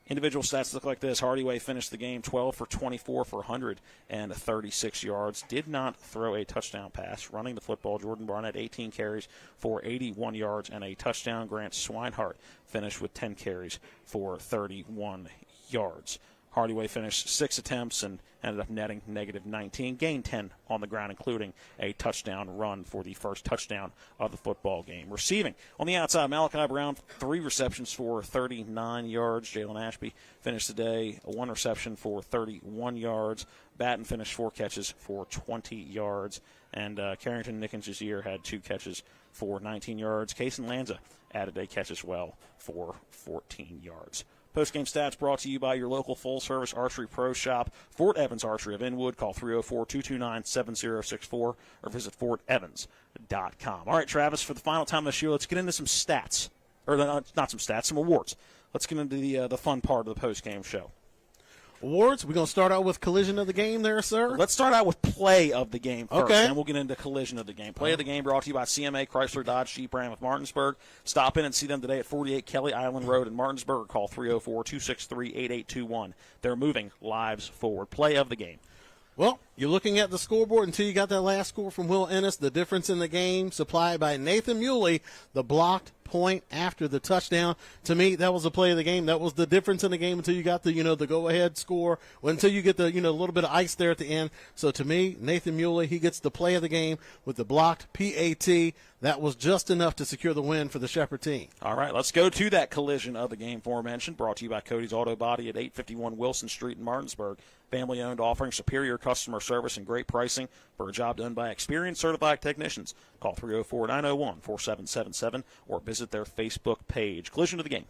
individual stats look like this. Hardyway finished the game 12 for 24 for 136 yards. Did not throw a touchdown pass. Running the football, Jordan Barnett, 18 carries for 81 yards and a touchdown. Grant Swinehart finished with 10 carries for 31 yards. Hardyway finished 6 attempts and ended up netting -19, gained 10 on the ground, including a touchdown run for the first touchdown of the football game. Receiving, on the outside, Malachi Brown, 3 receptions for 39 yards. Jalen Ashby finished the day 1 reception for 31 yards. Batten finished 4 catches for 20 yards. And Carrington Nickens-Jazier had 2 catches for 19 yards. Kason Lanza added a catch as well for 14 yards. Postgame stats brought to you by your local full-service archery pro shop, Fort Evans Archery of Inwood. Call 304-229-7064 or visit fortevans.com. All right, Travis, for the final time this year, let's get into some stats. Or not some stats, some awards. Let's get into the fun part of the postgame show. Awards, we're going to start out with collision of the game there, sir? Let's start out with play of the game first, okay. Then we'll get into collision of the game. Play of the game brought to you by CMA Chrysler Dodge Jeep Ram of Martinsburg. Stop in and see them today at 48 Kelly Island Road in Martinsburg. Call 304-263-8821. They're moving lives forward. Play of the game. Well, you're looking at the scoreboard until you got that last score from Will Ennis. The difference in the game supplied by Nathan Muley, the blocked point after the touchdown. To me, that was the play of the game. That was the difference in the game until you got the, the go-ahead score, until you get the, a little bit of ice there at the end. So to me, Nathan Muley, he gets the play of the game with the blocked PAT. That was just enough to secure the win for the Shepherd team. All right, let's go to that collision of the game aforementioned, brought to you by Cody's Auto Body at 851 Wilson Street in Martinsburg. Family-owned, offering superior customer service and great pricing for a job done by experienced certified technicians. Call 304-901-4777 or visit their Facebook page. Collision of the game.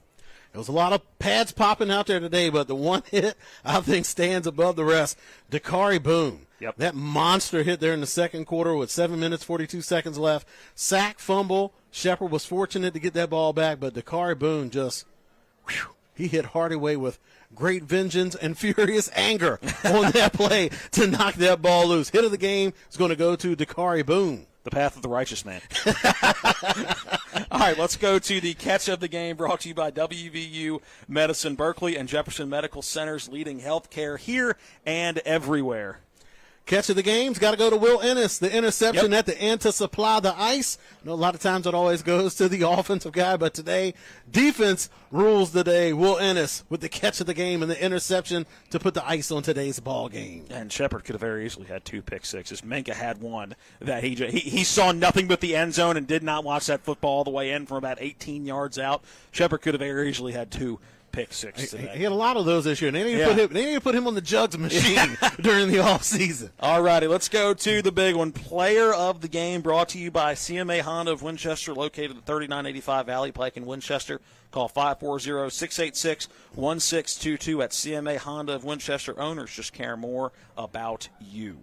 There was a lot of pads popping out there today, but the one hit I think stands above the rest. Dakari Boone. Yep. That monster hit there in the second quarter with 7 minutes, 42 seconds left. Sack, fumble. Shepherd was fortunate to get that ball back, but Dakari Boone just, he hit Hardaway with great vengeance and furious anger on that play to knock that ball loose. Hit of the game is going to go to Dakari Boone. The path of the righteous man. All right, let's go to the catch of the game, brought to you by WVU Medicine Berkeley and Jefferson Medical Centers, leading healthcare here and everywhere. Catch of the game's got to go to Will Ennis. The interception at the end to supply the ice. I know a lot of times it always goes to the offensive guy, but today defense rules the day. Will Ennis with the catch of the game and the interception to put the ice on today's ball game. And Shepherd could have very easily had 2 pick sixes. Minka had one that he saw nothing but the end zone and did not watch that football all the way in from about 18 yards out. Shepherd could have very easily had 2 pick six today. He had a lot of those this year. They need to put him on the jugs machine during the offseason. All righty, let's go to the big one. Player of the game brought to you by CMA Honda of Winchester, located at 3985 Valley Pike in Winchester. Call 540-686-1622 at CMA Honda of Winchester. Owners just care more about you.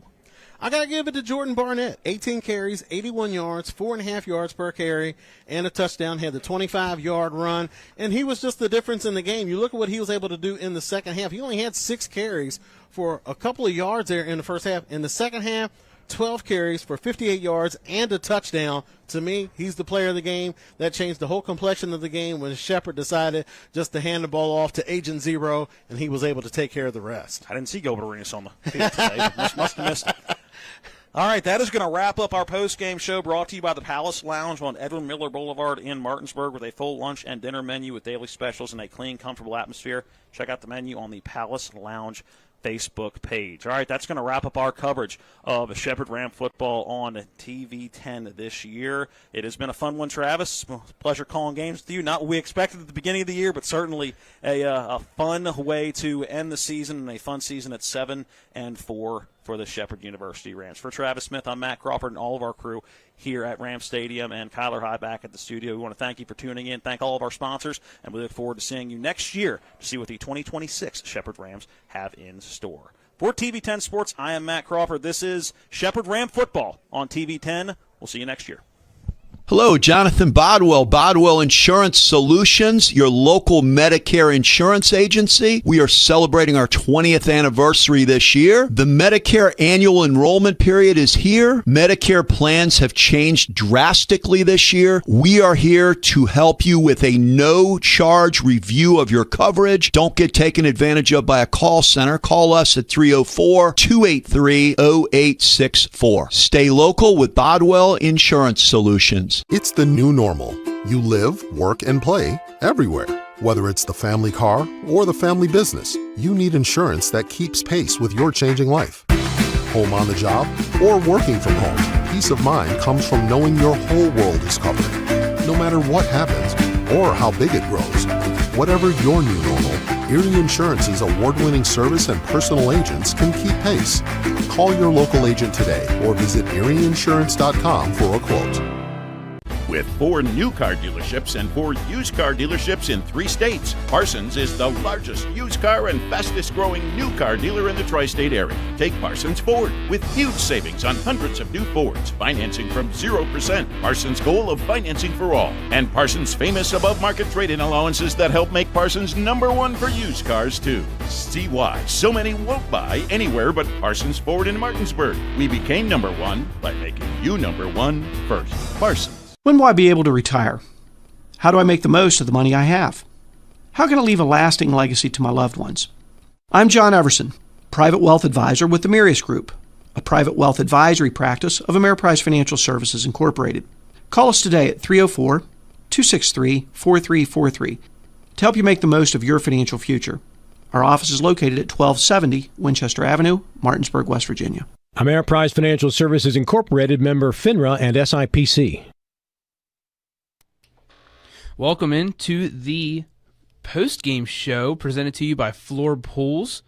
I got to give it to Jordan Barnett. 18 carries, 81 yards, 4.5 yards per carry, and a touchdown. Had the 25-yard run, and he was just the difference in the game. You look at what he was able to do in the second half. He only had 6 carries for a couple of yards there in the first half. In the second half, 12 carries for 58 yards and a touchdown. To me, he's the player of the game. That changed the whole complexion of the game when Shepherd decided just to hand the ball off to Agent Zero, and he was able to take care of the rest. I didn't see Gilbert Arenas on the field today. Must have missed it. All right, that is going to wrap up our post-game show, brought to you by the Palace Lounge on Edwin Miller Boulevard in Martinsburg, with a full lunch and dinner menu with daily specials and a clean, comfortable atmosphere. Check out the menu on the Palace Lounge Facebook page. All right, that's going to wrap up our coverage of Shepherd Ram football on TV 10 this year. It has been a fun one, Travis. Pleasure calling games with you. Not what we expected at the beginning of the year, but certainly a fun way to end the season, and a fun season at 7-4 for the Shepherd University Rams. For Travis Smith, I'm Matt Crawford, and all of our crew here at Ram Stadium, and Kyler High back at the studio. We want to thank you for tuning in. Thank all of our sponsors, and we look forward to seeing you next year to see what the 2026 Shepherd Rams have in store. For TV 10 Sports, I am Matt Crawford. This is Shepherd Ram football on TV 10. We'll see you next year. Hello, Jonathan Bodwell, Bodwell Insurance Solutions, your local Medicare insurance agency. We are celebrating our 20th anniversary this year. The Medicare annual enrollment period is here. Medicare plans have changed drastically this year. We are here to help you with a no-charge review of your coverage. Don't get taken advantage of by a call center. Call us at 304-283-0864. Stay local with Bodwell Insurance Solutions. It's the new normal. You live, work, and play everywhere. Whether it's the family car or the family business, you need insurance that keeps pace with your changing life. Home on the job or working from home, peace of mind comes from knowing your whole world is covered. No matter what happens or how big it grows, whatever your new normal, Erie Insurance's award-winning service and personal agents can keep pace. Call your local agent today or visit erieinsurance.com for a quote. With 4 new car dealerships and 4 used car dealerships in 3 states, Parsons is the largest used car and fastest growing new car dealer in the tri-state area. Take Parsons Ford with huge savings on hundreds of new Fords, financing from 0%, Parsons' goal of financing for all, and Parsons' famous above-market trade-in allowances that help make Parsons #1 for used cars too. See why so many won't buy anywhere but Parsons Ford in Martinsburg. We became #1 by making you #1 first. Parsons. When will I be able to retire? How do I make the most of the money I have? How can I leave a lasting legacy to my loved ones? I'm John Everson. private wealth advisor with the Marius Group, a private wealth advisory practice of Ameriprise Financial Services Incorporated. Call us today at 304-263-4343 to help you make the most of your financial future. Our office is located at 1270 Winchester Avenue, Martinsburg, West Virginia. Ameriprise Financial Services Incorporated, member FINRA and SIPC. Welcome into the post-game show presented to you by Floor Pools.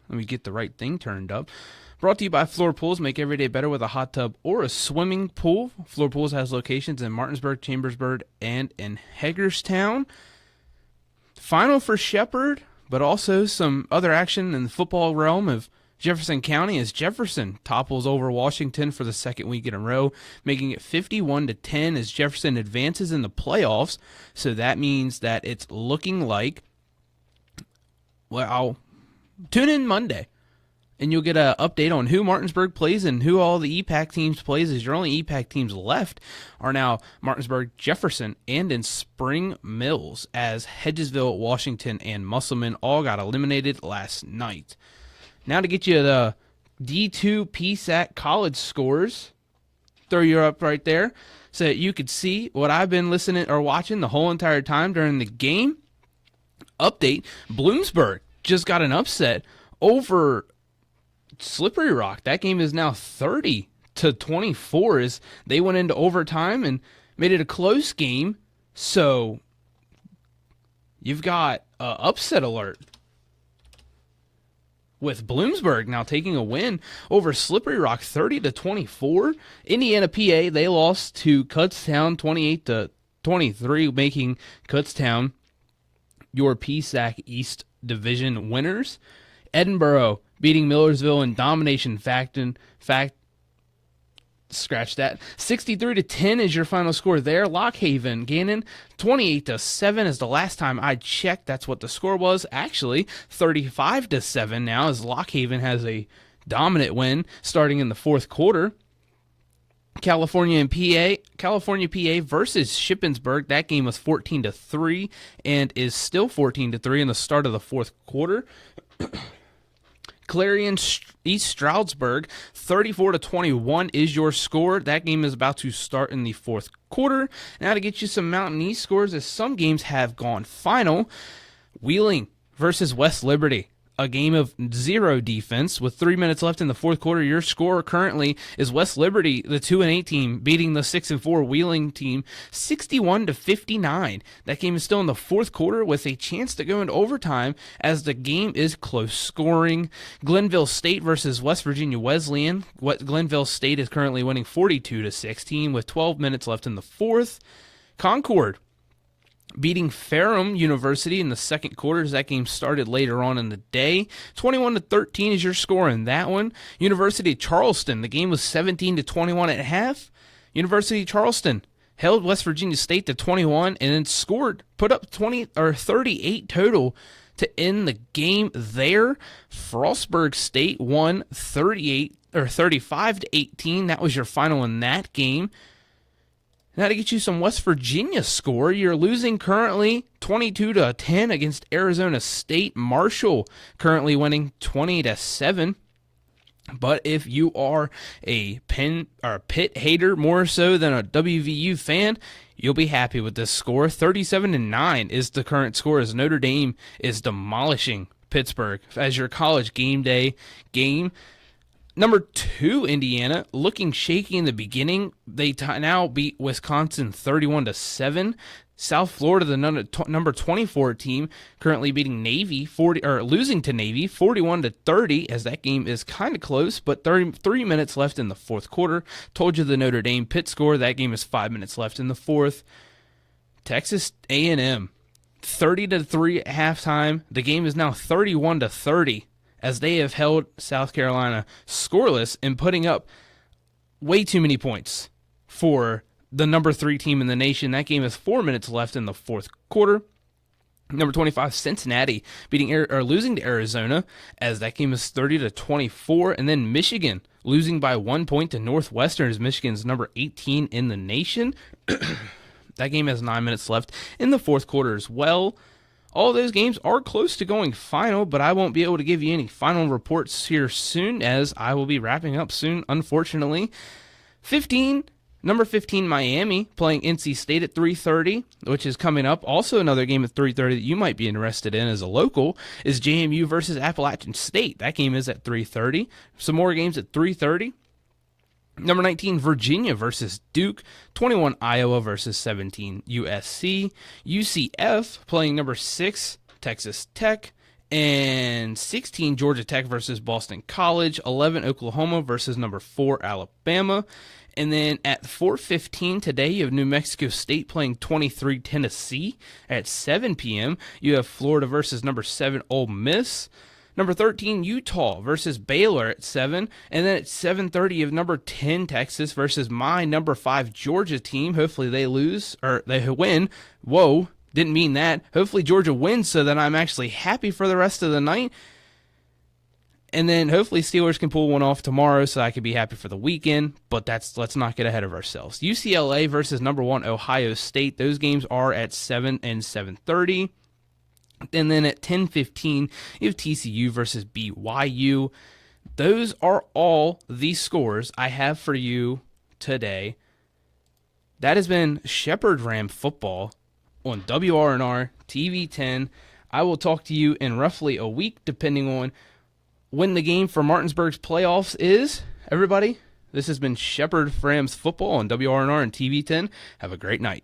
Let me get the right thing turned up. Brought to you by Floor Pools. Make every day better with a hot tub or a swimming pool. Floor Pools has locations in Martinsburg, Chambersburg, and in Hagerstown. Final for Shepherd, but also some other action in the football realm of Jefferson County as Jefferson topples over Washington for the second week in a row, making it 51-10 as Jefferson advances in the playoffs. So that means that it's looking like, well, tune in Monday, and you'll get an update on who Martinsburg plays and who all the EPAC teams plays, as your only EPAC teams left are now Martinsburg, Jefferson, and in Spring Mills, as Hedgesville, Washington, and Musselman all got eliminated last night. Now to get you the D2 PSAC college scores, throw you up right there so that you could see what I've been listening or watching the whole entire time during the game. Update, Bloomsburg just got an upset over Slippery Rock. That game is now 30-24 as they went into overtime and made it a close game. So you've got an upset alert with Bloomsburg now taking a win over Slippery Rock 30-24. Indiana PA, they lost to Kutztown 28-23, making Kutztown your PSAC East Division winners. Edinburgh beating Millersville in domination scratch that. 63-10 is your final score there. Lockhaven, Gannon, 28-7 is the last time I checked. That's what the score was. Actually, 35-7 now as Lockhaven has a dominant win starting in the fourth quarter. California PA versus Shippensburg. That game was 14-3 and is still 14-3 in the start of the fourth quarter. Clarion East Stroudsburg, 34-21 is your score. That game is about to start in the fourth quarter. Now to get you some Mountain East scores, as some games have gone final. Wheeling versus West Liberty, a game of zero defense with 3 minutes left in the fourth quarter. Your score currently is West Liberty, the 2-8 team, beating the 6-4 Wheeling team 61-59. That game is still in the fourth quarter with a chance to go into overtime as the game is close scoring. Glenville State versus West Virginia Wesleyan. Glenville State is currently winning 42-16 with 12 minutes left in the fourth. Concord beating Ferrum University in the second quarter as that game started later on in the day. 21-13 is your score in that one. University of Charleston, the game was 17-21 at half. University of Charleston held West Virginia State to 21 and then put up 38 total to end the game there. Frostburg State won 35-18. That was your final in that game. Now to get you some West Virginia score, you're losing currently 22-10 against Arizona State. Marshall currently winning 20-7. But if you are a Pitt hater more so than a WVU fan, you'll be happy with this score. 37-9 is the current score as Notre Dame is demolishing Pittsburgh as your college game day game. Number 2, Indiana, looking shaky in the beginning. They now beat Wisconsin 31-7. South Florida, the number 24 team, currently beating Navy losing to Navy 41-30, as that game is kind of close, but 3 minutes left in the fourth quarter. Told you the Notre Dame Pitt score. That game is 5 minutes left in the fourth. Texas A&M 30-3 at halftime. The game is now 31-30. As they have held South Carolina scoreless and putting up way too many points for the number 3 team in the nation. That game is 4 minutes left in the fourth quarter. Number 25, Cincinnati losing to Arizona, as that game is 30-24. And then Michigan losing by 1 point to Northwestern, as Michigan's number 18 in the nation. That game has 9 minutes left in the fourth quarter as well. All those games are close to going final, but I won't be able to give you any final reports here soon, as I will be wrapping up soon, unfortunately. Number 15, Miami, playing NC State at 3:30, which is coming up. Also another game at 3:30 that you might be interested in as a local is JMU versus Appalachian State. That game is at 3:30. Some more games at 3:30. Number 19, Virginia versus Duke. 21, Iowa versus 17, USC. UCF playing number 6, Texas Tech. And 16, Georgia Tech versus Boston College. 11, Oklahoma versus number 4, Alabama. And then at 4:15 today, you have New Mexico State playing 23, Tennessee. At 7 p.m., you have Florida versus number 7, Ole Miss. Number 13, Utah versus Baylor at 7. And then at 7:30, you have number 10, Texas versus my number 5, Georgia team. Hopefully they lose, or they win. Whoa, didn't mean that. Hopefully Georgia wins so that I'm actually happy for the rest of the night. And then hopefully Steelers can pull one off tomorrow so I can be happy for the weekend. But let's not get ahead of ourselves. UCLA versus number 1, Ohio State. Those games are at 7 and 7:30. And then at 10:15, you have TCU versus BYU. Those are all the scores I have for you today. That has been Shepherd Ram football on WRNR TV 10. I will talk to you in roughly a week, depending on when the game for Martinsburg's playoffs is. Everybody, this has been Shepherd Rams football on WRNR and TV 10. Have a great night.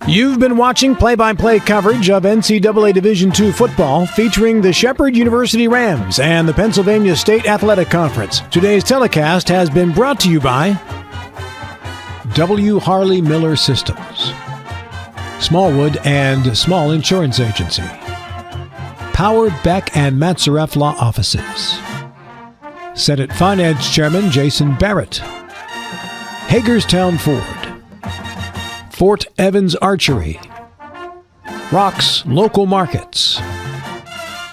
You've been watching play-by-play coverage of NCAA Division II football featuring the Shepherd University Rams and the Pennsylvania State Athletic Conference. Today's telecast has been brought to you by W. Harley Miller Systems, Smallwood and Small Insurance Agency, Powered Beck and Matzaref Law Offices, Senate Finance Chairman Jason Barrett, Hagerstown Ford, Fort Evans Archery, Rocks Local Markets,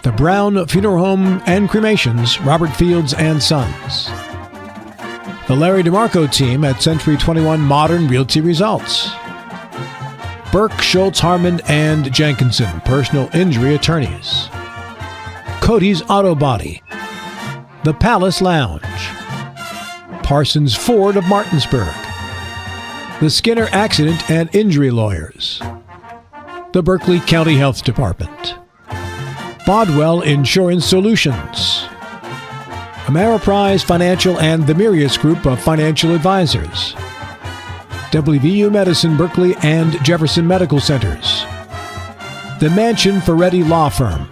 the Brown Funeral Home and Cremations, Robert Fields and Sons, the Larry DeMarco team at Century 21 Modern Realty Results, Burke, Schultz, Harmon, and Jenkinson, personal injury attorneys, Cody's Auto Body, the Palace Lounge, Parsons Ford of Martinsburg, the Skinner Accident and Injury Lawyers, the Berkeley County Health Department, Bodwell Insurance Solutions, Ameriprise Financial and the Mirius Group of Financial Advisors, WVU Medicine Berkeley and Jefferson Medical Centers, the Mansion Ferretti Law Firm,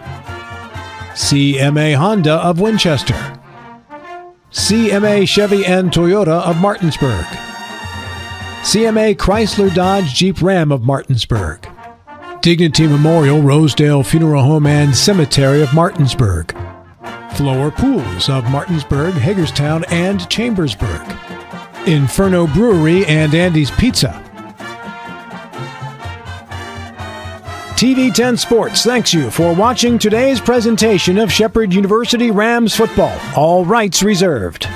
CMA Honda of Winchester, CMA Chevy and Toyota of Martinsburg, CMA Chrysler Dodge Jeep Ram of Martinsburg, Dignity Memorial Rosedale Funeral Home and Cemetery of Martinsburg, Floor Pools of Martinsburg, Hagerstown, and Chambersburg, Inferno Brewery and Andy's Pizza. TV 10 Sports thanks you for watching today's presentation of Shepherd University Rams football. All rights reserved.